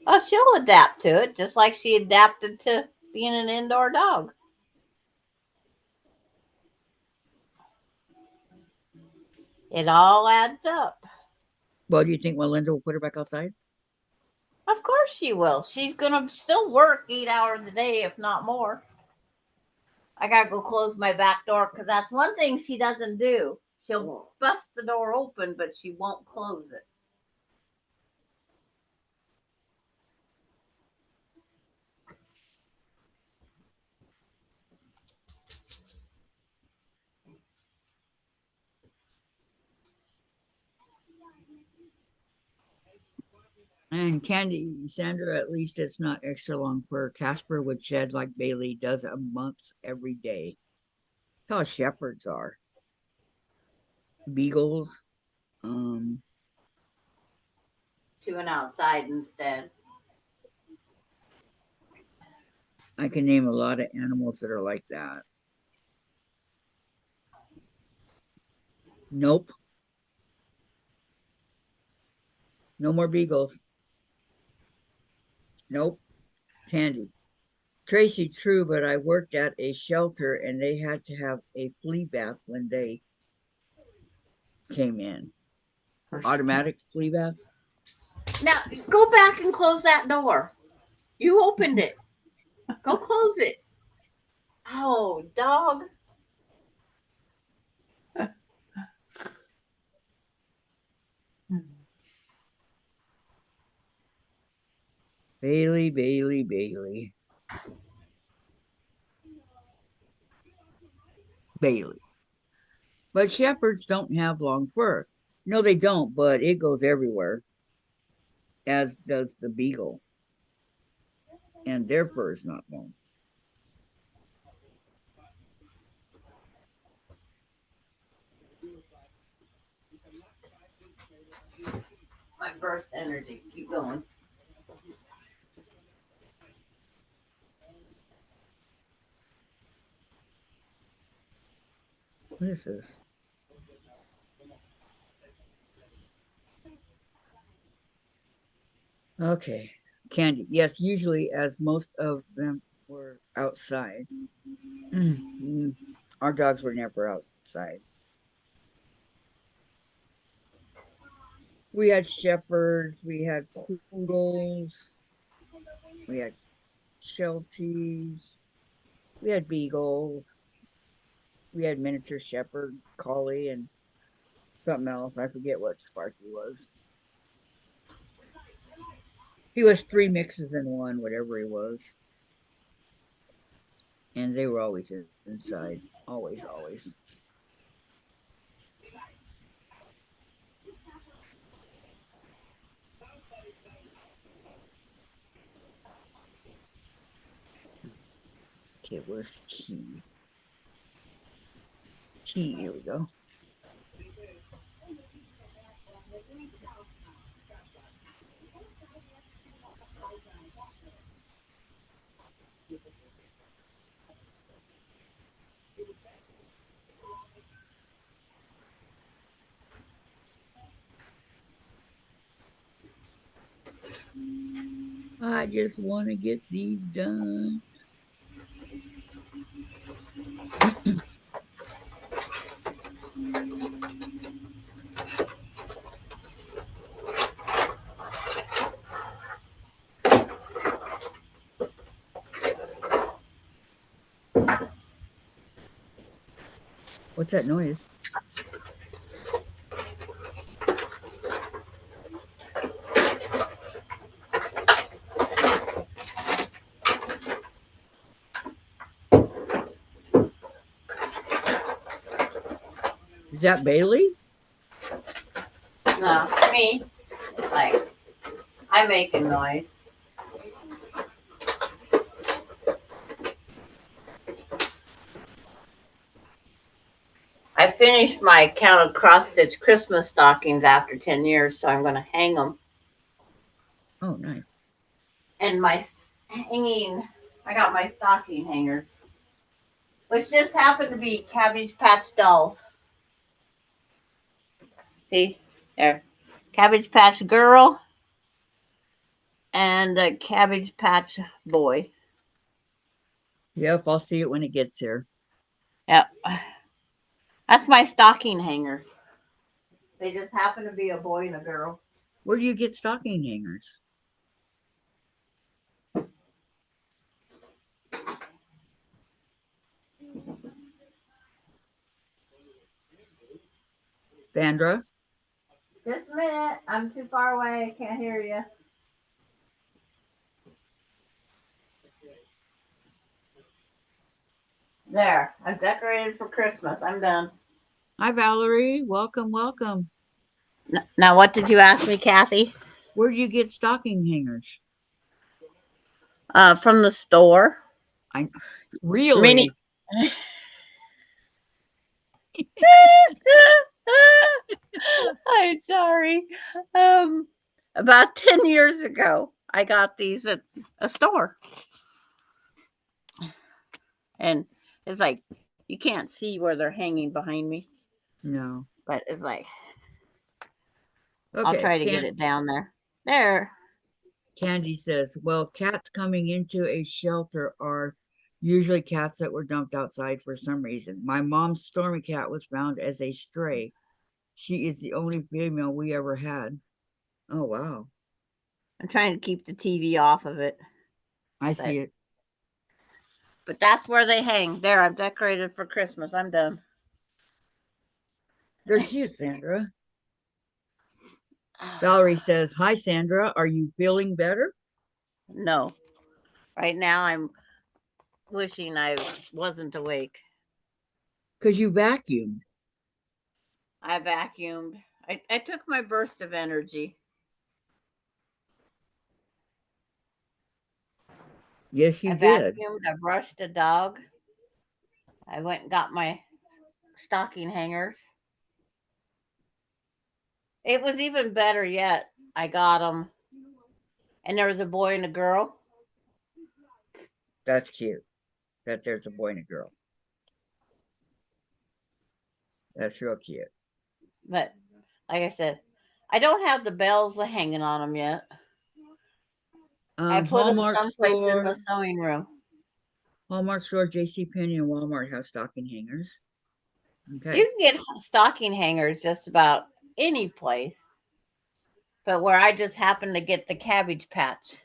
Oh, she'll adapt to it just like she adapted to being an indoor dog. It all adds up. Well, do you think Melinda will put her back outside? Of course she will. She's going to still work 8 hours a day, if not more. I got to go close my back door because that's one thing she doesn't do. She'll bust the door open, but she won't close it. And Candy, Sandra, at least it's not extra long fur. Casper would shed like Bailey does a month every day. That's how shepherds are. Beagles. Um, She went outside instead. I can name a lot of animals that are like that. Nope. No more beagles. Nope. Candy. Tracy, true, but I worked at a shelter and they had to have a flea bath when they came in. Automatic flea bath. Now, go back and close that door. You opened it. Go close it. Oh, dog. Bailey, Bailey, Bailey. Bailey. But shepherds don't have long fur. No, they don't, but it goes everywhere, as does the beagle, and their fur is not long. My burst energy. Keep going. What is this? Okay. Candy. Yes, usually as most of them were outside. Our dogs were never outside. We had shepherds, we had poodles, we had shelties, we had beagles, we had miniature shepherd, collie, and something else. I forget what Sparky was. He was three mixes in one, whatever he was. And they were always inside. Always, always. Okay, where's Key? Key, here we go. I just want to get these done. What's that noise? Is that Bailey? No, me. Like, I'm making noise. I finished my count of cross-stitch Christmas stockings after 10 years, so I'm going to hang them. Oh, nice. And my hanging, I got my stocking hangers, which just happened to be Cabbage Patch dolls. See, there. Cabbage Patch girl and a Cabbage Patch boy. Yep, I'll see it when it gets here. Yep. That's my stocking hangers. They just happen to be a boy and a girl. Where do you get stocking hangers? Sandra? Just a minute. I'm too far away. I can't hear you. There. I'm decorated for Christmas. I'm done. Hi, Valerie. Welcome, welcome. Now, what did you ask me, Kathy? Where do you get stocking hangers? From the store. Really? Many. I'm sorry. About 10 years ago, I got these at a store. And it's like, you can't see where they're hanging behind me. No. But it's like, Okay. I'll try to get it down there. There. Candy says, well, cats coming into a shelter are usually cats that were dumped outside for some reason. My mom's Stormy cat was found as a stray. She is the only female we ever had. Oh, wow. I'm trying to keep the TV off of it. I see it. But that's where they hang. There, I'm decorated for Christmas. I'm done. They're cute, Sandra. Valerie says, hi, Sandra. Are you feeling better? No. Right now, I'm wishing I wasn't awake. Because you vacuumed. I vacuumed. I took my burst of energy. Yes, you I did. vacuumed. I brushed a dog. I went and got my stocking hangers. It was even better yet. I got them, and there was a boy and a girl. That's cute. That there's a boy and a girl. That's real cute. But like I said, I don't have the bells hanging on them yet. I put them Hallmark someplace in store, the sewing room. Hallmark store, JCPenney, and Walmart have stocking hangers. Okay. You can get stocking hangers just about any place, but where I just happened to get the Cabbage Patch.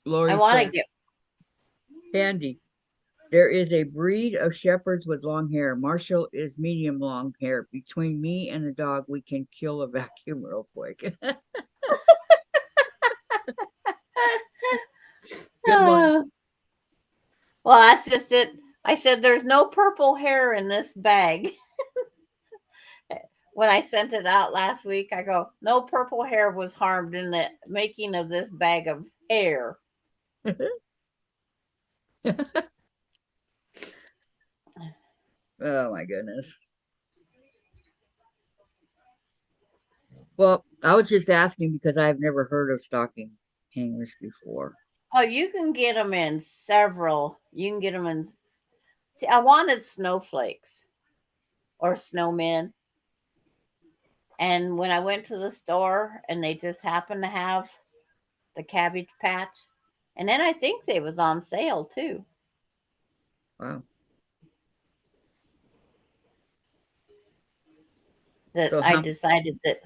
Lori I want to says, get. Candy, there is a breed of shepherds with long hair. Marshall is medium long hair. Between me and the dog, we can kill a vacuum real quick. Good one. Well, that's just it. I said there's no purple hair in this bag. When I sent it out last week, I go, no purple hair was harmed in the making of this bag of hair. Oh my goodness. Well, I was just asking because I've never heard of stocking hangers before. Oh, you can get them in several. You can get them in. See, I wanted snowflakes or snowmen. And when I went to the store and they just happened to have the Cabbage Patch, and then I think they was on sale too. Wow. That So I decided that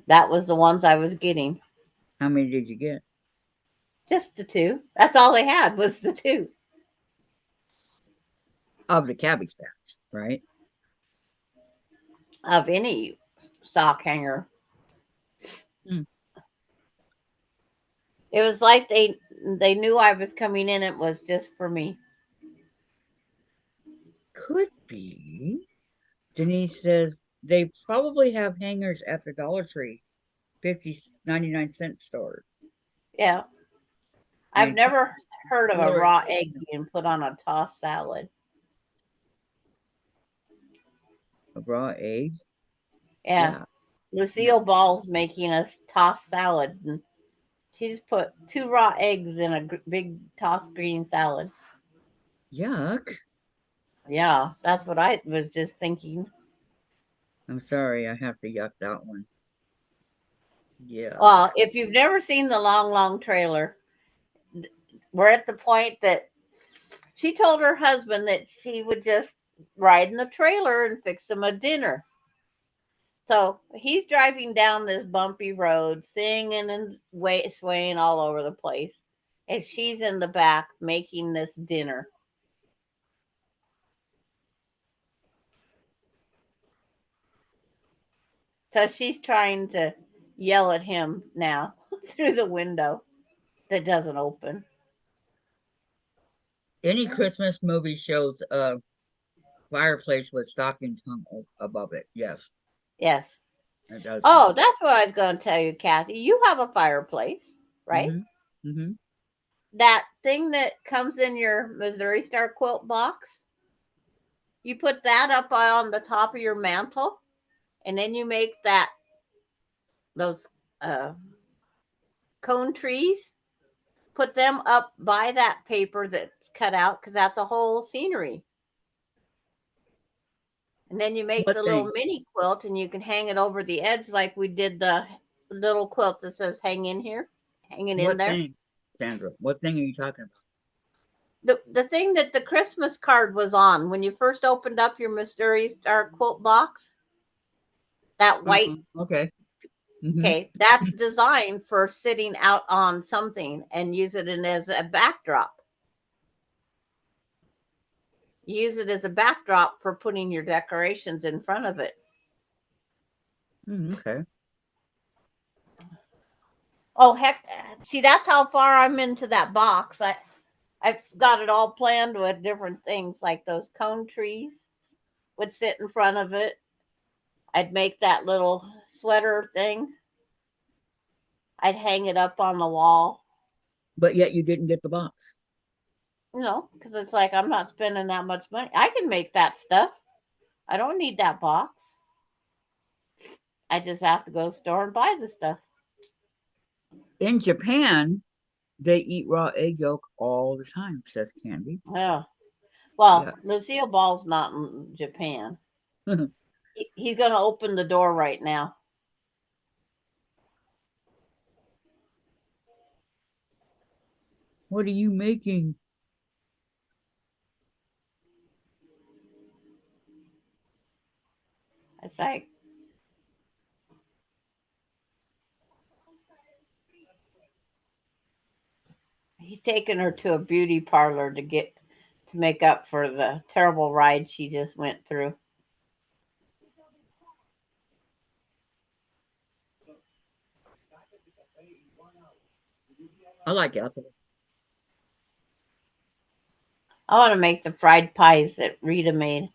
that was the ones I was getting. how many did you get? Just the two. That's all they had was the two. Of the Cabbage Patch, right? Of any sock hanger. Hmm. It was like they knew I was coming in. It was just for me. Could be. Denise says they probably have hangers at the Dollar Tree, 99 cent store. Yeah. I've And never heard of a Hillary, raw egg being put on a tossed salad. a raw egg. Yeah. Yeah. Lucille Ball's making a tossed salad, and she just put 2 raw eggs in a big tossed green salad. Yuck. Yeah, that's what I was just thinking. I'm sorry, I have to yuck that one. Yeah. Well, if you've never seen the long, long trailer, we're at the point that she told her husband that she would just ride in the trailer and fix him a dinner. So he's driving down this bumpy road, singing and swaying all over the place. And she's in the back making this dinner. So she's trying to yell at him now through the window that doesn't open. Any Christmas movie shows a fireplace with stockings hung above it. Yes, Yes. it does. Oh, that's what I was going to tell you, Kathy. You have a fireplace, right? Mm-hmm. Mm-hmm. That thing that comes in your Missouri Star quilt box, you put that up on the top of your mantle, and then you make those cone trees. Put them up by that paper that's cut out because that's a whole scenery. And then you make What the thing? little mini quilt and you can hang it over the edge like we did the little quilt that says hang in here, hanging in What there. thing, Sandra? What thing are you talking about? The thing that the Christmas card was on when you first opened up your Missouri Star quilt box, that white, Okay. Mm-hmm. okay, that's designed for sitting out on something and use it as a backdrop. Use it as a backdrop for putting your decorations in front of it. Okay. Oh heck! See, that's how far I'm into that box. I've got it all planned with different things, like those cone trees would sit in front of it. I'd make that little sweater thing. I'd hang it up on the wall, But yet you didn't get the box. because it's like I'm not spending that much money. I can make that stuff. I don't need that box. I just have to go to the store and buy the stuff. In Japan, they eat raw egg yolk all the time, says Candy. Yeah. Well, Yeah. Lucille Ball's not in Japan. He's going to open the door right now. What are you making? It's like, he's taking her to a beauty parlor to make up for the terrible ride she just went through. I like apple. I want to make the fried pies that Rita made.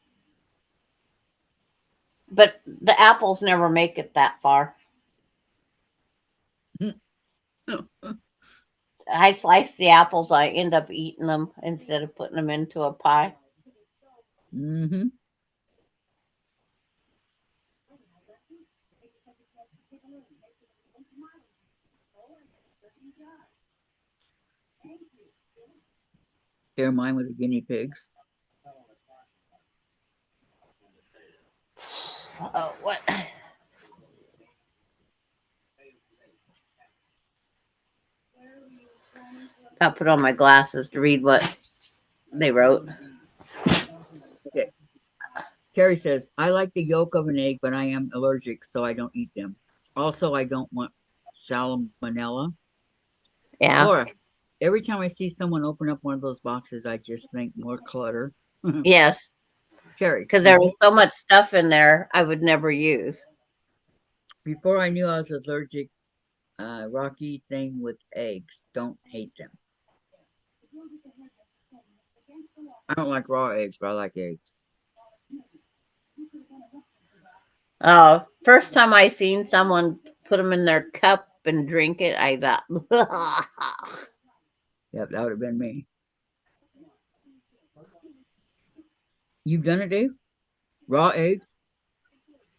But the apples never make it that far. I slice the apples, I end up eating them instead of putting them into a pie. Mm-hmm. Share mine with the guinea pigs. Oh, what? I'll put on my glasses to read what they wrote. Okay. Terry says, I like the yolk of an egg, but I am allergic, so I don't eat them. Also, I don't want salmonella. Yeah. Laura, every time I see someone open up one of those boxes, I just think more clutter. Yes. Terry, Because there was so much stuff in there I would never use. before I knew I was allergic, rocky thing with eggs. Don't hate them. I don't like raw eggs, but I like eggs. Oh, first time I seen someone put them in their cup and drink it, I thought, Yep, that would have been me. You've done it, Dave? Raw eggs?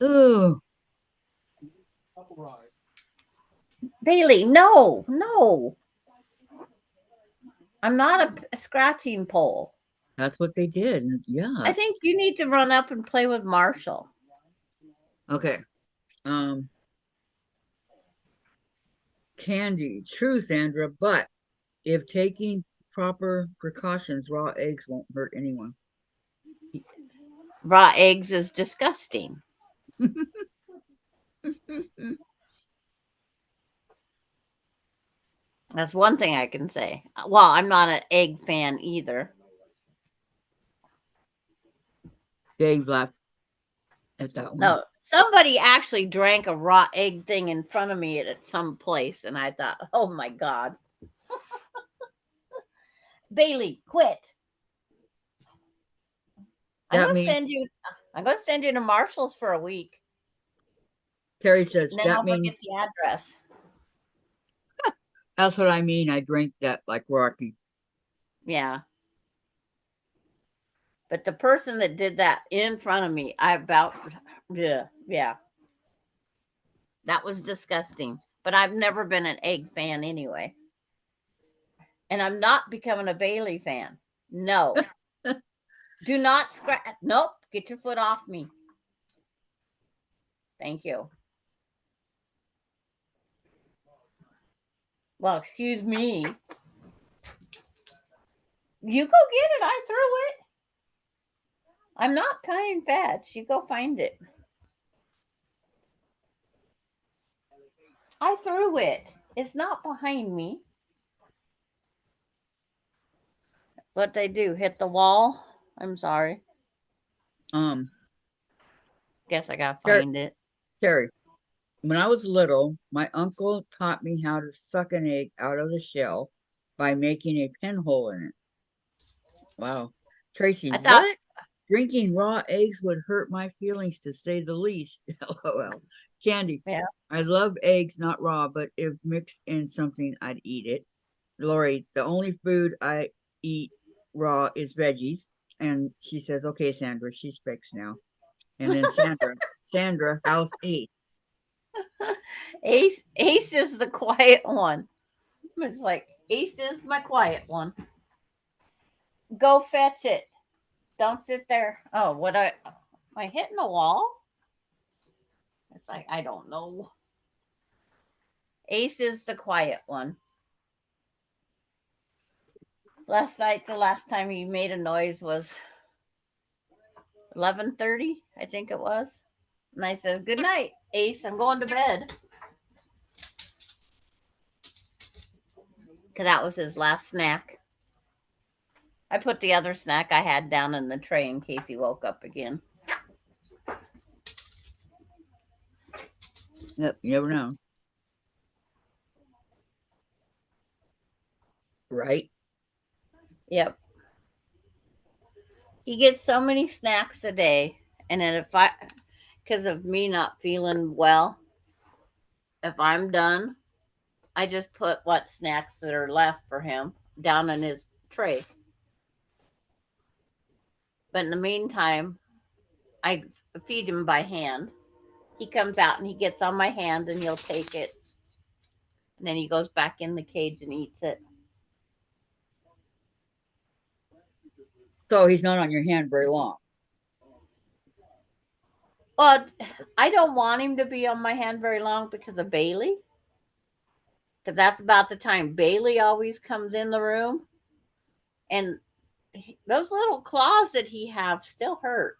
Ugh. Bailey, no. I'm not a scratching pole. That's what they did. Yeah. I think you need to run up and play with Marshall. Okay. Candy. True, Sandra, but if taking proper precautions, raw eggs won't hurt anyone. Raw eggs is disgusting. That's one thing I can say. Well, I'm not an egg fan either. Dave laughed at that one. No, somebody actually drank a raw egg thing in front of me at some place, and I thought, oh my God. Bailey, quit. I'm That gonna means send you to Marshall's for a week. Terry says And then that I'll means get the address. that's what I mean. I drink that like Rocky. Yeah. But the person that did that in front of me, yeah. That was disgusting. But I've never been an egg fan anyway. And I'm not becoming a Bailey fan. No. Do not scratch. Nope. Get your foot off me. Thank you. Well, excuse me. You go get it. I threw it. I'm not playing fetch. You go find it. I threw it. It's not behind me. What they do? Hit the wall? I'm sorry. Guess I gotta find it. Terry, when I was little, my uncle taught me how to suck an egg out of the shell by making a pinhole in it. Wow. Tracy, I thought, what? Drinking raw eggs would hurt my feelings to say the least. LOL. Candy. yeah. I love eggs, not raw, but if mixed in something, I'd eat it. Lori, the only food I eat raw is veggies. And she says, okay, Sandra, she's fixed now. And then Sandra, how's Ace? Ace is the quiet one. It's like, Ace is my quiet one. Go fetch it. Don't sit there. Oh, am I hitting the wall? It's like, I don't know. Ace is the quiet one. Last night, the last time he made a noise was 11:30, I think it was. And I said, good night, Ace. I'm going to bed. Because that was his last snack. I put the other snack I had down in the tray in case he woke up again. Yep, you never know. Right? Yep. He gets so many snacks a day. And then because of me not feeling well, if I'm done, I just put what snacks that are left for him down in his tray. But in the meantime, I feed him by hand. He comes out and he gets on my hand and he'll take it. And then he goes back in the cage and eats it. So he's not on your hand very long. Well, I don't want him to be on my hand very long because of Bailey. Because that's about the time Bailey always comes in the room. And those little claws that he have still hurt.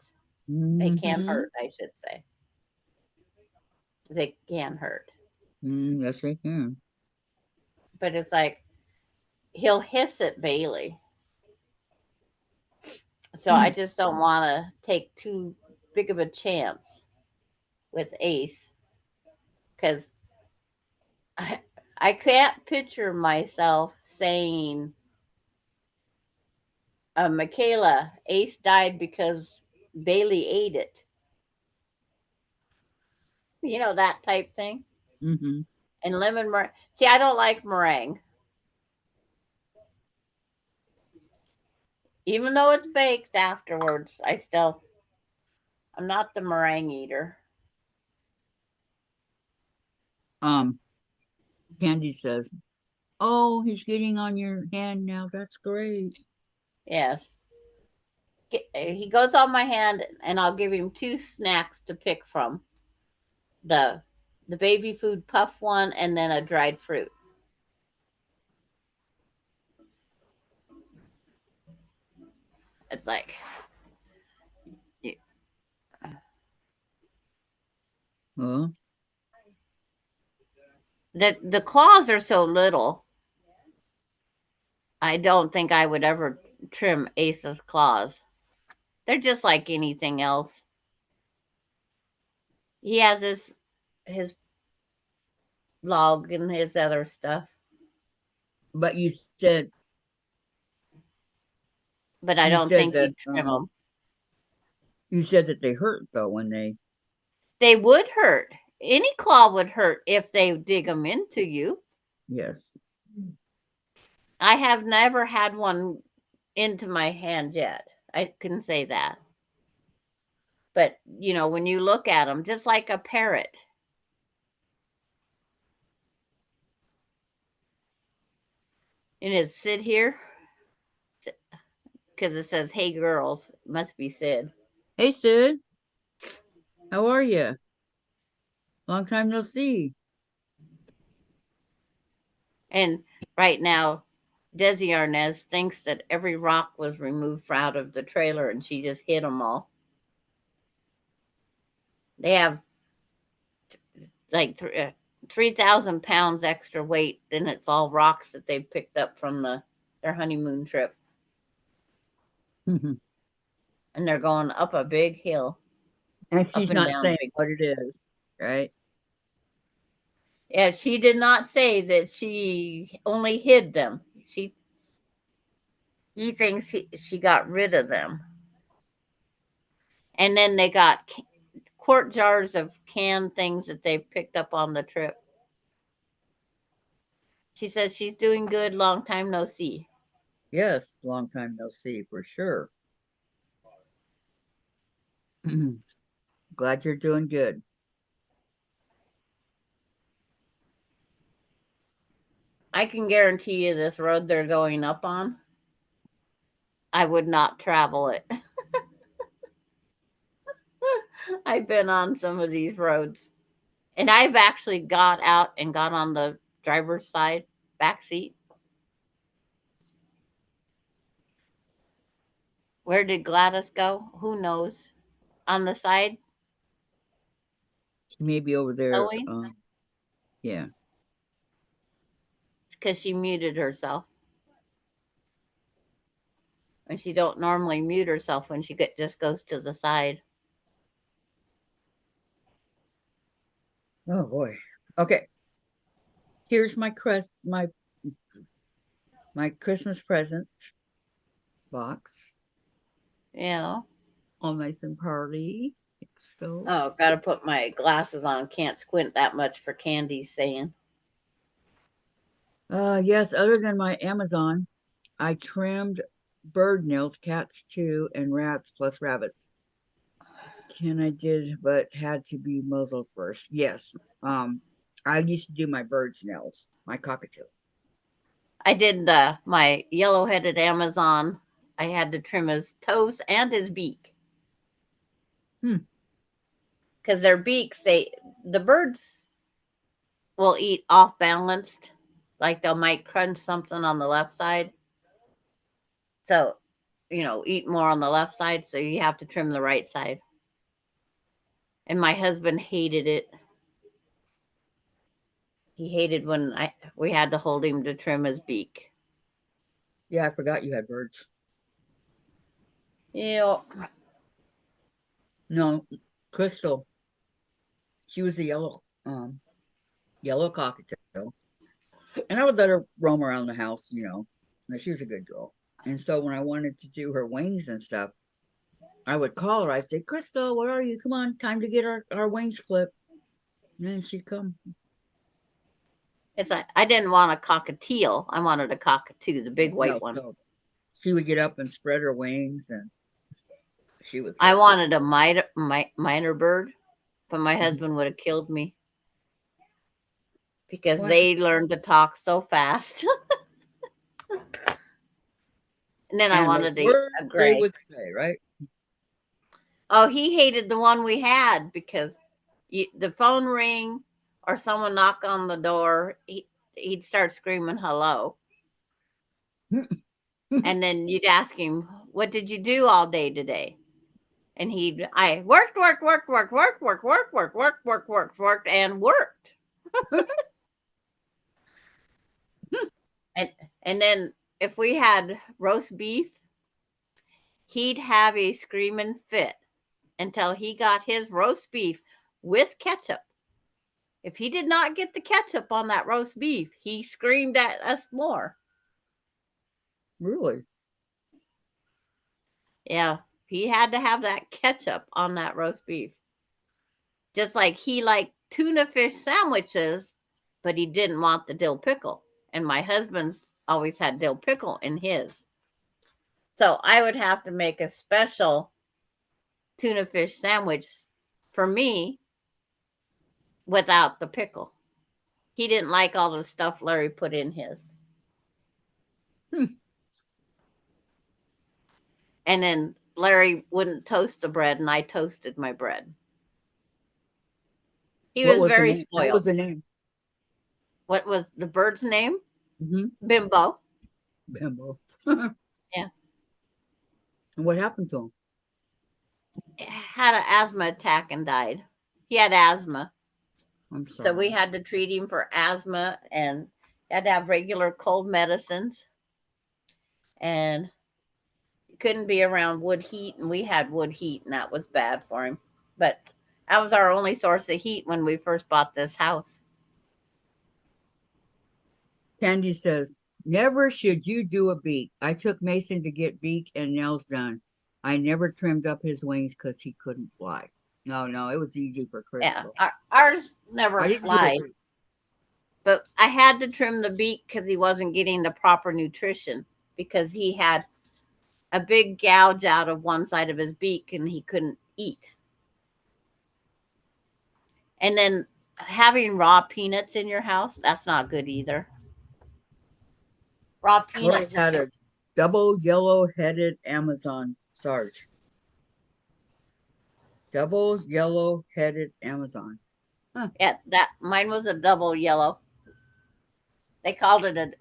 They can Mhm. hurt, I should say. They can hurt. Yes, they can. But it's like he'll hiss at Bailey. So I just don't want to take too big of a chance with Ace because I can't picture myself saying, Michaela, Ace died because Bailey ate it. You know, that type thing. Mm-hmm. And lemon meringue. See, I don't like meringue. Even though it's baked afterwards, I'm not the meringue eater. Candy says, "Oh, he's getting on your hand now. That's great." Yes. He goes on my hand and I'll give him 2 snacks to pick from. The baby food puff one and then a dried fruit. It's like Well, the claws are so little. I don't think I would ever trim Ace's claws. They're just like anything else. He has his log and his other stuff. but you said But I don't think that you trim them. you said that they hurt though when They would hurt. Any claw would hurt if they dig them into you. yes. I have never had one into my hand yet. I can say that. But, you know, when you look at them, just like a parrot. And it Sid here? Because it says, hey, girls. Must be Sid. Hey Sid, how are you? Long time no see. And right now, Desi Arnaz thinks that every rock was removed out of the trailer and she just hit them all. They have like 3,000 pounds extra weight, then it's all rocks that they picked up from their honeymoon trip. And And they're going up a big hill. she's not saying what it is, right? Yeah, she did not say that she only hid them. He thinks she got rid of them. And then they got quart jars of canned things that they've picked up on the trip. She says she's doing good. Long time no see. Yes, long time no see for sure. Glad you're doing good. I can guarantee you this road they're going up on, I would not travel it. I've been on some of these roads. And I've actually got out and got on the driver's side, back seat. Where did Gladys go? Who knows? On the side, She may be over there. sewing, Yeah. because she muted herself. And she don't normally mute herself when she just goes to the side. Oh boy. Okay. Here's my my Christmas present box. Yeah. All nice and party. So Oh, gotta put my glasses on. Can't squint that much for Candy's saying. yes, other than my Amazon, I trimmed bird nails, cats too, and rats plus rabbits. I did, but had to be muzzled first. Yes. I used to do my bird's nails, my cockatoo. I did my yellow-headed Amazon. I had to trim his toes and his beak. Because their beaks, the birds will eat off balanced. Like they might crunch something on the left side. So, eat more on the left side. So you have to trim the right side. And my husband hated it. He hated when we had to hold him to trim his beak. Yeah, I forgot you had birds. Yeah. No, Crystal. She was a yellow cockatoo. And I would let her roam around the house, and she was a good girl. And so when I wanted to do her wings and stuff, I would call her. I'd say, Crystal, where are you? Come on, time to get our wings clipped. And then she'd come. It's like I didn't want a cockatiel. I wanted a cockatoo, the big white one. So she would get up and spread her wings, and she was. I wanted a minor bird, but my husband would have killed me because they learned to talk so fast. And then I wanted a gray. They would say, right? Oh, he hated the one we had because the phone ring or someone knock on the door, he'd start screaming hello. And then you'd ask him, what did you do all day today? And I worked, and worked. And then if we had roast beef, he'd have a screaming fit until he got his roast beef with ketchup. If he did not get the ketchup on that roast beef, he screamed at us more. Really? Yeah, he had to have that ketchup on that roast beef. Just like he liked tuna fish sandwiches, but he didn't want the dill pickle. And my husband's always had dill pickle in his. So I would have to make a special tuna fish sandwich for me without the pickle. He didn't like all the stuff Larry put in his. And then Larry wouldn't toast the bread, and I toasted my bread. He was very spoiled. What was the name? What was the bird's name? Mm-hmm. Bimbo. Bimbo. Yeah. And what happened to him? Had an asthma attack and died. He had asthma. I'm sorry. So we had to treat him for asthma and had to have regular cold medicines. And couldn't be around wood heat, and we had wood heat, and that was bad for him. But that was our only source of heat when we first bought this house. Candy says, Never should you do a beak. I took Mason to get beak and nails done. I never trimmed up his wings because he couldn't fly. No, it was easy for Yeah, Crystal. ours never I didn't do fly, it. but I had to trim the beak because he wasn't getting the proper nutrition because he had a big gouge out of one side of his beak and he couldn't eat. And then having raw peanuts in your house, that's not good either. Raw Lori peanuts. had a double yellow-headed Amazon Sarge. Double yellow-headed Amazon. Yeah, that mine was a double yellow. They called it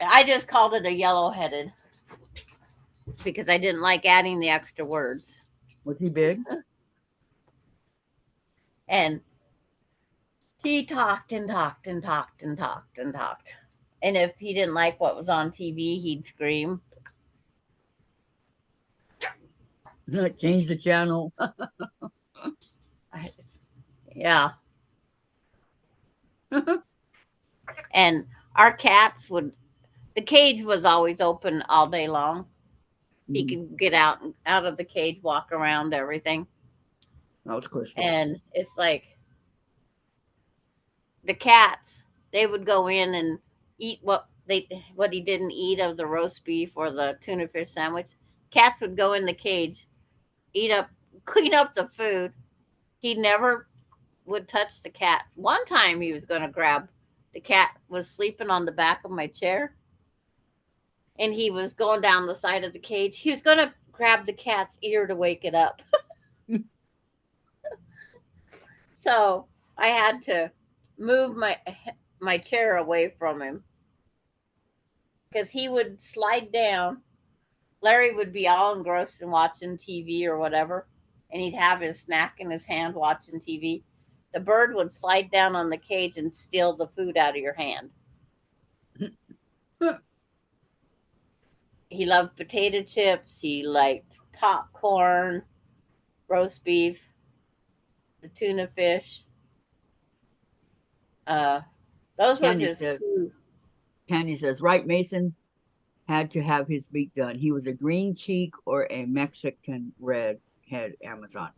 I just called it a yellow headed because I didn't like adding the extra words. Was he big? And he talked and talked and talked and talked and talked. And if he didn't like what was on TV, he'd scream. Change the channel. Yeah. And our cats would, the cage was always open all day long. He could get out of the cage, walk around everything. That was Crystal. And it's like the cats, they would go in and eat what he didn't eat of the roast beef or the tuna fish sandwich. Cats would go in the cage, eat up, clean up the food. He never would touch the cat. One time he was going to grab the cat was sleeping on the back of my chair and he was going down the side of the cage. He was going to grab the cat's ear to wake it up. So I had to move my chair away from him because he would slide down. Larry would be all engrossed in watching TV or whatever, and he'd have his snack in his hand watching TV. The bird would slide down on the cage and steal the food out of your hand. He loved potato chips. He liked popcorn, roast beef, the tuna fish. Those was Candy his says, two. Candy says, right, Mason had to have his beak done. He was a green cheek or a Mexican redhead Amazon.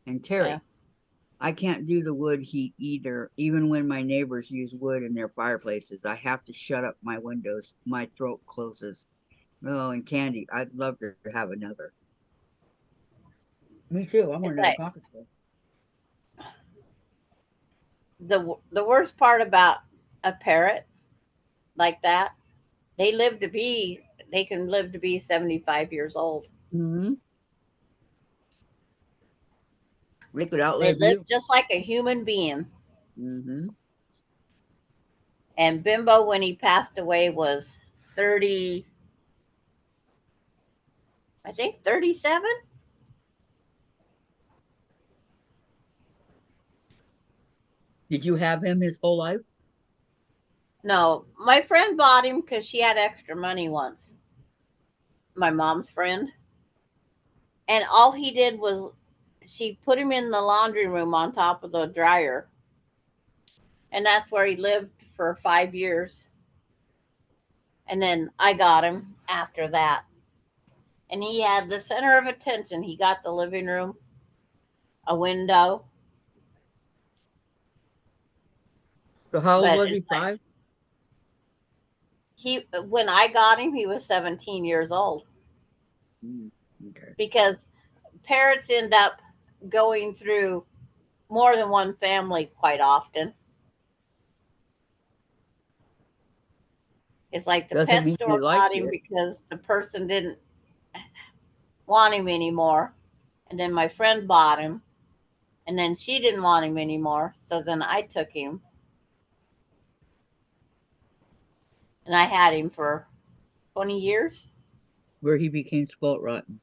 And Terry, Yeah. I can't do the wood heat either. Even when my neighbors use wood in their fireplaces, I have to shut up my windows. My throat closes. Oh, and Candy, I'd love to have another. Me too. I want It's another like pocket full. the worst part about a parrot like that, they can live to be 75 years old. Mm-hmm. They could They outlive live you. just like a human being. Mm-hmm. And Bimbo, when he passed away, was 30, I think 37. Did you have him his whole life? No, my friend bought him because she had extra money once. My mom's friend. And all he did was she put him in the laundry room on top of the dryer. And that's where he lived for 5 years. And then I got him after that. And he had the center of attention. He got the living room, a window. So how old But was he? it's like 5? when I got him, he was 17 years old. Okay. Because parrots end up going through more than one family quite often. It's like the Doesn't pet mean store you like got him it. because the person didn't want him anymore. And then my friend bought him. And then she didn't want him anymore. So then I took him. And I had him for 20 years. Where he became spoilt rotten.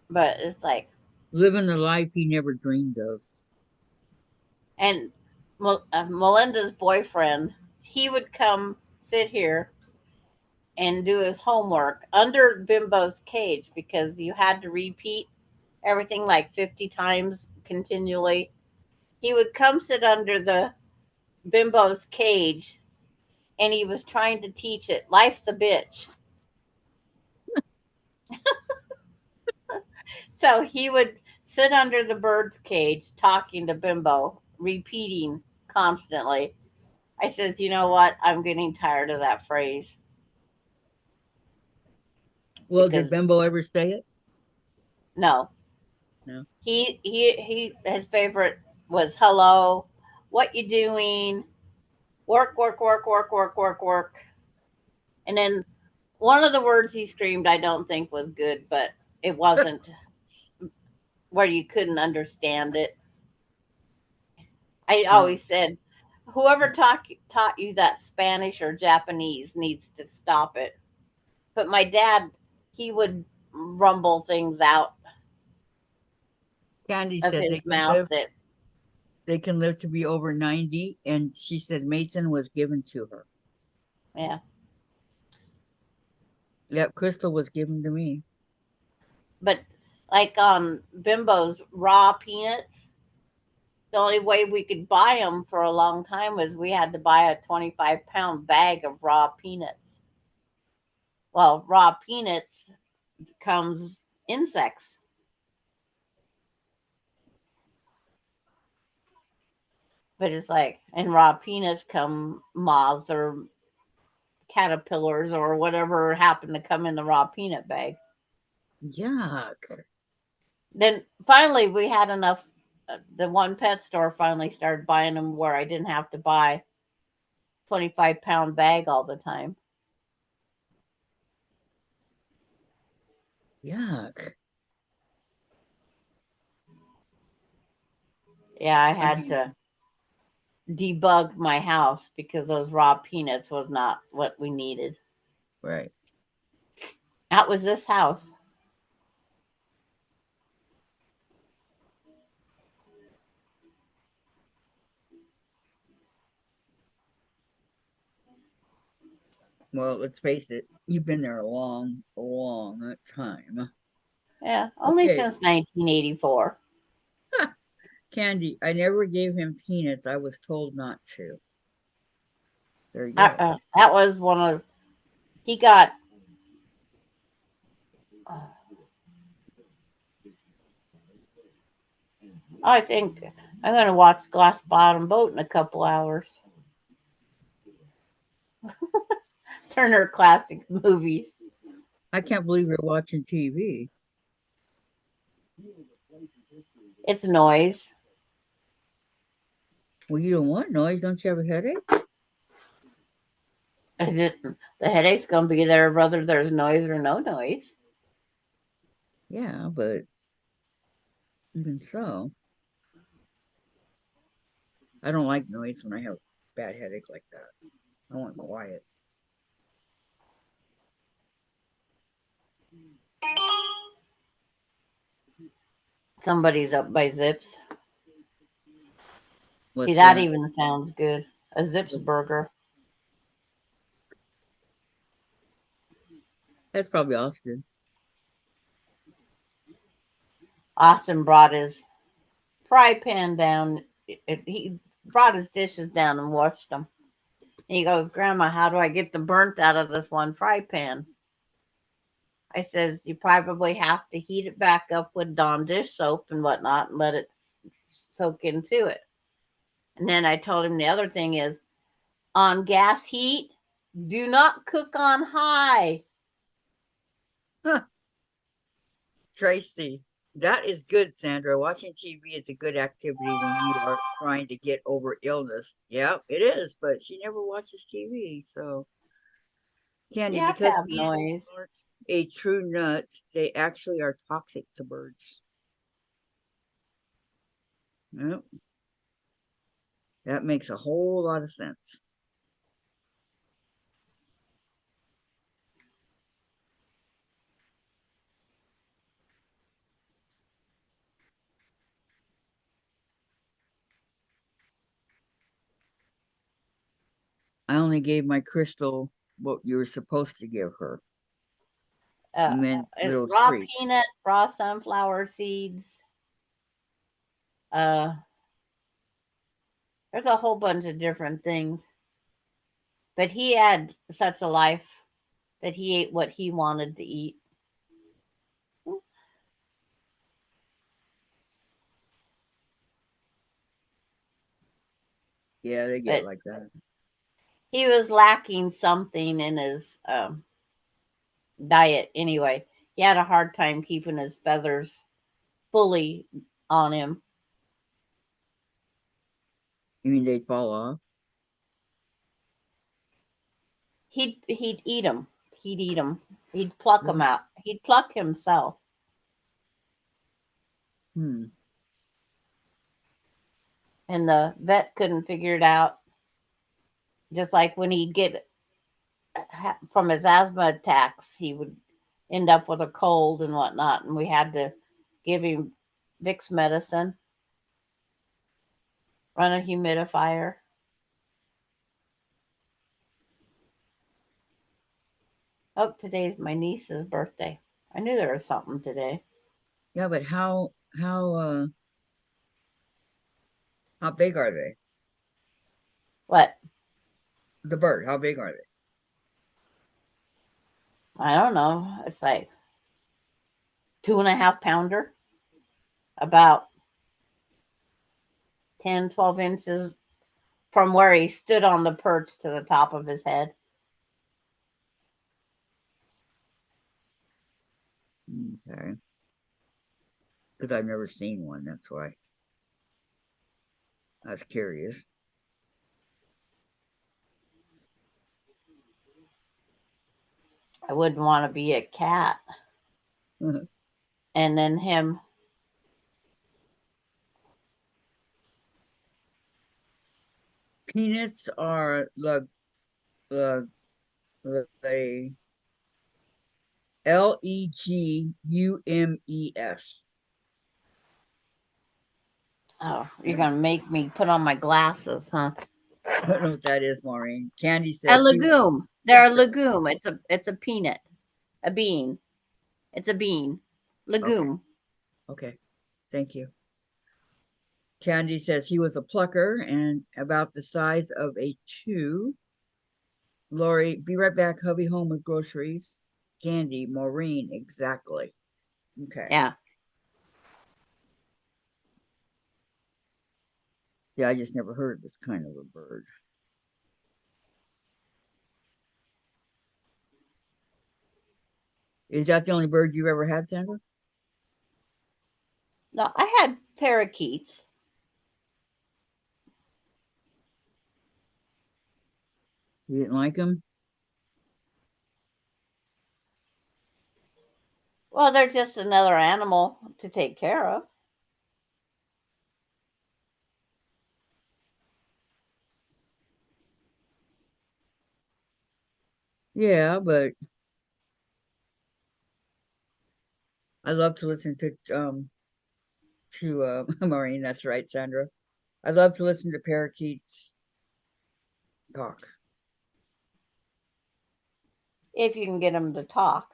But it's like, Living the life he never dreamed of. and Melinda's boyfriend, he would come sit here and do his homework under Bimbo's cage because you had to repeat everything like 50 times continually. He would come sit under the Bimbo's cage and he was trying to teach it life's a bitch. So he would sit under the bird's cage talking to Bimbo, repeating constantly. I says, you know what? I'm getting tired of that phrase Well, did because Bimbo ever say it? no, No. he his favorite was hello, what you doing, work, work, work, work, work, work, work. And then one of the words he screamed, I don't think was good, but it wasn't where you couldn't understand it. I Oh, always said, whoever taught you that Spanish or Japanese needs to stop it. But my dad, he would rumble things out Candy of said his mouth that, they can live to be over 90, and she said Mason was given to her. yeah. Yep, Crystal was given to me. But like on Bimbo's raw peanuts, the only way we could buy them for a long time was we had to buy a 25-pound bag of raw peanuts. Well, raw peanuts comes insects. But it's like in raw peanuts come moths or caterpillars or whatever happened to come in the raw peanut bag. Yuck. Then finally we had enough. The one pet store finally started buying them where I didn't have to buy 25-pound bag all the time. Yuck. Yeah, I had to debug my house because those raw peanuts was not what we needed. Right. That was this house. Well, let's face it, you've been there a long time. Yeah, only Okay. since 1984. Candy, I never gave him peanuts. I was told not to. There you go. That was one of he got. I think I'm going to watch Glass Bottom Boat in a couple hours. Turner Classic Movies. I can't believe you're watching TV. It's noise. Well, you don't want noise. Don't you have a headache? The headache's going to be there whether there's noise or no noise. Yeah, but even so, I don't like noise when I have a bad headache like that. I want quiet. Somebody's up by Zips. What's See, that that? even sounds good. A Zips burger. That's probably Austin. Austin brought his fry pan down. He brought his dishes down and washed them. And he goes, Grandma, how do I get the burnt out of this one fry pan? I says, you probably have to heat it back up with Dawn dish soap and whatnot and let it soak into it. And then I told him the other thing is on gas heat, do not cook on high. Huh. Tracy, that is good, Sandra. Watching TV is a good activity when you are trying to get over illness. Yeah, it is, but she never watches TV. So, Candy, You have to because have peanuts noise. aren't a true nut, they actually are toxic to birds. Yep, that makes a whole lot of sense. I only gave my Crystal what you were supposed to give her. Uh, You meant little raw treats. peanuts, raw sunflower seeds. Uh, there's a whole bunch of different things. But he had such a life that he ate what he wanted to eat. Yeah, they get But like that. he was lacking something in his diet anyway. He had a hard time keeping his feathers fully on him. You mean they'd fall off? He'd eat them. He'd eat them. He'd pluck them Really? out. He'd pluck himself. Hmm. And the vet couldn't figure it out. Just like when he'd get from his asthma attacks, he would end up with a cold and whatnot. And we had to give him Vicks medicine, run a humidifier. Oh, today's my niece's birthday. I knew there was something today. Yeah, but how big are they? What? The bird, how big are they? I don't know. It's like 2.5 pounder, about 10, 12 inches from where he stood on the perch to the top of his head. Okay. Because I've never seen one, that's why I was curious. I wouldn't want to be a cat. And then him. Peanuts are the Legumes. Oh, you're going to make me put on my glasses, huh? I don't know what that is, Maureen. Candy A says she was legume. They're a legume. It's a peanut. A bean. It's a bean. okay. Legume. Okay. Thank you. Candy says he was a plucker and about the size of a 2. Lori, be right back. Hubby home with groceries. Candy, Maureen, exactly. Okay. Yeah. Yeah, I just never heard of this kind of a bird. Is that the only bird you've ever had, Sandra? No, I had parakeets. You didn't like them? Well, they're just another animal to take care of. Yeah, but I love to listen to Maureen. That's right, Sandra. I love to listen to parakeets talk. If you can get them to talk.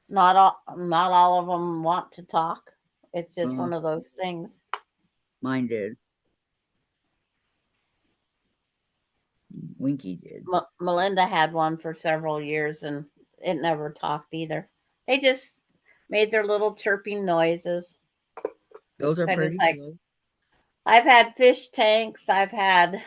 Not all of them want to talk. It's just one of those things. Mine did. Winky did. Melinda had one for several years and it never talked either. They just made their little chirping noises. Those are But it's pretty like too. I've had fish tanks. I've had,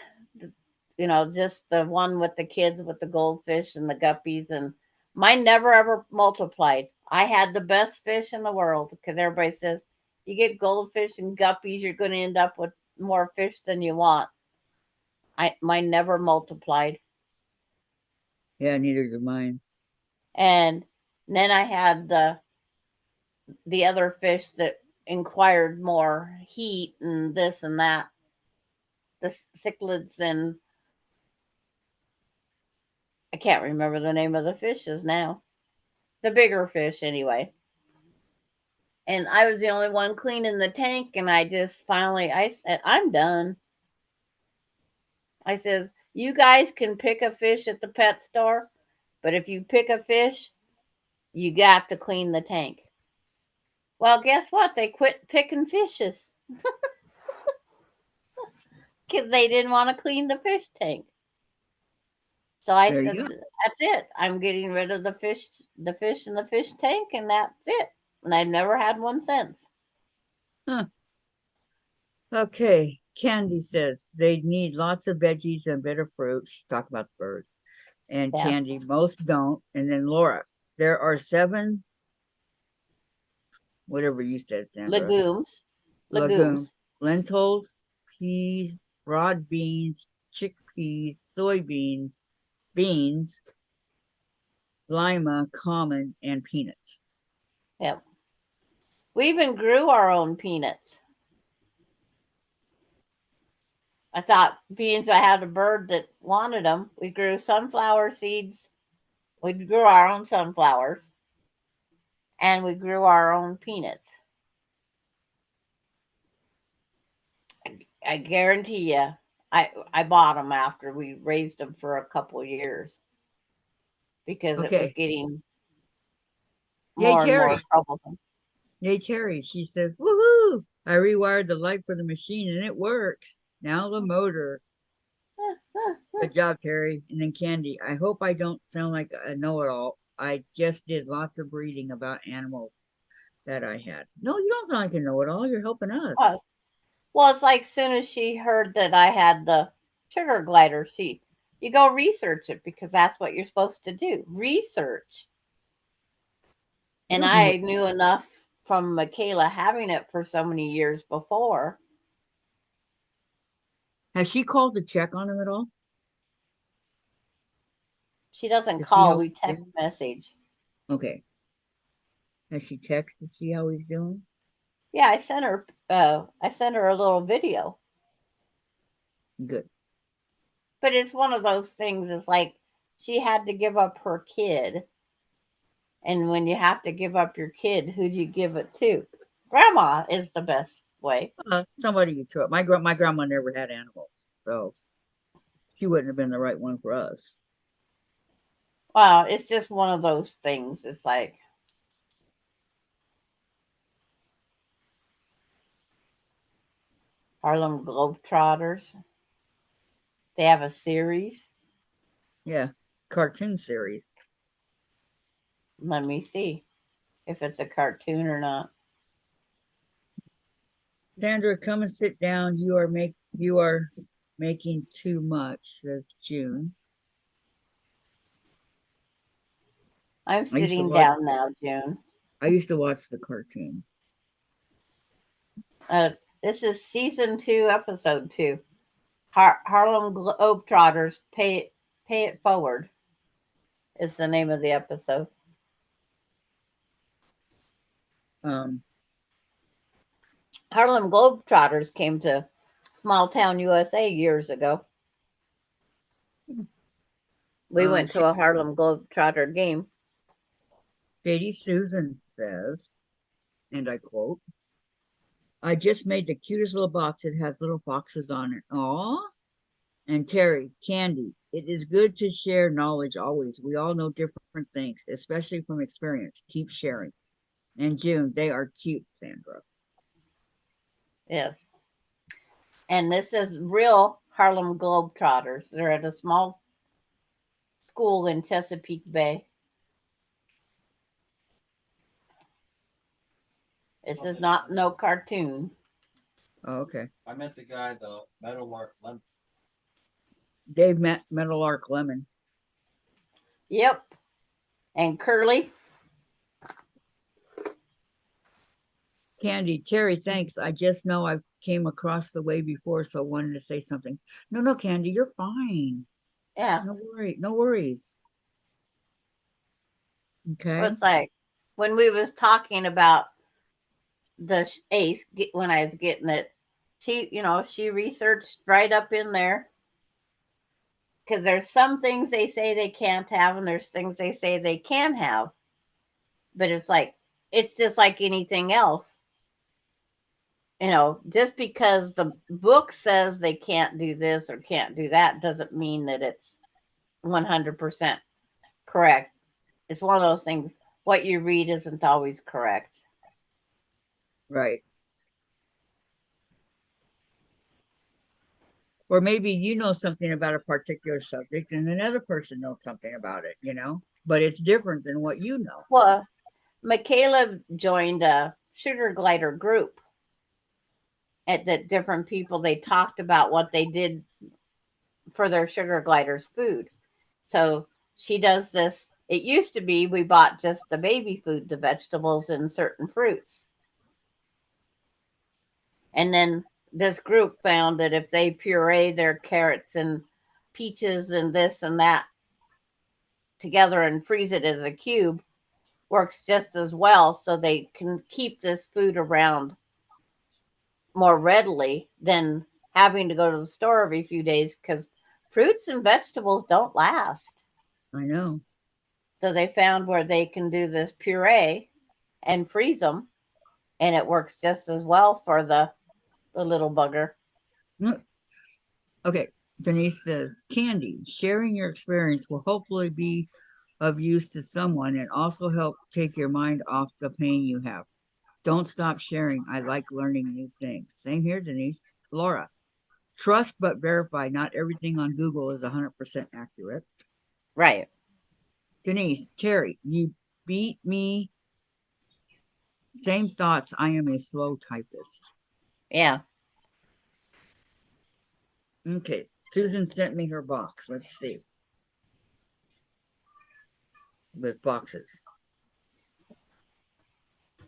just the one with the kids with the goldfish and the guppies, and mine never ever multiplied. I had the best fish in the world because everybody says you get goldfish and guppies, you're going to end up with more fish than you want. Mine never multiplied. Yeah, neither did mine. And then I had the other fish that inquired more heat and this and that, the cichlids, and I can't remember the name of the fishes now. The bigger fish, anyway. And I was the only one cleaning the tank, and I said, I'm done. I says, you guys can pick a fish at the pet store, but if you pick a fish, you got to clean the tank. Well, guess what? They quit picking fishes because they didn't want to clean the fish tank. So I There you said, go. that's it. I'm getting rid of the fish in the fish tank, and that's it. And I've never had one since. Huh. Okay. Candy says they need lots of veggies and bitter fruits. Talk about the birds. And Yeah. Candy, most don't. And then Laura, there are 7, whatever you said, Sandra, Legumes. legumes, lentils, peas, broad beans, chickpeas, soybeans, beans, lima, common, and peanuts. Yep. We even grew our own peanuts. I thought, being I had a bird that wanted them, we grew sunflower seeds. We grew our own sunflowers, and we grew our own peanuts. I guarantee you, I bought them after we raised them for a couple of years because it was Okay. getting Yay, more and more Terry. troublesome. Yay, Terry. She says, woohoo! I rewired the light for the machine and it works. Now the motor. Good job, Terry. And then Candy, I hope I don't sound like a know-it-all. I just did lots of reading about animals that I had. No, you don't sound like a know-it-all. You're helping us. Well, it's like soon as she heard that I had the sugar glider, you go research it because that's what you're supposed to do. Research. And I knew enough from Michaela having it for so many years before. Has she called to check on him at all? She doesn't To see call, how we he's text doing? message. Okay. Has she texted to see how he's doing? Yeah, I sent her a little video. Good. But it's one of those things, it's like she had to give up her kid. And when you have to give up your kid, who do you give it to? Grandma is the best way. Somebody you trust. My grandma never had animals, so she wouldn't have been the right one for us. Well, it's just one of those things. It's like Harlem Globetrotters. They have a series. Yeah, cartoon series. Let me see if it's a cartoon or not. Sandra, come and sit down. You are making too much, says June. I'm sitting down now, June. I used to watch the cartoon. This is season 2, episode 2. Harlem Globetrotters. Pay it forward is the name of the episode. Um, Harlem Globetrotters came to Small Town USA years ago. We went to a Harlem Globetrotter game. Katie Susan says, and I quote, I just made the cutest little box. It has little foxes on it. Aw. And Terry, Candy, it is good to share knowledge always. We all know different things, especially from experience. Keep sharing. And June, they are cute, Sandra. Yes. And this is real Harlem Globetrotters. They're at a small school in Chesapeake Bay. This is not no cartoon. Oh, okay. I met the guy, the Meadowlark Lemon. Dave met Meadowlark Lemon. Yep. And Curly. Candy, Terry, thanks. I just know I came across the way before, so I wanted to say something. No, Candy, you're fine. Yeah. No worries. Okay. Well, it's like when we was talking about the eighth, when I was getting it, she researched right up in there. Because there's some things they say they can't have, and there's things they say they can have. But it's just like anything else. Just because the book says they can't do this or can't do that doesn't mean that it's 100% correct. It's one of those things. What you read isn't always correct. Right. Or maybe you know something about a particular subject and another person knows something about it, but it's different than what you know. Well, Michaela joined a sugar glider group at that different people. They talked about what they did for their sugar gliders food. So she does this. It used to be we bought just the baby food, the vegetables and certain fruits. And then this group found that if they puree their carrots and peaches and this and that together and freeze it as a cube, works just as well. So they can keep this food around more readily than having to go to the store every few days because fruits and vegetables don't last. I know. So they found where they can do this puree and freeze them, and it works just as well for the little bugger. Okay. Denise says, Candy, sharing your experience will hopefully be of use to someone and also help take your mind off the pain you have. Don't stop sharing. I like learning new things. Same here, Denise. Laura, trust but verify. Not everything on Google is 100% accurate. Right. Denise, Terry, you beat me. Same thoughts. I am a slow typist. Yeah. Okay. Susan sent me her box. Let's see. With boxes.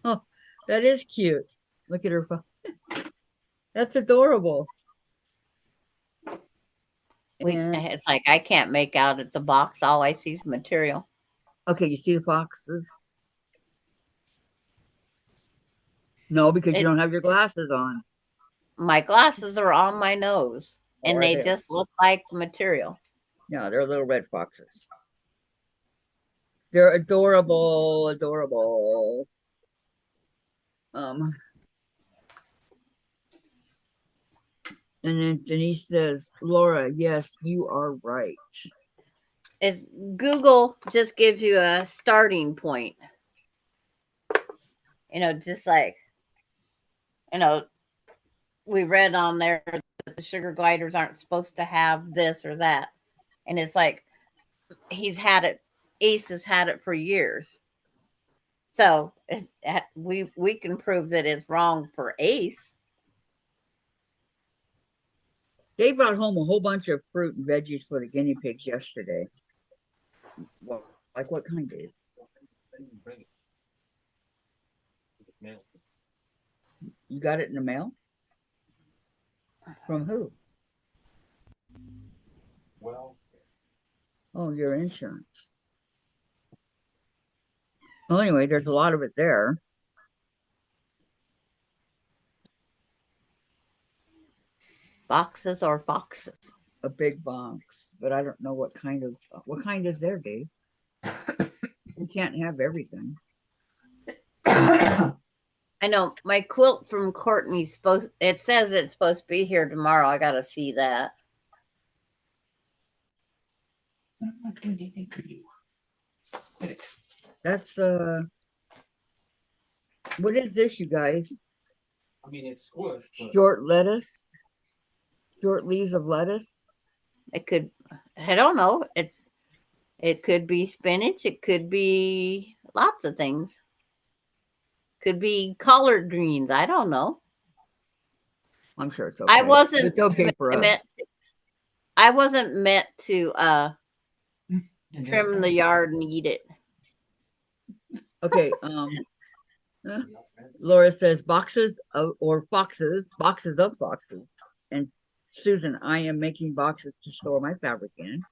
Oh, that is cute. Look at her. That's adorable. And It's like I can't make out it's a box. All I see is material. okay, you see the boxes? No, because you don't have your glasses on. My glasses are on my nose and Or they there. just look like material. No, they're little red foxes. They're adorable, adorable. And then Denise says, Laura, yes, you are right. It's Google just gives you a starting point. Just like, we read on there that the sugar gliders aren't supposed to have this or that. And it's like, Ace has had it for years. So we can prove that it's wrong for Ace. They brought home a whole bunch of fruit and veggies for the guinea pigs yesterday. Well, like what kind, Dave? You got it in the mail? From who? Well, Oh, your insurance. Well, anyway, there's a lot of it there. Boxes or foxes. A big box, but I don't know what kind is there, Dave? We can't have everything. I know my quilt from Courtney's it says it's supposed to be here tomorrow. I gotta see that. I'm not doing anything for you. That's what is this, you guys? I mean, it's squished. But Short lettuce? Short leaves of lettuce? It could, I don't know. It could be spinach. It could be lots of things. Could be collard greens. I don't know. I'm sure it's okay. I wasn't It's okay for us. I wasn't meant to trim the yard and eat it. Okay, Laura says boxes of foxes of foxes. And Susan, I am making boxes to store my fabric in.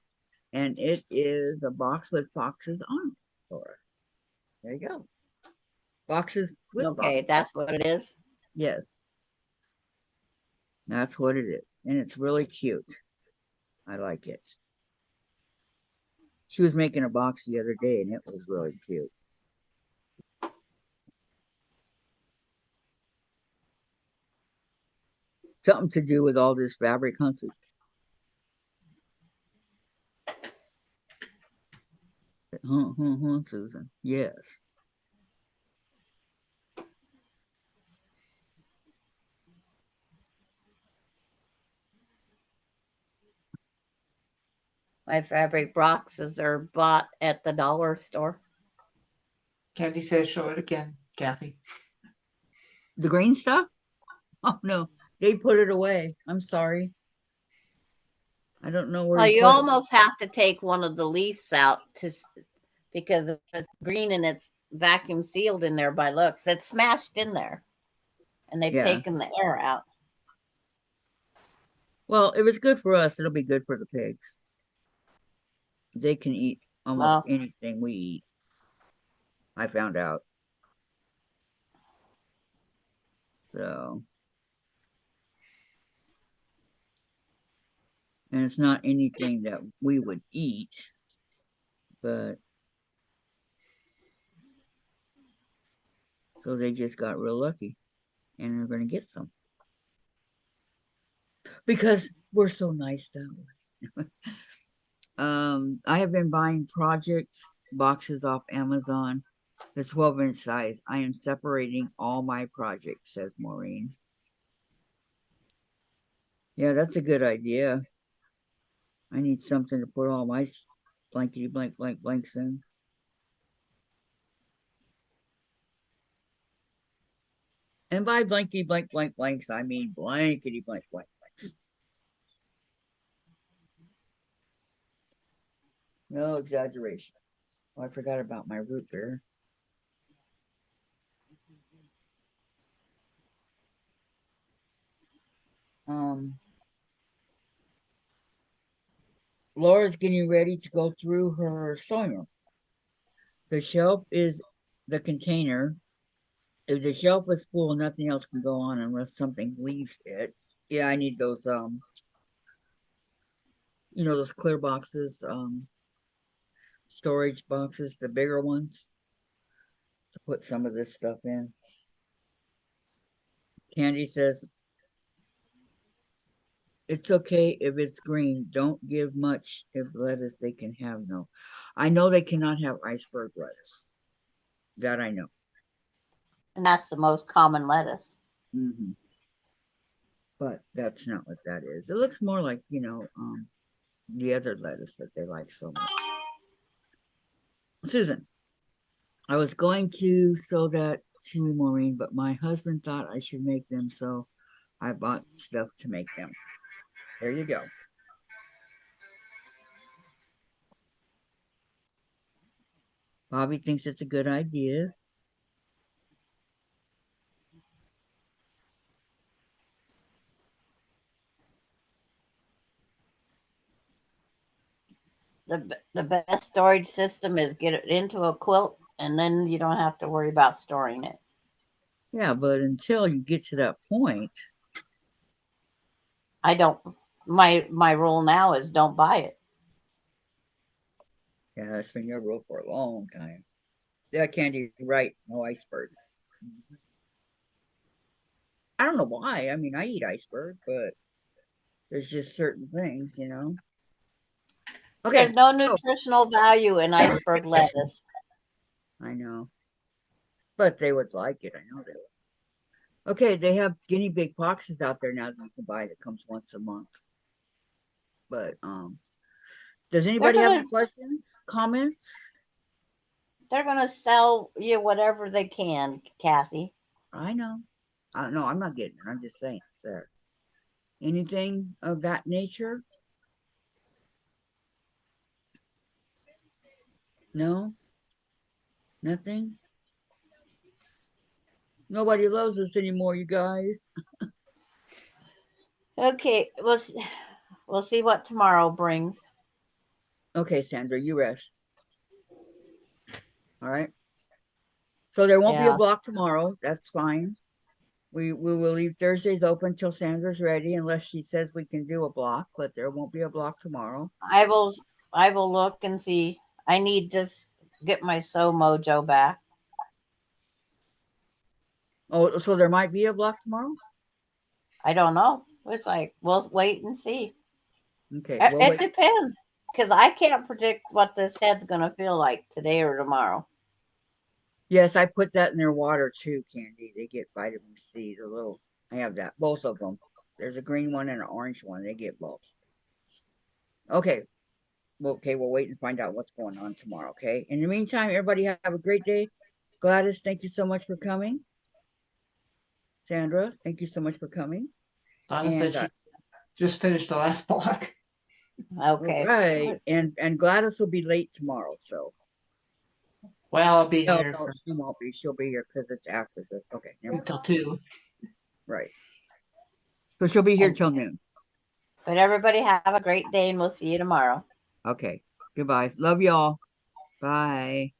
And it is a box with foxes on it, Laura. There you go. Boxes with Okay, foxes. that's what it is. Yes. That's what it is. And it's really cute. I like it. She was making a box the other day and it was really cute. Something to do with all this fabric hunting. Susan. Yes. My fabric boxes are bought at the dollar store. Candy says, show it again, Kathy. The green stuff? Oh no, they put it away. I'm sorry. I don't know where Well, to you put it. almost have to take one of the leaves out because if it's green and it's vacuum sealed in there by looks. It's smashed in there, and they've Yeah. taken the air out. Well, if it's good for us, it'll be good for the pigs. They can eat almost Well, anything we eat. I found out. So, and it's not anything that we would eat, but so they just got real lucky and they're going to get some because we're so nice that way. I have been buying project boxes off Amazon, the 12-inch size. I am separating all my projects, says Maureen. Yeah, that's a good idea. I need something to put all my blankety blank blank blanks in. And by blankety blank blank blanks, I mean blankety blank blank blanks. No exaggeration. Oh, I forgot about my root beer. Laura's getting ready to go through her sewing room. The shelf is the container. If the shelf is full, nothing else can go on unless something leaves it. Yeah, I need those those clear boxes, storage boxes, the bigger ones, to put some of this stuff in. Candy says it's okay if it's green. Don't give much if lettuce they can have no. I know they cannot have iceberg lettuce. That I know. and that's the most common lettuce. Hmm. But that's not what that is. It looks more like, the other lettuce that they like so much. Susan, I was going to sew that to Maureen, but my husband thought I should make them, so I bought stuff to make them. There you go. Bobby thinks it's a good idea. The best storage system is get it into a quilt, and then you don't have to worry about storing it. Yeah, but until you get to that point, I don't. My rule now is don't buy it. yeah, that's been your rule for a long time. Yeah, Candy, right. No iceberg. I don't know why. I mean, I eat iceberg, but there's just certain things. Okay, There's no so nutritional value in iceberg lettuce. I know, but they would like it. I know they would. Okay, they have guinea pig boxes out there now that you can buy that comes once a month. But does They're anybody have gonna any questions, comments? they're gonna sell you whatever they can, Kathy. I know. No, I'm not getting it. I'm just saying it's there. Anything of that nature? No, nothing. Nobody loves us anymore, you guys. Okay, we'll see what tomorrow brings. Okay, Sandra, you rest. All right. So there won't be a Yeah, block tomorrow. That's fine. We will leave Thursdays open till Sandra's ready, unless she says we can do a block. But there won't be a block tomorrow. I will. I will look and see. I need to get my sew mojo back. Oh, so there might be a block tomorrow. I don't know. It's like we'll wait and see. Okay. It, Well, it wait. depends because I can't predict what this head's gonna feel like today or tomorrow. Yes, I put that in their water too, Candy. They get vitamin C. The little. I have that. Both of them. There's a green one and an orange one. They get both. Okay. well, okay, we'll wait and find out what's going on tomorrow. Okay. In the meantime, everybody have a great day. Gladys, thank you so much for coming. Sandra, thank you so much for coming. Donna said And she just finished the last block. Okay. right, and Gladys will be late tomorrow, so Well, I'll be no, here no, she won't be. She'll be here because it's after this. Okay, never mind. until 2. Right. So she'll be here And- till noon. But everybody have a great day and we'll see you tomorrow. Okay. Goodbye. Love y'all. Bye.